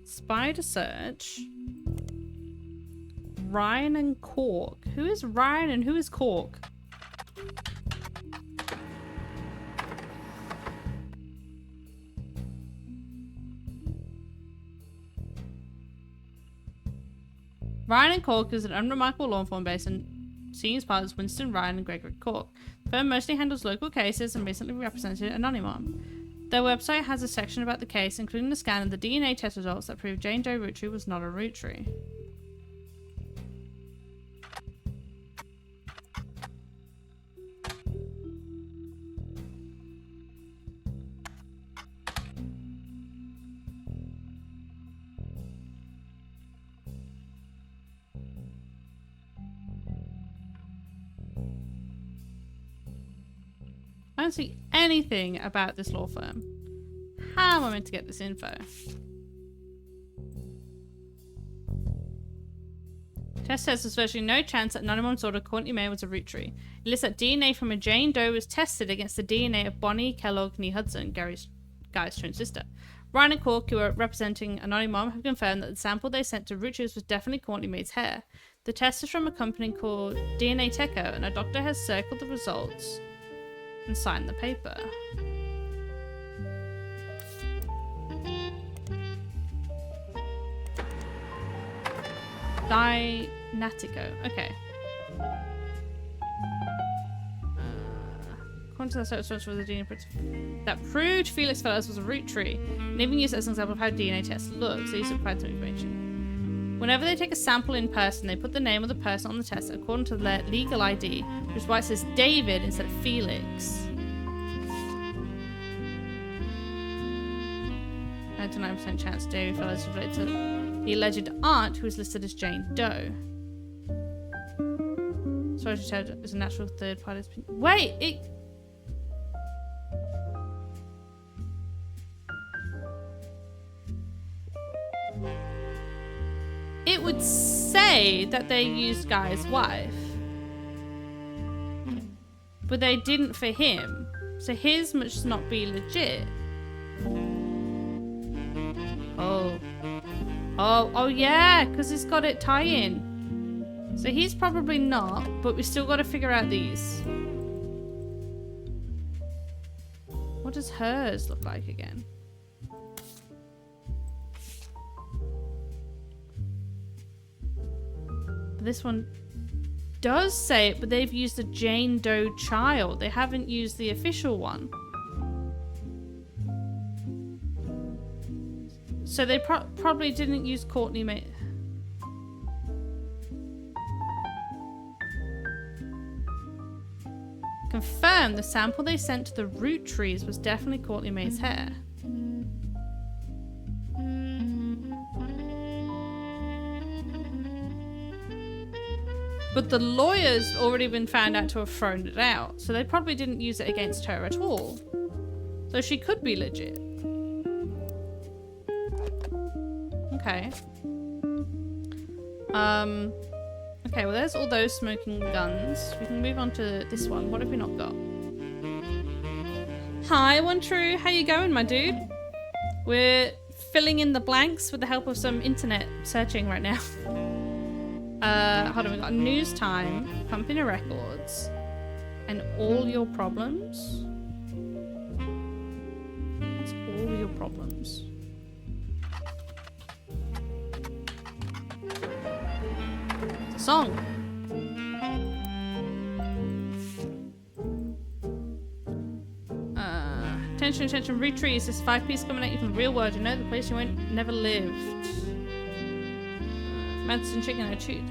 Spider search. Ryan and Cork. Who is Ryan and who is Cork? Ryan and Cork is an unremarkable law firm based in senior partners Winston, Ryan, and Gregory Cork. The firm mostly handles local cases and recently represented Anonymon. Their website has a section about the case, including a scan of the DNA test results that prove Jane Doe Rootree was not a Rootree. don't see anything about this law firm. How am I meant to get this info? Test says there's virtually no chance that Anonymous daughter Courtney May was a Rootree. It lists that DNA from a Jane Doe was tested against the DNA of Bonnie Kellogg Nee Hudson, Guy's twin sister. Ryan and Cork, who are representing Anonymous, have confirmed that the sample they sent to Roottrees was definitely Courtney May's hair. The test is from a company called DNA Techo, and a doctor has circled the results and signed the paper. Dynatico. Okay. According to the search for the DNA that proved Felix Fellows was a root tree, and even used it as an example of how DNA tests look, so you supplied some information. Whenever they take a sample in person, they put the name of the person on the test according to their legal ID, which is why it says David instead of Felix. 99% chance David Fellows is related to the alleged aunt, who is listed as Jane Doe. Sorry to tell, is a natural third party. Wait, it would say that they used Guy's wife, but they didn't for him, so his must not be legit. Oh yeah, because he's got it tie-in. So he's probably not, but we still got to figure out these. What does hers look like again? This one does say it, but they've used a Jane Doe child. They haven't used the official one. So they probably didn't use Courtney May. Confirm the sample they sent to the Roottrees was definitely Courtney May's hair. But the lawyer's already been found out to have thrown it out, so they probably didn't use it against her at all. So she could be legit. Okay. Okay, well there's all those smoking guns. We can move on to this one. What have we not got? Hi, One True. How you going, my dude? We're filling in the blanks with the help of some internet searching right now. Hold on, we got News Time, Company Records, and All Your Problems. What's all your problems? It's a song. Attention, attention, Roottrees. This 5-piece coming at you from the real world. You know, the place you never lived. Madison chicken or chewed.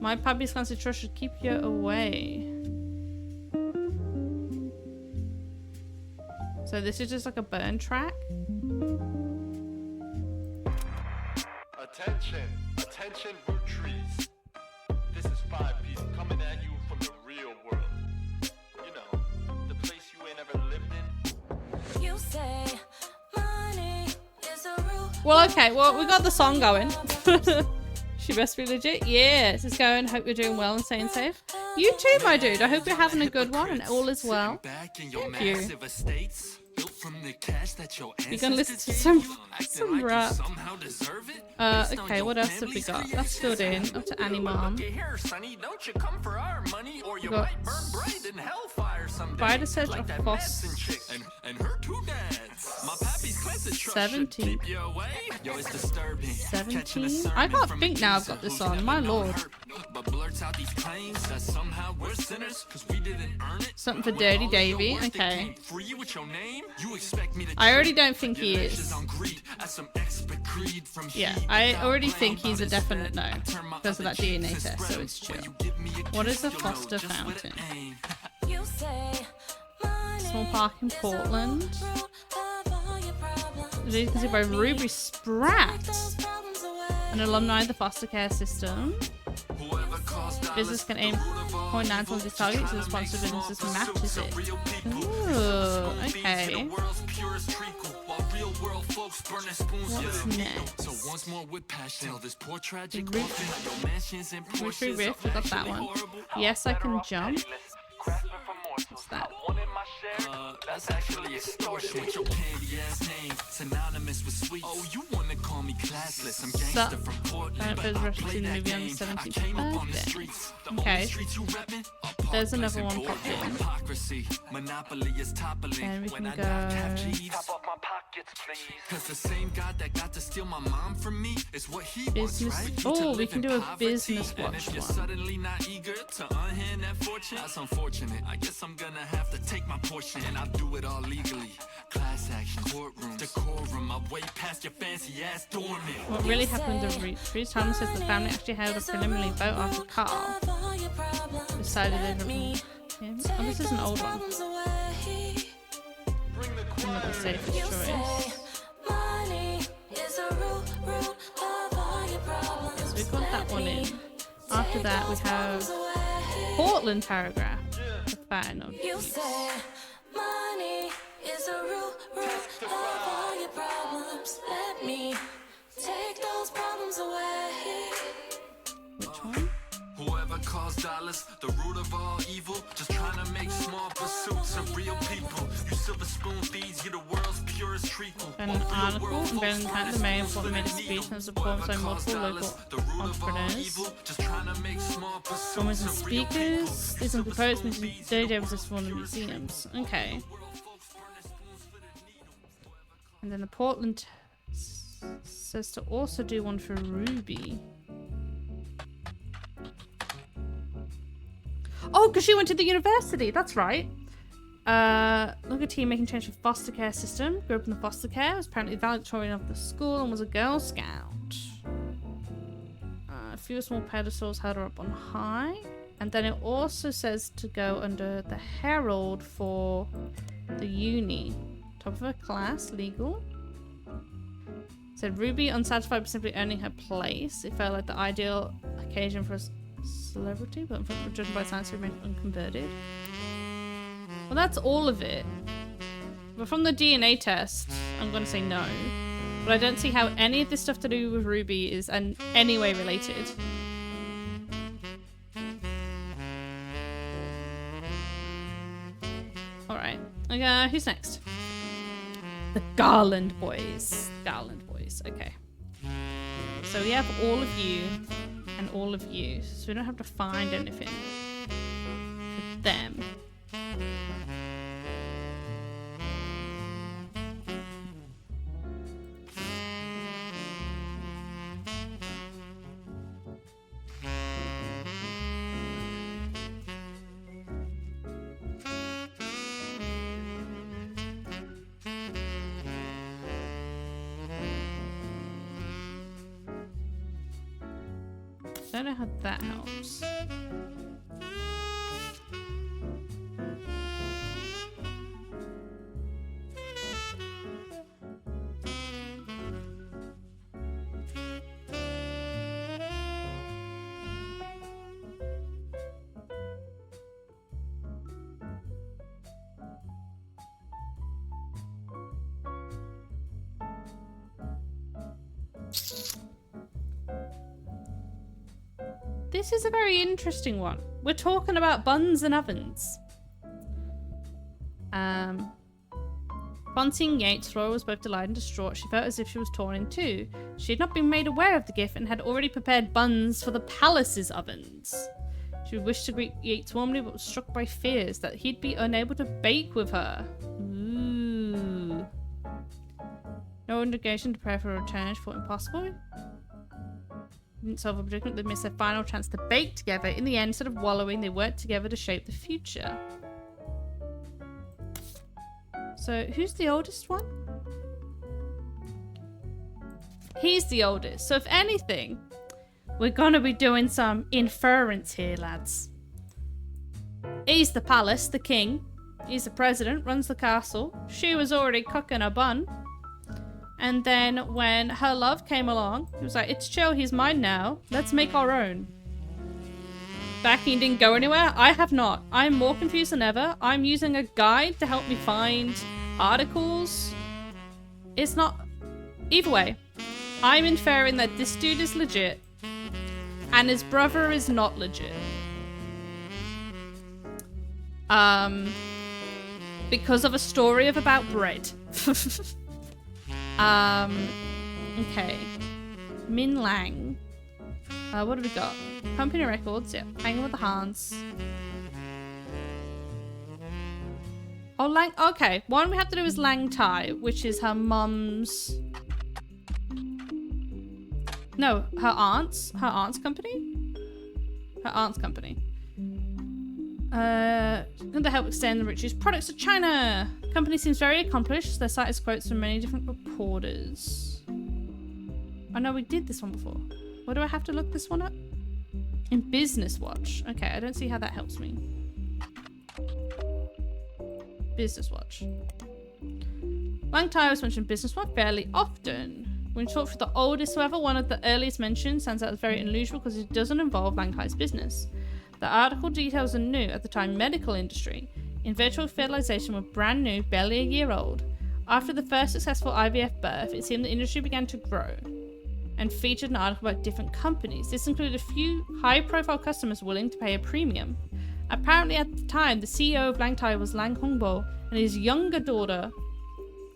My puppy's fancy trust should keep you away. So this is just like a burn track. Attention, attention, Roottrees. This is 5-piece coming at you from the real world. You know, the place you ain't ever lived in. You say money is a rule. Well, okay, well, we got the song going. She best be legit. Yes, it's going. Hope you're doing well and staying safe. You too, my dude. I hope you're having a good one and all is well. Thank you. You're gonna listen to some rap. Okay, what else have we got? That's filled in. Up to Annie Mom. We got Spider Search of Foss 17. 17? I can't think now I've got this on. My lord. Something for Dirty Davy. Okay. I already don't think he is. Yeah, I already think he's a definite no because of that DNA test, so it's true. What is a Foster Fountain? Small park in Portland. You can see by Ruby Spratt, an alumni of the foster care system. Business can aim point 9 towards these targets. The response to businesses matches it. Ooh, okay. What's next? Roottree Rift, we got that one. Yes, I can jump. What's that? That's actually extortion with your candy ass name. Synonymous with sweets. Oh, you wanna call me classless? I'm gangster from Portland. But I play that game. I came up on the streets. Okay. There's another one popped in. Monopoly is toppling. And we can go. Cause the same God that got to steal my mom from me is what he wants, Business. right? Oh, we can do a business And watch if you're one. suddenly not eager to unhand that fortune, that's unfortunate. I guess I'm gonna have to take my portion, and I'll do it all legally. Class action, courtroom, decorum. I way past your fancy ass dormant. What really happened to Roottrees? Thomas says the family actually held a preliminary vote after Carl decided they were him. Oh, this is an old one. I'm not the safest choice. So we got that one in. After that, we have Portland paragraph. The fan of You say money is a root of all your problems. Let me take those problems away. which one? Whoever calls dollars the root of all evil, just trying to make small pursuits of real people. You silver spoon thieves, you're the world's purest treacle. An article and Ben had the mayor what made a speech and support by multiple local entrepreneurs. Performers and speakers. These are proposed DJ was just one of the museums. Okay. And then the Portland says to also do one for Ruby. Oh, because she went to the university. That's right. Look at team making change for foster care system. Grew up in the foster care. Was apparently valedictorian of the school and was a Girl Scout. A few small pedestals held her up on high. And then it also says to go under the Herald for the uni. Top of her class, legal. Said Ruby unsatisfied with simply earning her place. It felt like the ideal occasion for a celebrity, but judged by science remained unconverted. Well, that's all of it. But from the DNA test, I'm going to say no. But I don't see how any of this stuff to do with Ruby is in any way related. Alright. Okay, who's next? The Garland Boys. Garland Boys, okay. So we have all of you and all of you. So we don't have to find anything for them. I don't know how that helps. This is a very interesting one. We're talking about buns and ovens. Fontaine Yates, Flora was both delighted and distraught. She felt as if she was torn in two. She had not been made aware of the gift and had already prepared buns for the palace's ovens. She wished to greet Yates warmly, but was struck by fears that he'd be unable to bake with her. Ooh. No indication to prepare for a return. She thought impossible. Didn't solve a predicament. They missed their final chance to bake together. In the end, instead of wallowing, they worked together to shape the future. So, who's the oldest one? He's the oldest. So, if anything, we're gonna be doing some inference here, lads. He's the palace, the king. He's the president, runs the castle. She was already cooking a bun. And then when her love came along, he was like, it's chill, he's mine now. Let's make our own. Backing didn't go anywhere? I have not. I'm more confused than ever. I'm using a guide to help me find articles. It's not... Either way, I'm inferring that this dude is legit and his brother is not legit. Because of a story of about bread. Okay. Min Lang. What have we got? Company records, yeah. Hanging with the Hans. Oh, Lang. Okay. One we have to do is Lang Tai, which is her mum's. No, her aunt's. Her aunt's company? Her aunt's company. Going to help extend the Roottrees products to China. The company seems very accomplished. Their site has quotes from many different reporters. Oh no, we did this one before. Where do I have to look this one up? In Business Watch. Okay, I don't see how that helps me. Business Watch. Lang Tai was mentioned in Business Watch fairly often. When talked for the oldest, however, one of the earliest mentions stands out as very unusual because it doesn't involve Lang Tai's business. The article details a new, at the time, medical industry. In vitro fertilization were brand new, barely a year old. After the first successful IVF birth, it seemed the industry began to grow and featured an article about different companies. This included a few high-profile customers willing to pay a premium. Apparently at the time, the CEO of Lang Tai was Lang Hongbo, and his younger daughter,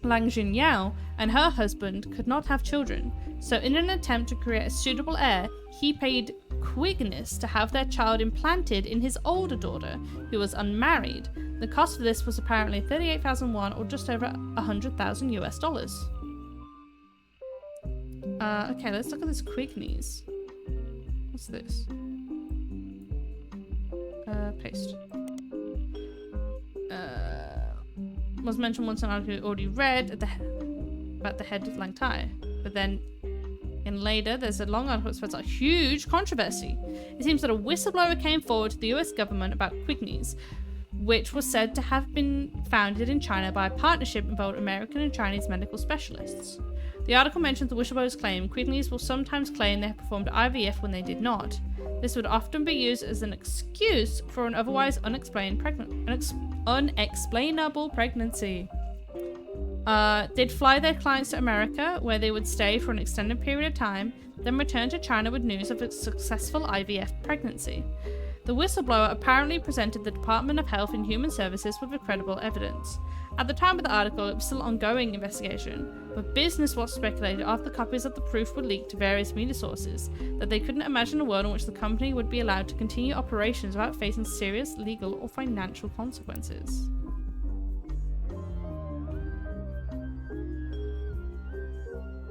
Lang Jinyao, and her husband could not have children. So in an attempt to create a suitable heir, he paid Quigness to have their child implanted in his older daughter, who was unmarried. The cost for this was apparently 38,000 won, or just over 100,000 US dollars. Okay, let's look at this Quigness. What's this? Paste. Was mentioned once in an article already read about the head of Lang Tai, but then in later there's a long article that spreads a huge controversy. It seems that a whistleblower came forward to the US government about Quigness, which was said to have been founded in China by a partnership involving American and Chinese medical specialists. The article mentions the whistleblower's claim Quigness will sometimes claim they have performed IVF when they did not. This would often be used as an excuse for an otherwise unexplainable pregnancy. They'd fly their clients to America, where they would stay for an extended period of time, then return to China with news of a successful IVF pregnancy. The whistleblower apparently presented the Department of Health and Human Services with credible evidence. At the time of the article, it was still an ongoing investigation, but Business Watch speculated after copies of the proof were leaked to various media sources that they couldn't imagine a world in which the company would be allowed to continue operations without facing serious legal or financial consequences.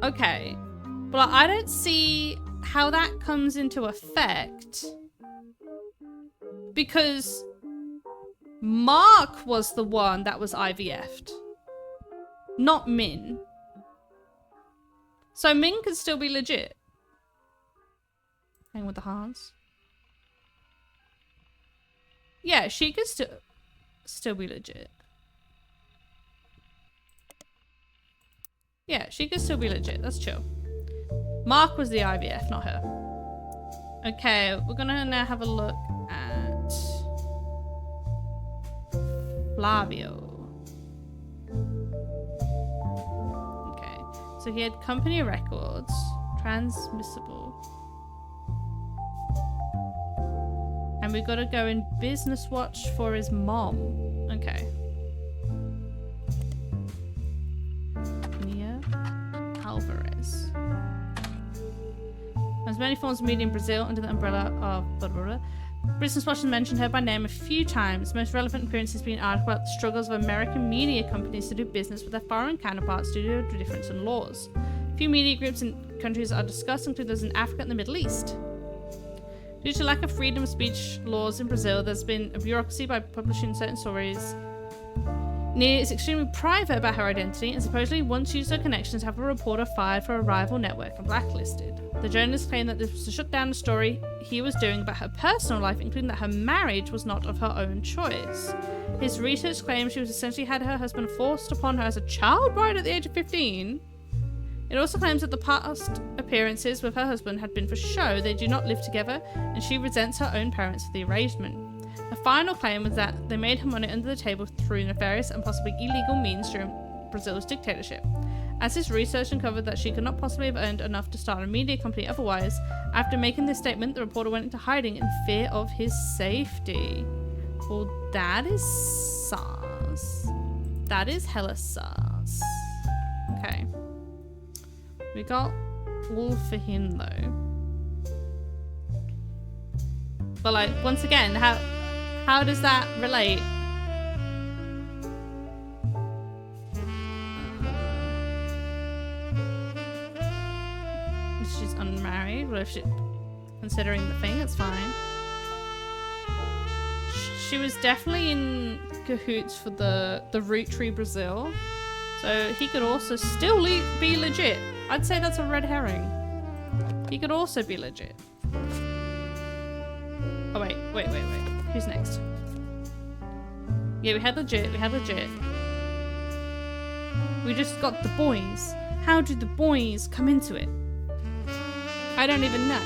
Okay, but I don't see how that comes into effect, because Mark was the one that was IVF'd, not Min. So Min could still be legit. Hang with the Hans. Yeah, she could still be legit. Yeah, she could still be legit. That's chill. Mark was the IVF, not her. Okay, we're gonna now have a look at Flavio. Okay, so he had company records, transmissible. And we gotta go in Business Watch for his mom. Okay. Alvarez. There's many forms of media in Brazil under the umbrella of blah, blah, blah. Business Watch has mentioned her by name a few times. Most relevant appearances being an article about the struggles of American media companies to do business with their foreign counterparts due to difference in laws. A few media groups and countries are discussed, including those in Africa and the Middle East. Due to lack of freedom of speech laws in Brazil, there's been a bureaucracy by publishing certain stories. Nia is extremely private about her identity and supposedly once used her connections to have a reporter fired for a rival network and blacklisted. The journalist claimed that this was to shut down the story he was doing about her personal life, including that her marriage was not of her own choice. His research claims she was essentially had her husband forced upon her as a child bride at the age of 15. It also claims that the past appearances with her husband had been for show. They do not live together, and she resents her own parents for the arrangement. The final claim was that they made her money under the table through nefarious and possibly illegal means during Brazil's dictatorship. As his research uncovered that she could not possibly have earned enough to start a media company otherwise, after making this statement, the reporter went into hiding in fear of his safety. Well, that is sus. That is hella sus. Okay. We got all for him, though. But, like, once again, how does that relate? She's unmarried. Well, if she, considering the thing, it's fine. She was definitely in cahoots for the Roottrees Brazil, so he could also still be legit. I'd say that's a red herring. He could also be legit. Oh wait. Who's next? Yeah, we had legit. We just got the boys. How did the boys come into it? I don't even know.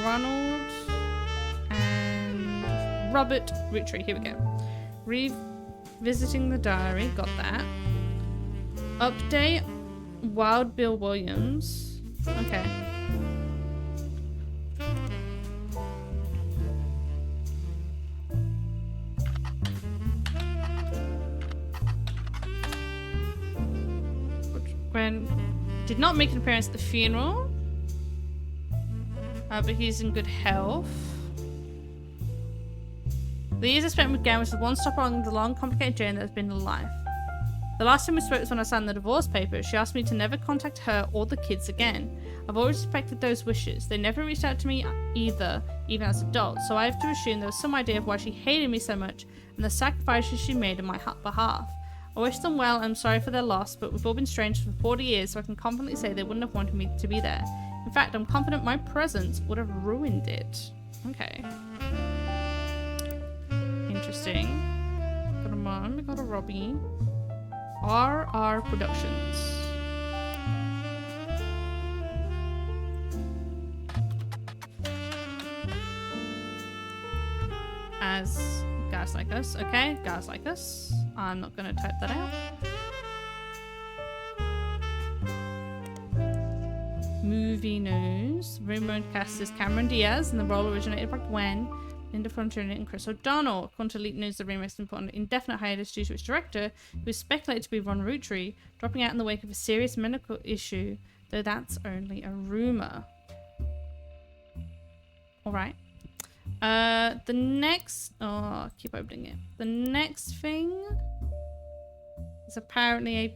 Ronald and Robert Roottree. Here we go. Revisiting the diary. Got that. Update. Wild Bill Williams. Okay. Gwen did not make an appearance at the funeral, but he's in good health. The years I spent with Gwen was the one stop along the long, complicated journey that has been her life. The last time we spoke was when I signed the divorce papers. She asked me to never contact her or the kids again. I've always respected those wishes. They never reached out to me either, even as adults, so I have to assume there was some idea of why she hated me so much and the sacrifices she made on my behalf. I wish them well and I'm sorry for their loss, but we've all been strangers for 40 years, so I can confidently say they wouldn't have wanted me to be there. In fact, I'm confident my presence would have ruined it. Okay. Interesting. Got a mom, we got a Robbie. RR Productions. As guys like us, okay? Guys like us. I'm not gonna type that out. Movie news. Rumored cast is Cameron Diaz, and the role originated by Gwen, Linda Fontaine, and Chris O'Donnell. According to leaked news, the remake's been put on indefinite hiatus due to its director, who is speculated to be Ron Roottrees, dropping out in the wake of a serious medical issue, though that's only a rumor. Alright. The next... Oh, keep opening it. The next thing is apparently a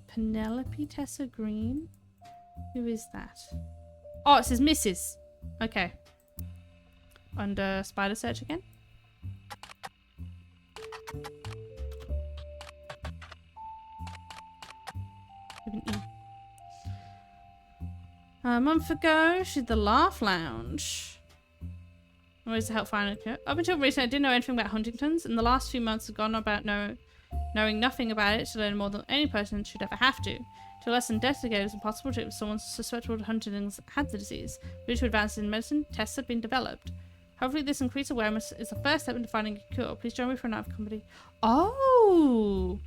Penelope Tessa Green. Who is that? Oh, it says Mrs. Okay. Under spider search again. With an E. A month ago, she did the Laugh Lounge. Ways to help find it. Up until recently, I didn't know anything about Huntington's, and the last few months have gone about knowing nothing about it to learn more than any person should ever have to. To a less than decade, it was impossible to if someone suspected of Huntington's had the disease. Due to advances in medicine, tests have been developed. Hopefully this increased awareness is the first step into finding a cure. Please join me for a night of comedy. Oh!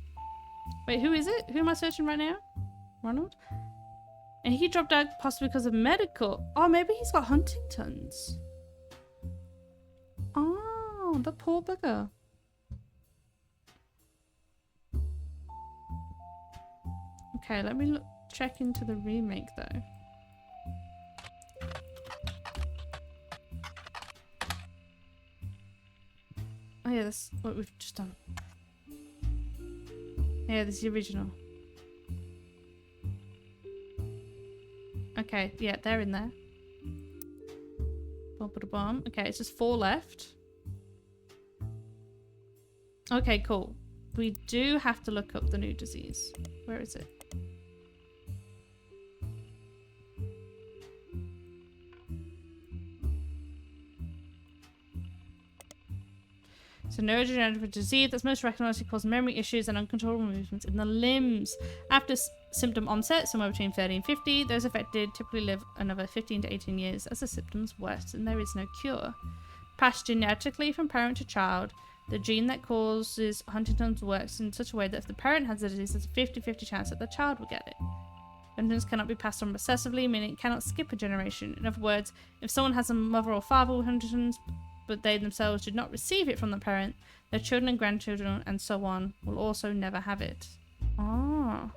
Wait, who is it? Who am I searching right now? Ronald? And he dropped out possibly because of medical. Oh, maybe he's got Huntington's. Oh, the poor bugger. Okay, let me check into the remake though. Oh yeah, that's what we've just done. Yeah, this is the original. Okay, yeah, they're in there. Bomb. Okay, it's just 4 left. Okay, cool. We do have to look up the new disease. Where is it? It's a neurodegenerative disease that's most recognized causes memory issues and uncontrollable movements in the limbs. After symptom onset, somewhere between 30 and 50, those affected typically live another 15 to 18 years as the symptoms worsen. There is no cure. Passed genetically from parent to child, the gene that causes Huntington's works in such a way that if the parent has the disease, there's a 50-50 chance that the child will get it. Huntington's cannot be passed on recessively, meaning it cannot skip a generation. In other words, if someone has a mother or father with Huntington's, but they themselves did not receive it from the parent, their children and grandchildren and so on will also never have it. Oh.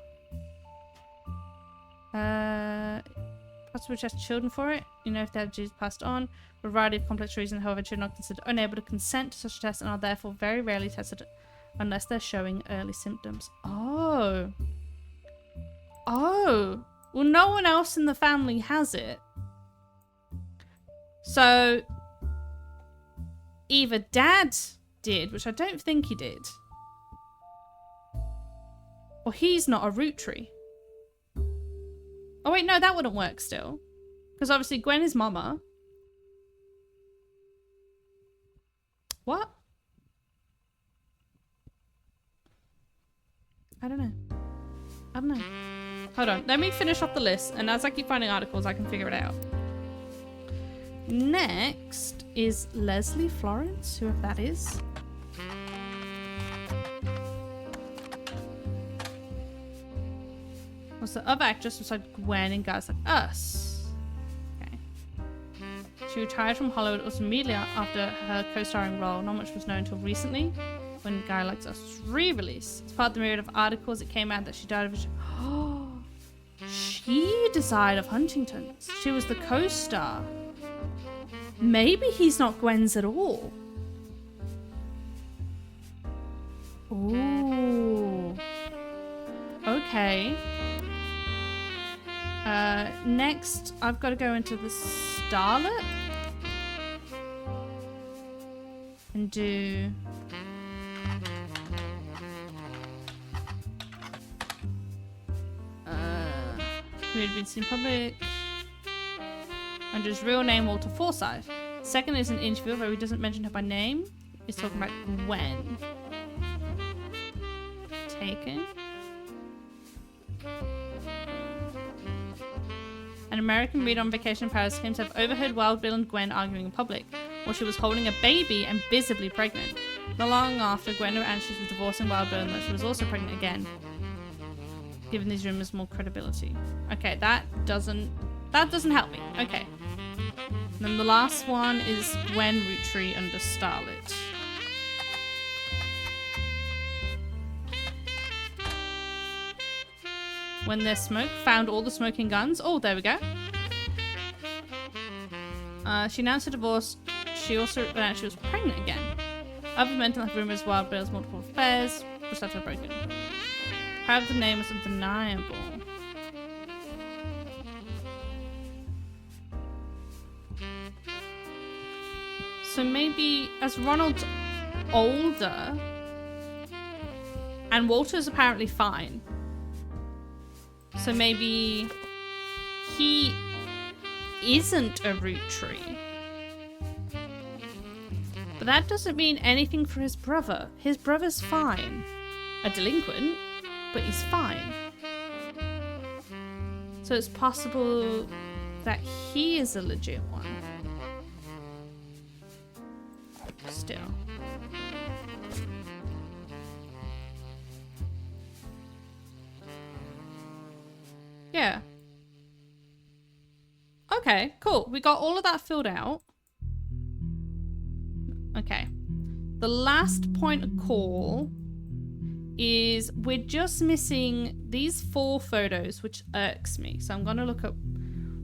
Possible to test children for it. You know if they have disease passed on. For a variety of complex reasons, however, children are considered unable to consent to such a test and are therefore very rarely tested unless they're showing early symptoms. Oh. Oh. Well, no one else in the family has it. So either Dad did, which I don't think he did, or he's not a Rootree. Oh wait, no, that wouldn't work still. Because obviously Gwen is Mama. What? I don't know. Hold on, let me finish off the list, and as I keep finding articles, I can figure it out. Next is Leslie Florence, whoever that is. What's the other actress beside Gwen and Guys Like Us? Okay. She retired from Hollywood almost immediately after her co-starring role. Not much was known until recently, when Guy Like Us was re-released. As part of the myriad of articles, it came out that she died of... Oh, she died of Huntington's. She was the co-star. Maybe he's not Gwen's at all. Ooh. Okay. Next, I've got to go into the Starlet and do who had been seen in public under his real name, Walter Forsythe. Second is an interview where he doesn't mention her by name. He's talking about Gwen. Taken. An American reader on vacation in Paris claims to have overheard Wild Bill and Gwen arguing in public while she was holding a baby and visibly pregnant. Not long after, Gwen announced she was divorcing Wild Bill and that she was also pregnant again, giving these rumors more credibility. Okay, that doesn't help me. Okay. And then the last one is Gwen Roottree under Starlet. When their smoke found all the smoking guns. Oh, there we go. She announced her divorce. She also announced she was pregnant again. Other mental health rumors, Wild Bill's multiple affairs, was after broken. However, the name was undeniable. So maybe as Ronald's older, and Walter's apparently fine. So maybe he isn't a Rootree. But that doesn't mean anything for his brother. His brother's fine. A delinquent, but he's fine. So it's possible that he is a legit one. Still. Yeah. Okay, cool. We got all of that filled out. Okay. The last point of call is we're just missing these 4 photos, which irks me. So I'm going to look up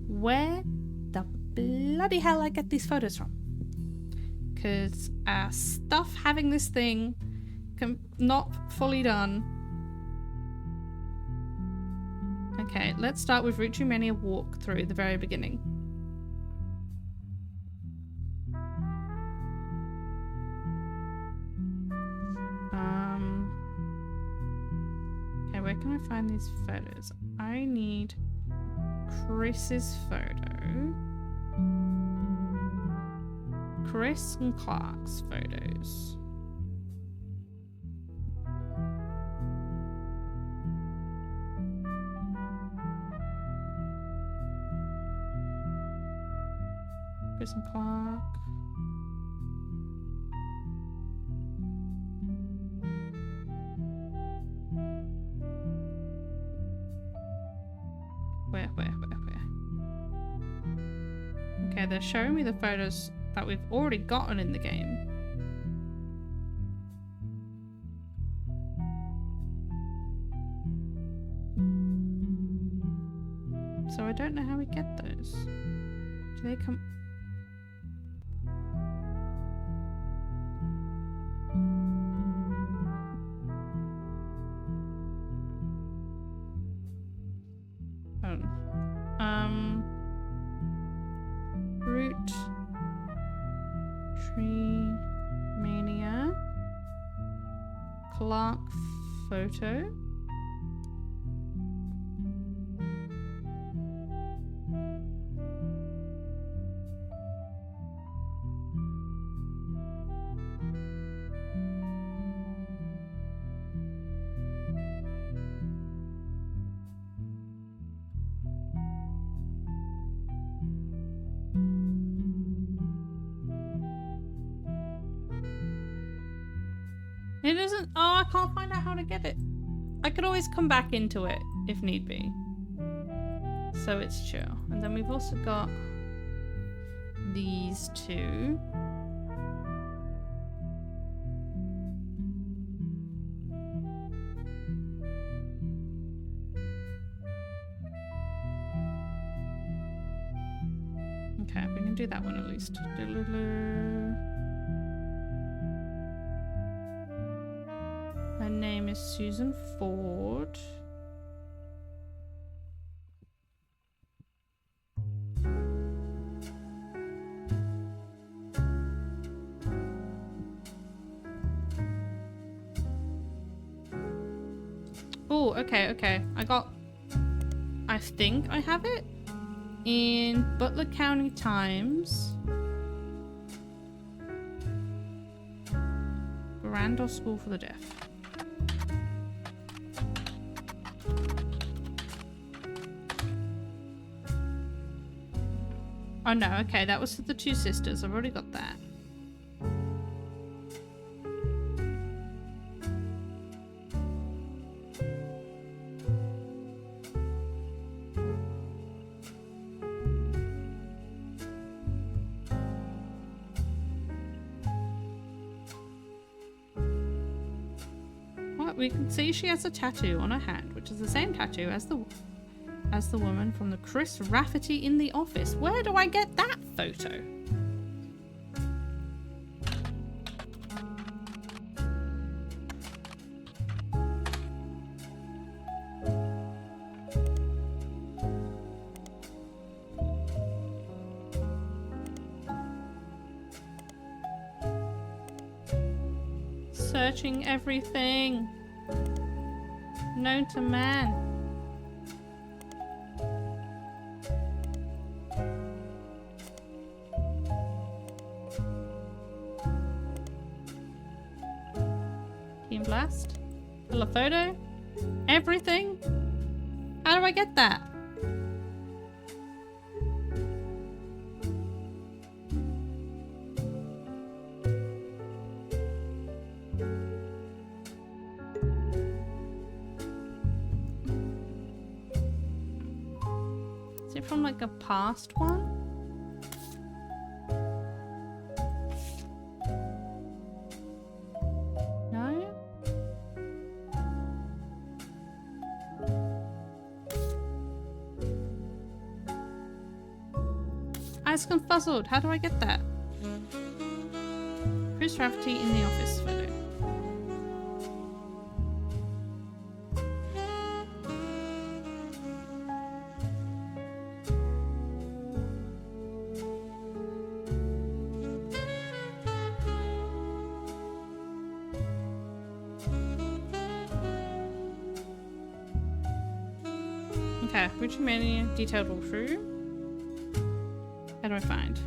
where the bloody hell I get these photos from. Because stuff having this thing not fully done. Okay, let's start with RoottreeMania walkthrough, the very beginning. Okay, where can I find these photos? I need Chris's photo. Chris and Clark's photos. Chris and Clark. Where? Okay, they're showing me the photos that we've already gotten in the game. So I don't know how we get those. Do they come... RoottreeMania. Clark photo. It isn't. Oh, I can't find out how to get it. I could always come back into it if need be. So it's chill. And then we've also got these two. Okay, we can do that one at least. Her name is Susan Ford. Oh, okay. I think I have it in Butler County Times. Randolph School for the Deaf. Oh no, okay, that was for the two sisters. I've already got that. What? We can see she has a tattoo on her hand, which is the same tattoo as the woman from the Chris Rafferty in the Office. Where do I get that photo? Searching everything known to man. Blast. Full of photo. Everything. How do I get that? Is it from like a past one? Eyes confuzzled. How do I get that? Chris Rafferty in the Office photo. Okay, RoottreeMania detailed walkthrough. How do I find?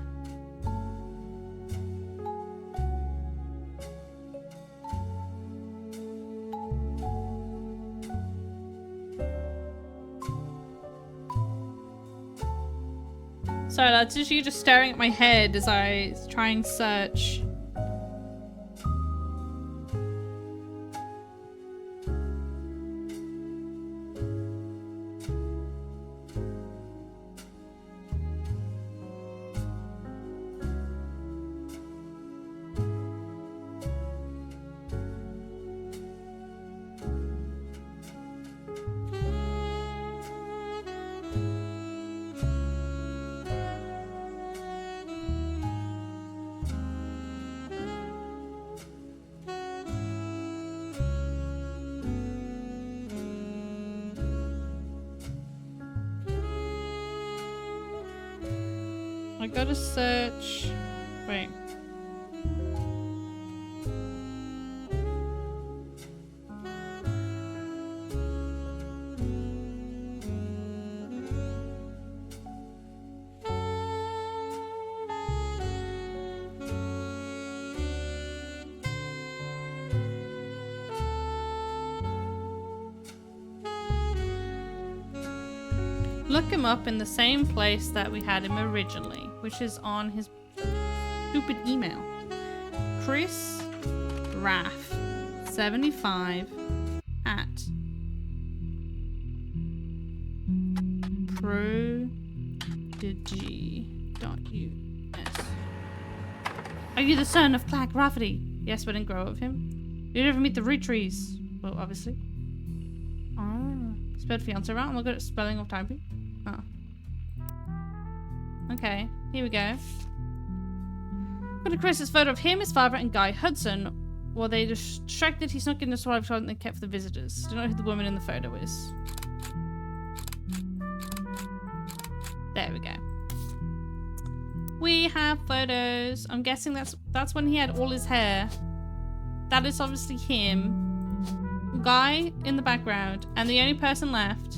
Sorry, that's just you just staring at my head as I try and search. I gotta search. Wait. Look him up in the same place that we had him originally, which is on his stupid email. Chris Raff 75 at prodigy.us. Are you the son of Clark Rafferty? Yes, but I didn't grow up with him. Did you ever meet the Roottrees? Well, obviously. Oh, spelled fiance right? I'm not good at spelling or typing. Oh. Okay, here we go. Got a Chris's photo of him, his father, and Guy Hudson. While they distracted, he's not getting the swallow shot they kept for the visitors. Don't know who the woman in the photo is. There we go. We have photos. I'm guessing that's when he had all his hair. That is obviously him. Guy in the background, and the only person left,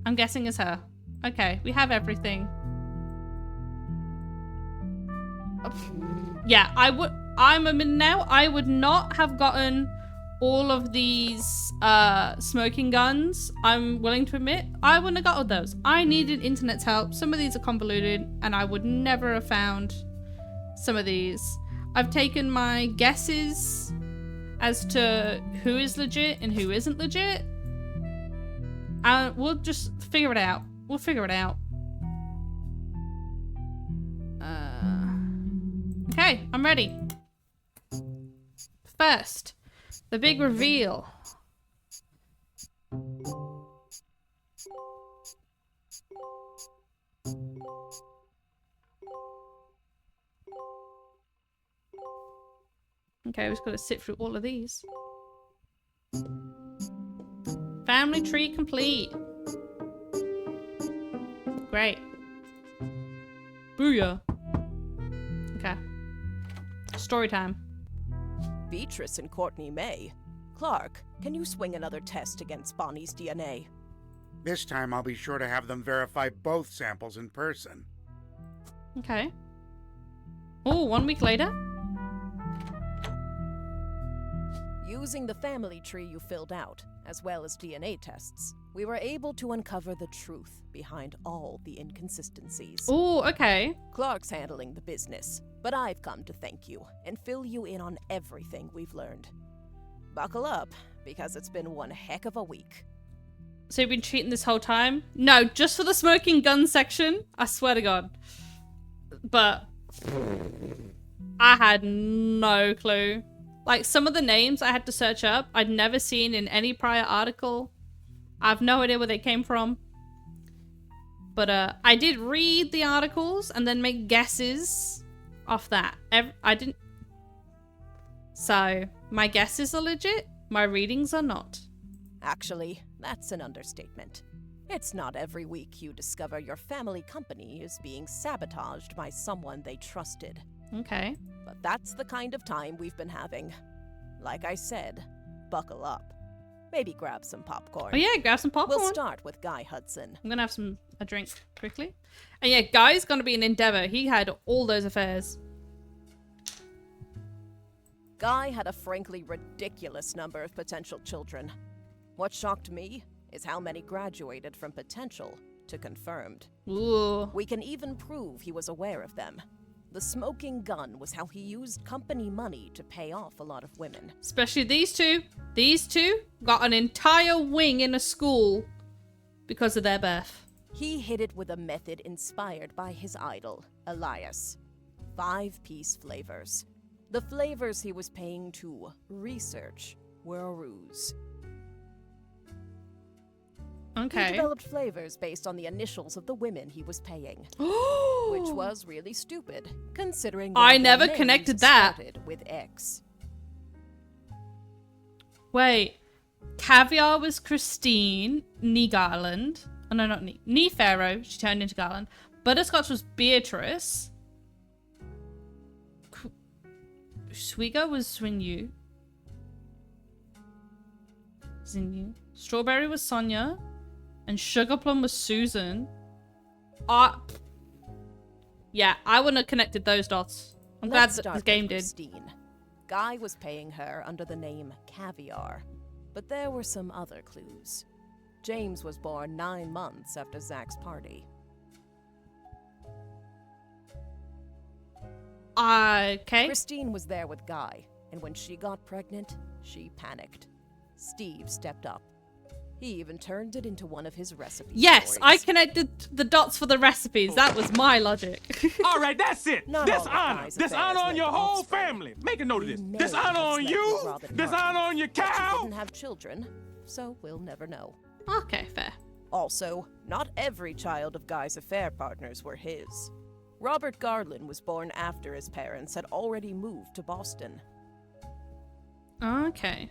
I'm guessing, is her. Okay, we have everything. Yeah, I'm admitting now, I would not have gotten all of these smoking guns. I'm willing to admit, I wouldn't have got all those. I needed internet's help. Some of these are convoluted, and I would never have found some of these. I've taken my guesses as to who is legit and who isn't legit. And we'll just figure it out. We'll figure it out. Okay, I'm ready. First, the big reveal. Okay, we've just got to sit through all of these. Family tree complete. Great. Booyah. Okay. Story time. Beatrice and Courtney May. Clark, can you swing another test against Bonnie's DNA? This time I'll be sure to have them verify both samples in person. Okay. Oh, 1 week later? Using the family tree you filled out, as well as DNA tests, we were able to uncover the truth behind all the inconsistencies. Oh, okay. Clark's handling the business, but I've come to thank you and fill you in on everything we've learned. Buckle up, because it's been one heck of a week. So you've been cheating this whole time? No, just for the smoking gun section. I swear to God. But I had no clue. Like, some of the names I had to search up, I'd never seen in any prior article. I have no idea where they came from. But I did read the articles and then make guesses off that. I didn't... So, my guesses are legit, my readings are not. Actually, that's an understatement. It's not every week you discover your family company is being sabotaged by someone they trusted. Okay. But that's the kind of time we've been having. Like I said, buckle up. Maybe grab some popcorn. Oh yeah, grab some popcorn. We'll start with Guy Hudson. I'm gonna have a drink quickly. And yeah, Guy's gonna be an endeavor. He had all those affairs. Guy had a frankly ridiculous number of potential children. What shocked me is how many graduated from potential to confirmed. Ooh. We can even prove he was aware of them. The smoking gun was how he used company money to pay off a lot of women. Especially these two. These two got an entire wing in a school because of their birth. He hid it with a method inspired by his idol, Elias. 5-piece flavors. The flavors he was paying to research were a ruse. He Okay. developed flavors based on the initials of the women he was paying, which was really stupid, considering I their never names connected that. started with X. Wait. Caviar was Christine, Nee Garland. Oh, no, not Nee. Nee Pharaoh. She turned into Garland. Butterscotch was Beatrice. Swiga was Swinyu. Xinyu. Strawberry was Sonia. And Sugar Plum was Susan. Yeah, I wouldn't have connected those dots. I'm glad Let's that start this game with did. Christine. Guy was paying her under the name Caviar, but there were some other clues. James was born 9 months after Zach's party. Okay. Christine was there with Guy, and when she got pregnant, she panicked. Steve stepped up. He even turned it into one of his recipes. Yes, I connected the dots for the recipes. That was my logic. All right, that's it. Not all the Dishonor. guys' Dishonor affairs on led your to whole offspring. family. Make a note of this. Mary Dishonor had on slept with you. Robin Dishonor Martin. on your She cow. didn't have children, so we'll never know. Okay, fair. Also, not every child of Guy's affair partners were his. Robert Garland was born after his parents had already moved to Boston. Okay.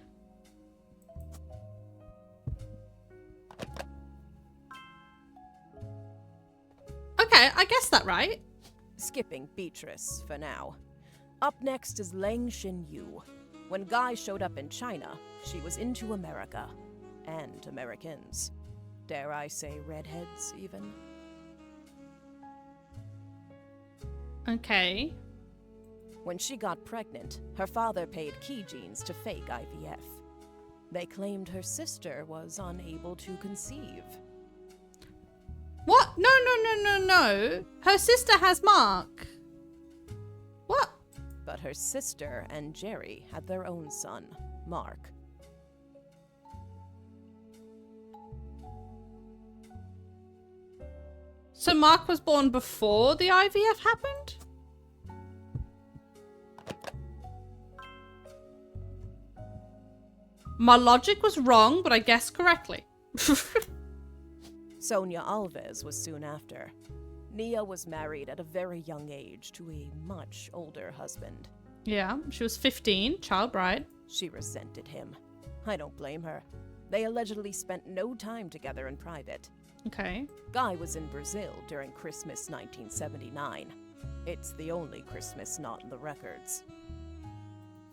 Okay, I guessed that right. Skipping Beatrice for now. Up next is Lang Xin-yu. When Guy showed up in China, she was into America. And Americans. Dare I say redheads, even? Okay. When she got pregnant, her father paid key genes to fake IVF. They claimed her sister was unable to conceive. What? No, no, no, no, no. Her sister has Mark. What? But her sister and Jerry had their own son, Mark. So Mark was born before the IVF happened? My logic was wrong, but I guessed correctly. Sonia Alves was soon after. Nia was married at a very young age to a much older husband. Yeah, she was 15, child bride. She resented him. I don't blame her. They allegedly spent no time together in private. Okay. Guy was in Brazil during Christmas 1979. It's the only Christmas not in the records.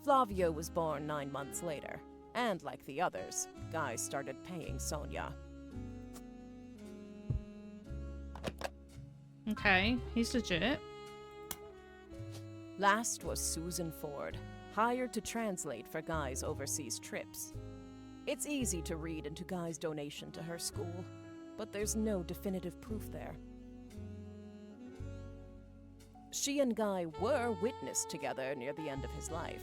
Flavio was born 9 months later, and like the others, Guy started paying Sonia. Okay, he's legit. Last was Susan Ford, hired to translate for Guy's overseas trips. It's easy to read into Guy's donation to her school, but there's no definitive proof there. She and Guy were witnessed together near the end of his life.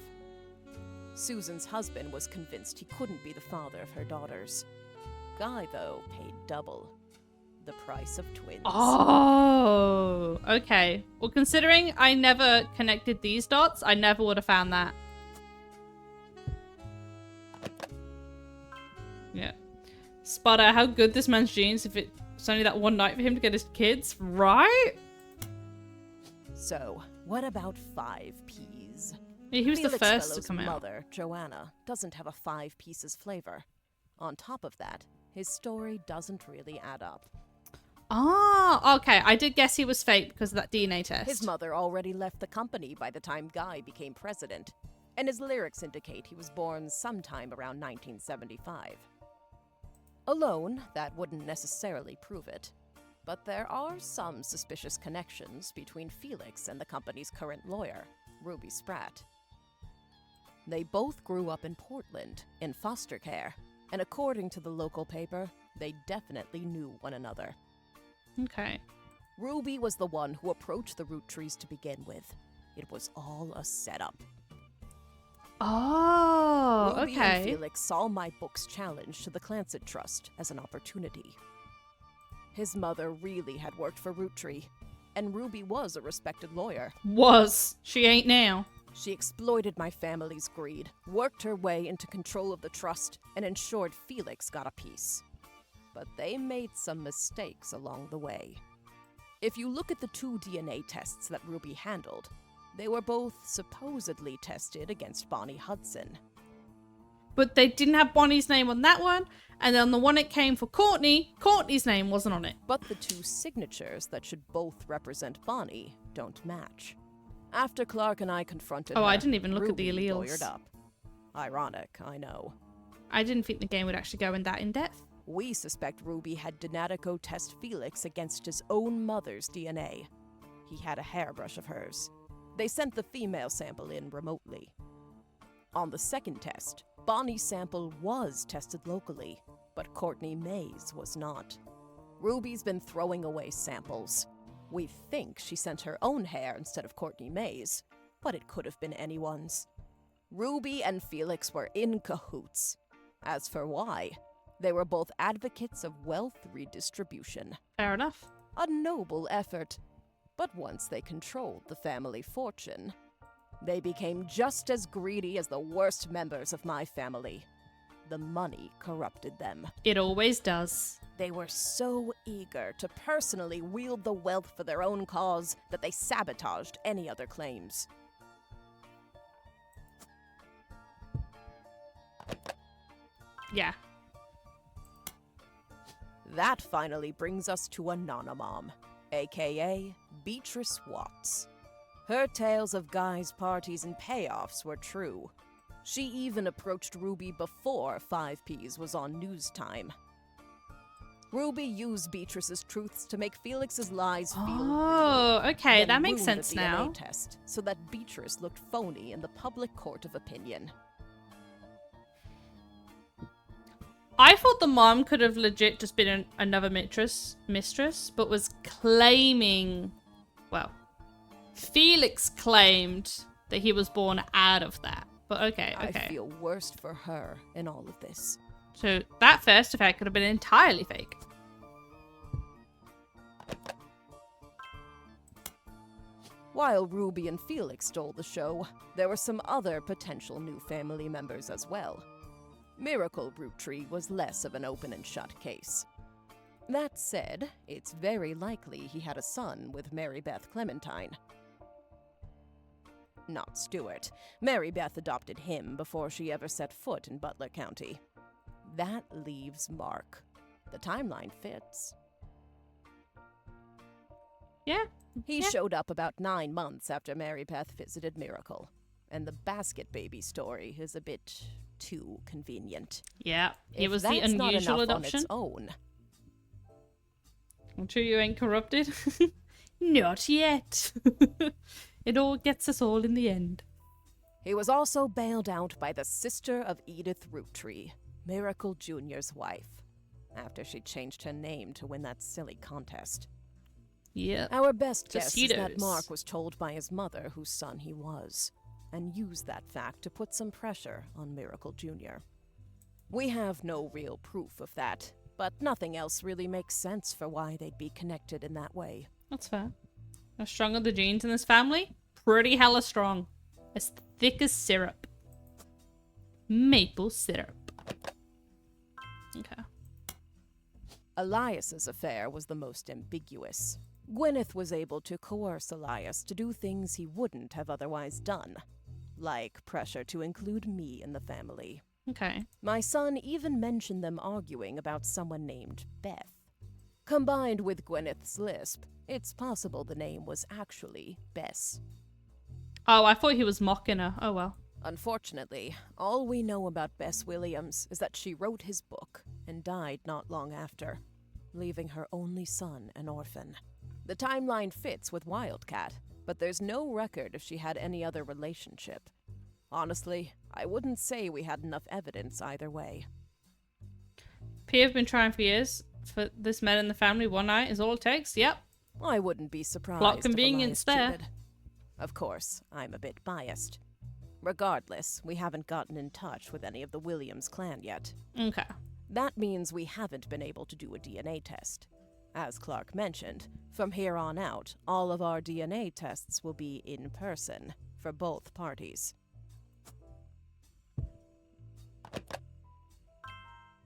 Susan's husband was convinced he couldn't be the father of her daughters. Guy, though, paid double. The price of twins. Oh, okay. Well, considering I never connected these dots, I never would have found that. Yeah. Spotter, how good this man's genes if it's only that one night for him to get his kids, right? So, what about 5 Ps? Yeah, he was the Felix first to Fellow's come out. mother, Joanna, doesn't have a 5 pieces flavor. On top of that, his story doesn't really add up. Ah, okay. I did guess he was fake because of that DNA test. His mother already left the company by the time Guy became president, and his lyrics indicate he was born sometime around 1975. Alone, that wouldn't necessarily prove it, but there are some suspicious connections between Felix and the company's current lawyer, Ruby Spratt. They both grew up in Portland, in foster care, and according to the local paper, they definitely knew one another. Okay. Ruby was the one who approached the Roottrees to begin with. It was all a setup. Oh, Ruby okay. and Felix saw my book's challenge to the Clancet Trust as an opportunity. His mother really had worked for Roottree, and Ruby was a respected lawyer. Was. She ain't now. She exploited my family's greed, worked her way into control of the trust, and ensured Felix got a piece. But they made some mistakes along the way. If you look at the 2 DNA tests that Ruby handled, they were both supposedly tested against Bonnie Hudson. But they didn't have Bonnie's name on that one, and then on the one it came for Courtney, Courtney's name wasn't on it. But the 2 signatures that should both represent Bonnie don't match. After Clark and I confronted her, I didn't even look at the Ruby alleles. lawyered up. Ironic, I know. I didn't think the game would actually go in that in-depth. We suspect Ruby had Donatico test Felix against his own mother's DNA. He had a hairbrush of hers. They sent the female sample in remotely. On the second test, Bonnie's sample was tested locally, but Courtney May's was not. Ruby's been throwing away samples. We think she sent her own hair instead of Courtney May's, but it could have been anyone's. Ruby and Felix were in cahoots. As for why, they were both advocates of wealth redistribution. Fair enough. A noble effort. But once they controlled the family fortune, they became just as greedy as the worst members of my family. The money corrupted them. It always does. They were so eager to personally wield the wealth for their own cause that they sabotaged any other claims. Yeah. That finally brings us to Anonymom, aka Beatrice Watts. Her tales of guys' parties and payoffs were true. She even approached Ruby before 5Ps was on news time. Ruby used Beatrice's truths to make Felix's lies feel Oh, real, okay, then that makes ruined sense the DNA now. test so that Beatrice looked phony in the public court of opinion. I thought the mom could have legit just been another mistress, but was claiming, well, Felix claimed that he was born out of that. But okay. I feel worst for her in all of this. So that first effect could have been entirely fake. While Ruby and Felix stole the show, there were some other potential new family members as well. Miracle Roottree was less of an open and shut case. That said, it's very likely he had a son with Mary Beth Clementine. Not Stuart. Mary Beth adopted him before she ever set foot in Butler County. That leaves Mark. The timeline fits. Yeah. He showed up about 9 months after Mary Beth visited Miracle. And the basket baby story is a bit too convenient. Yeah. It If was the that's not unusual enough adoption. on its own, I'm sure you ain't corrupted. Not yet. It all gets us all in the end. he was also bailed out by the sister of Edith Roottree, Miracle Jr.'s wife, after she changed her name to win that silly contest. Yeah. Our best guess is that Casitos. Mark was told by his mother whose son he was, and used that fact to put some pressure on Miracle Jr. We have no real proof of that, but nothing else really makes sense for why they'd be connected in that way. That's fair. How strong are the genes in this family? Pretty hella strong. As thick as syrup. Maple syrup. Okay. Elias's affair was the most ambiguous. Gwyneth was able to coerce Elias to do things he wouldn't have otherwise done, like pressure to include me in the family. Okay. My son even mentioned them arguing about someone named Beth. Combined with Gwyneth's lisp, it's possible the name was actually Bess. Oh, I thought he was mocking her. Oh well. Unfortunately, all we know about Bess Williams is that she wrote his book and died not long after, leaving her only son an orphan. The timeline fits with Wildcat, but there's no record if she had any other relationship. Honestly, I wouldn't say we had enough evidence either way. P have been trying for years. for this man in the family one night is all it takes. Yep. I wouldn't be surprised. Plot convenience if there. Elias cheated. Of course, I'm a bit biased. Regardless, we haven't gotten in touch with any of the Williams clan yet. Okay. That means we haven't been able to do a DNA test. As Clark mentioned, from here on out, all of our DNA tests will be in person for both parties.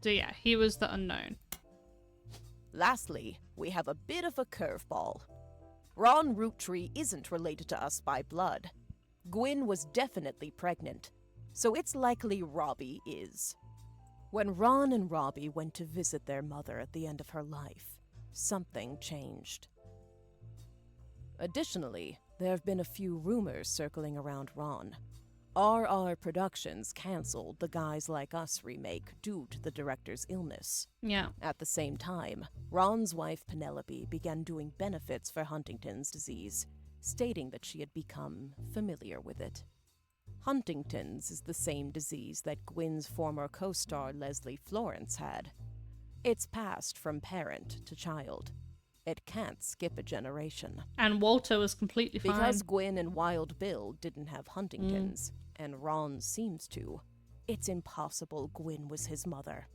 So yeah, he was the unknown. Lastly, we have a bit of a curveball. Ron Roottree isn't related to us by blood. Gwyn was definitely pregnant, so it's likely Robbie is. When Ron and Robbie went to visit their mother at the end of her life, something changed. Additionally, there have been a few rumors circling around Ron. RR Productions canceled the Guys Like Us remake due to the director's illness. Yeah. At the same time, Ron's wife Penelope began doing benefits for Huntington's disease, stating that she had become familiar with it. Huntington's is the same disease that Gwyn's former co-star Leslie Florence had. It's passed from parent to child. It can't skip a generation. And Walter was completely fine. Because Gwyn and Wild Bill didn't have Huntington's, and Ron seems to, it's impossible Gwyn was his mother.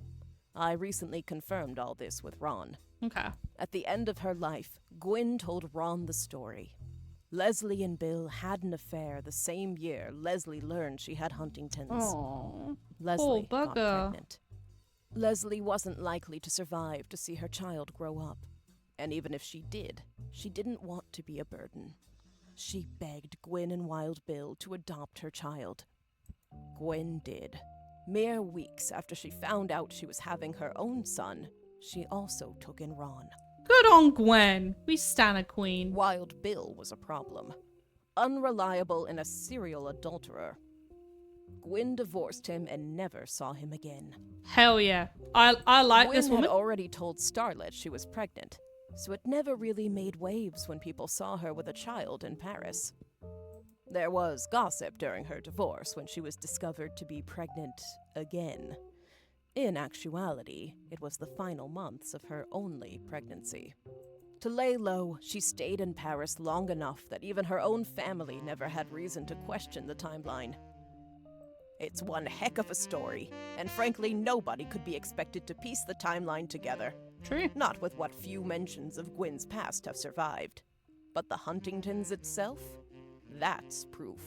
I recently confirmed all this with Ron. Okay. At the end of her life, Gwyn told Ron the story. Leslie and Bill had an affair the same year Leslie learned she had Huntington's. Oh, Leslie poor got bugger. pregnant. Leslie wasn't likely to survive to see her child grow up. And even if she did, she didn't want to be a burden. She begged Gwyn and Wild Bill to adopt her child. Gwyn did. Mere weeks after she found out she was having her own son, she also took in Ron. Good on Gwen. We stan a queen. Wild Bill was a problem. Unreliable and a serial adulterer. Gwyn divorced him and never saw him again. Hell yeah. I like Gwyn this woman. had already told Starlet she was pregnant, so it never really made waves when people saw her with a child in Paris. There was gossip during her divorce when she was discovered to be pregnant again. In actuality, it was the final months of her only pregnancy. To lay low, she stayed in Paris long enough that even her own family never had reason to question the timeline. It's one heck of a story, and frankly, nobody could be expected to piece the timeline together. True. Not with what few mentions of Gwyn's past have survived. But the Huntingtons itself? That's proof.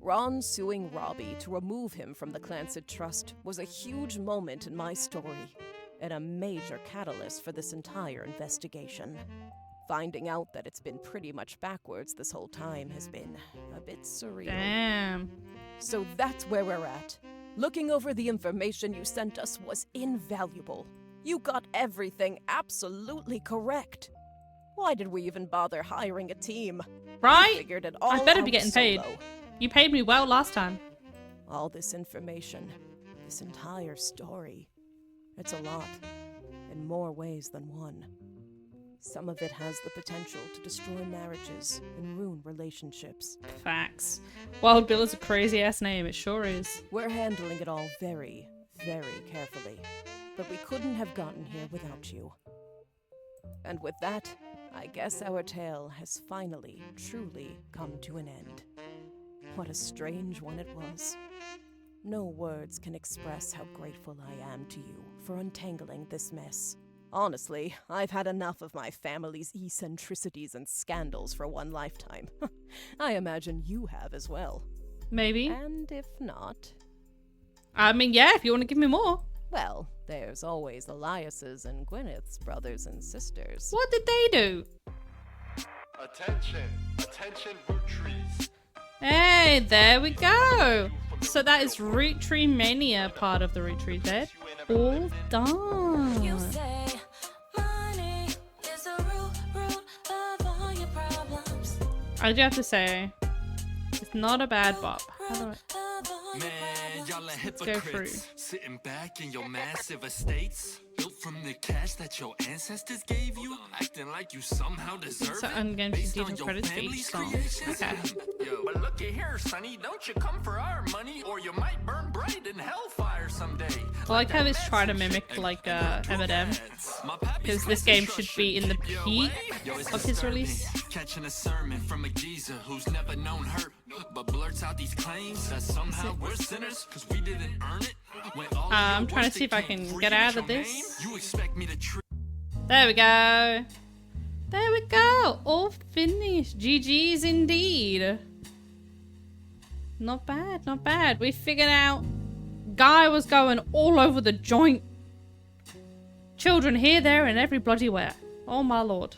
Ron suing Robbie to remove him from the Clancid Trust was a huge moment in my story, and a major catalyst for this entire investigation. Finding out that it's been pretty much backwards this whole time has been a bit surreal. Damn. So that's where we're at. Looking over the information you sent us was invaluable. You got everything absolutely correct. Why did we even bother hiring a team? Right? We figured it all I better be out getting paid. solo. You paid me well last time. All this information, this entire story, it's a lot, in more ways than one. Some of it has the potential to destroy marriages and ruin relationships. Facts. Wild Bill is a crazy ass name, it sure is. We're handling it all very, very carefully, but we couldn't have gotten here without you. And with that, I guess our tale has finally, truly come to an end. What a strange one it was. No words can express how grateful I am to you for untangling this mess. Honestly, I've had enough of my family's eccentricities and scandals for one lifetime. I imagine you have as well. Maybe. And if not, I mean, yeah, if you want to give me more. well, there's always Elias's and Gwyneth's brothers and sisters. What did they do? Attention, attention, Roottrees. Hey, there we go. So that is RoottreeMania part of the Roottrees Dead. All You done. say money is the root of all your problems. I do have to say, it's not a bad bop. How do I... Of all your Man, problems. y'all are go through. hypocrites. Sitting back in your massive estates, built from the cash that your ancestors gave you, acting like you somehow deserve So it. I'm going to based detail on your credits for each family's song. creations. Okay. Yo, but look at here, sonny, don't you come for our money, or you might burn bright in hellfire someday. I like how this try to mimic like Eminem, because this game should be in the peak of his release. Catching a sermon from a geezer who's never known hurt, but blurts out these claims that somehow we're sinners because we didn't earn it. I'm trying to see if I can get out of this. You expect me to There we go. There we go. All finished. GG's indeed. Not bad, not bad. We figured out Guy was going all over the joint. Children here, there, and every bloody where. Oh my lord.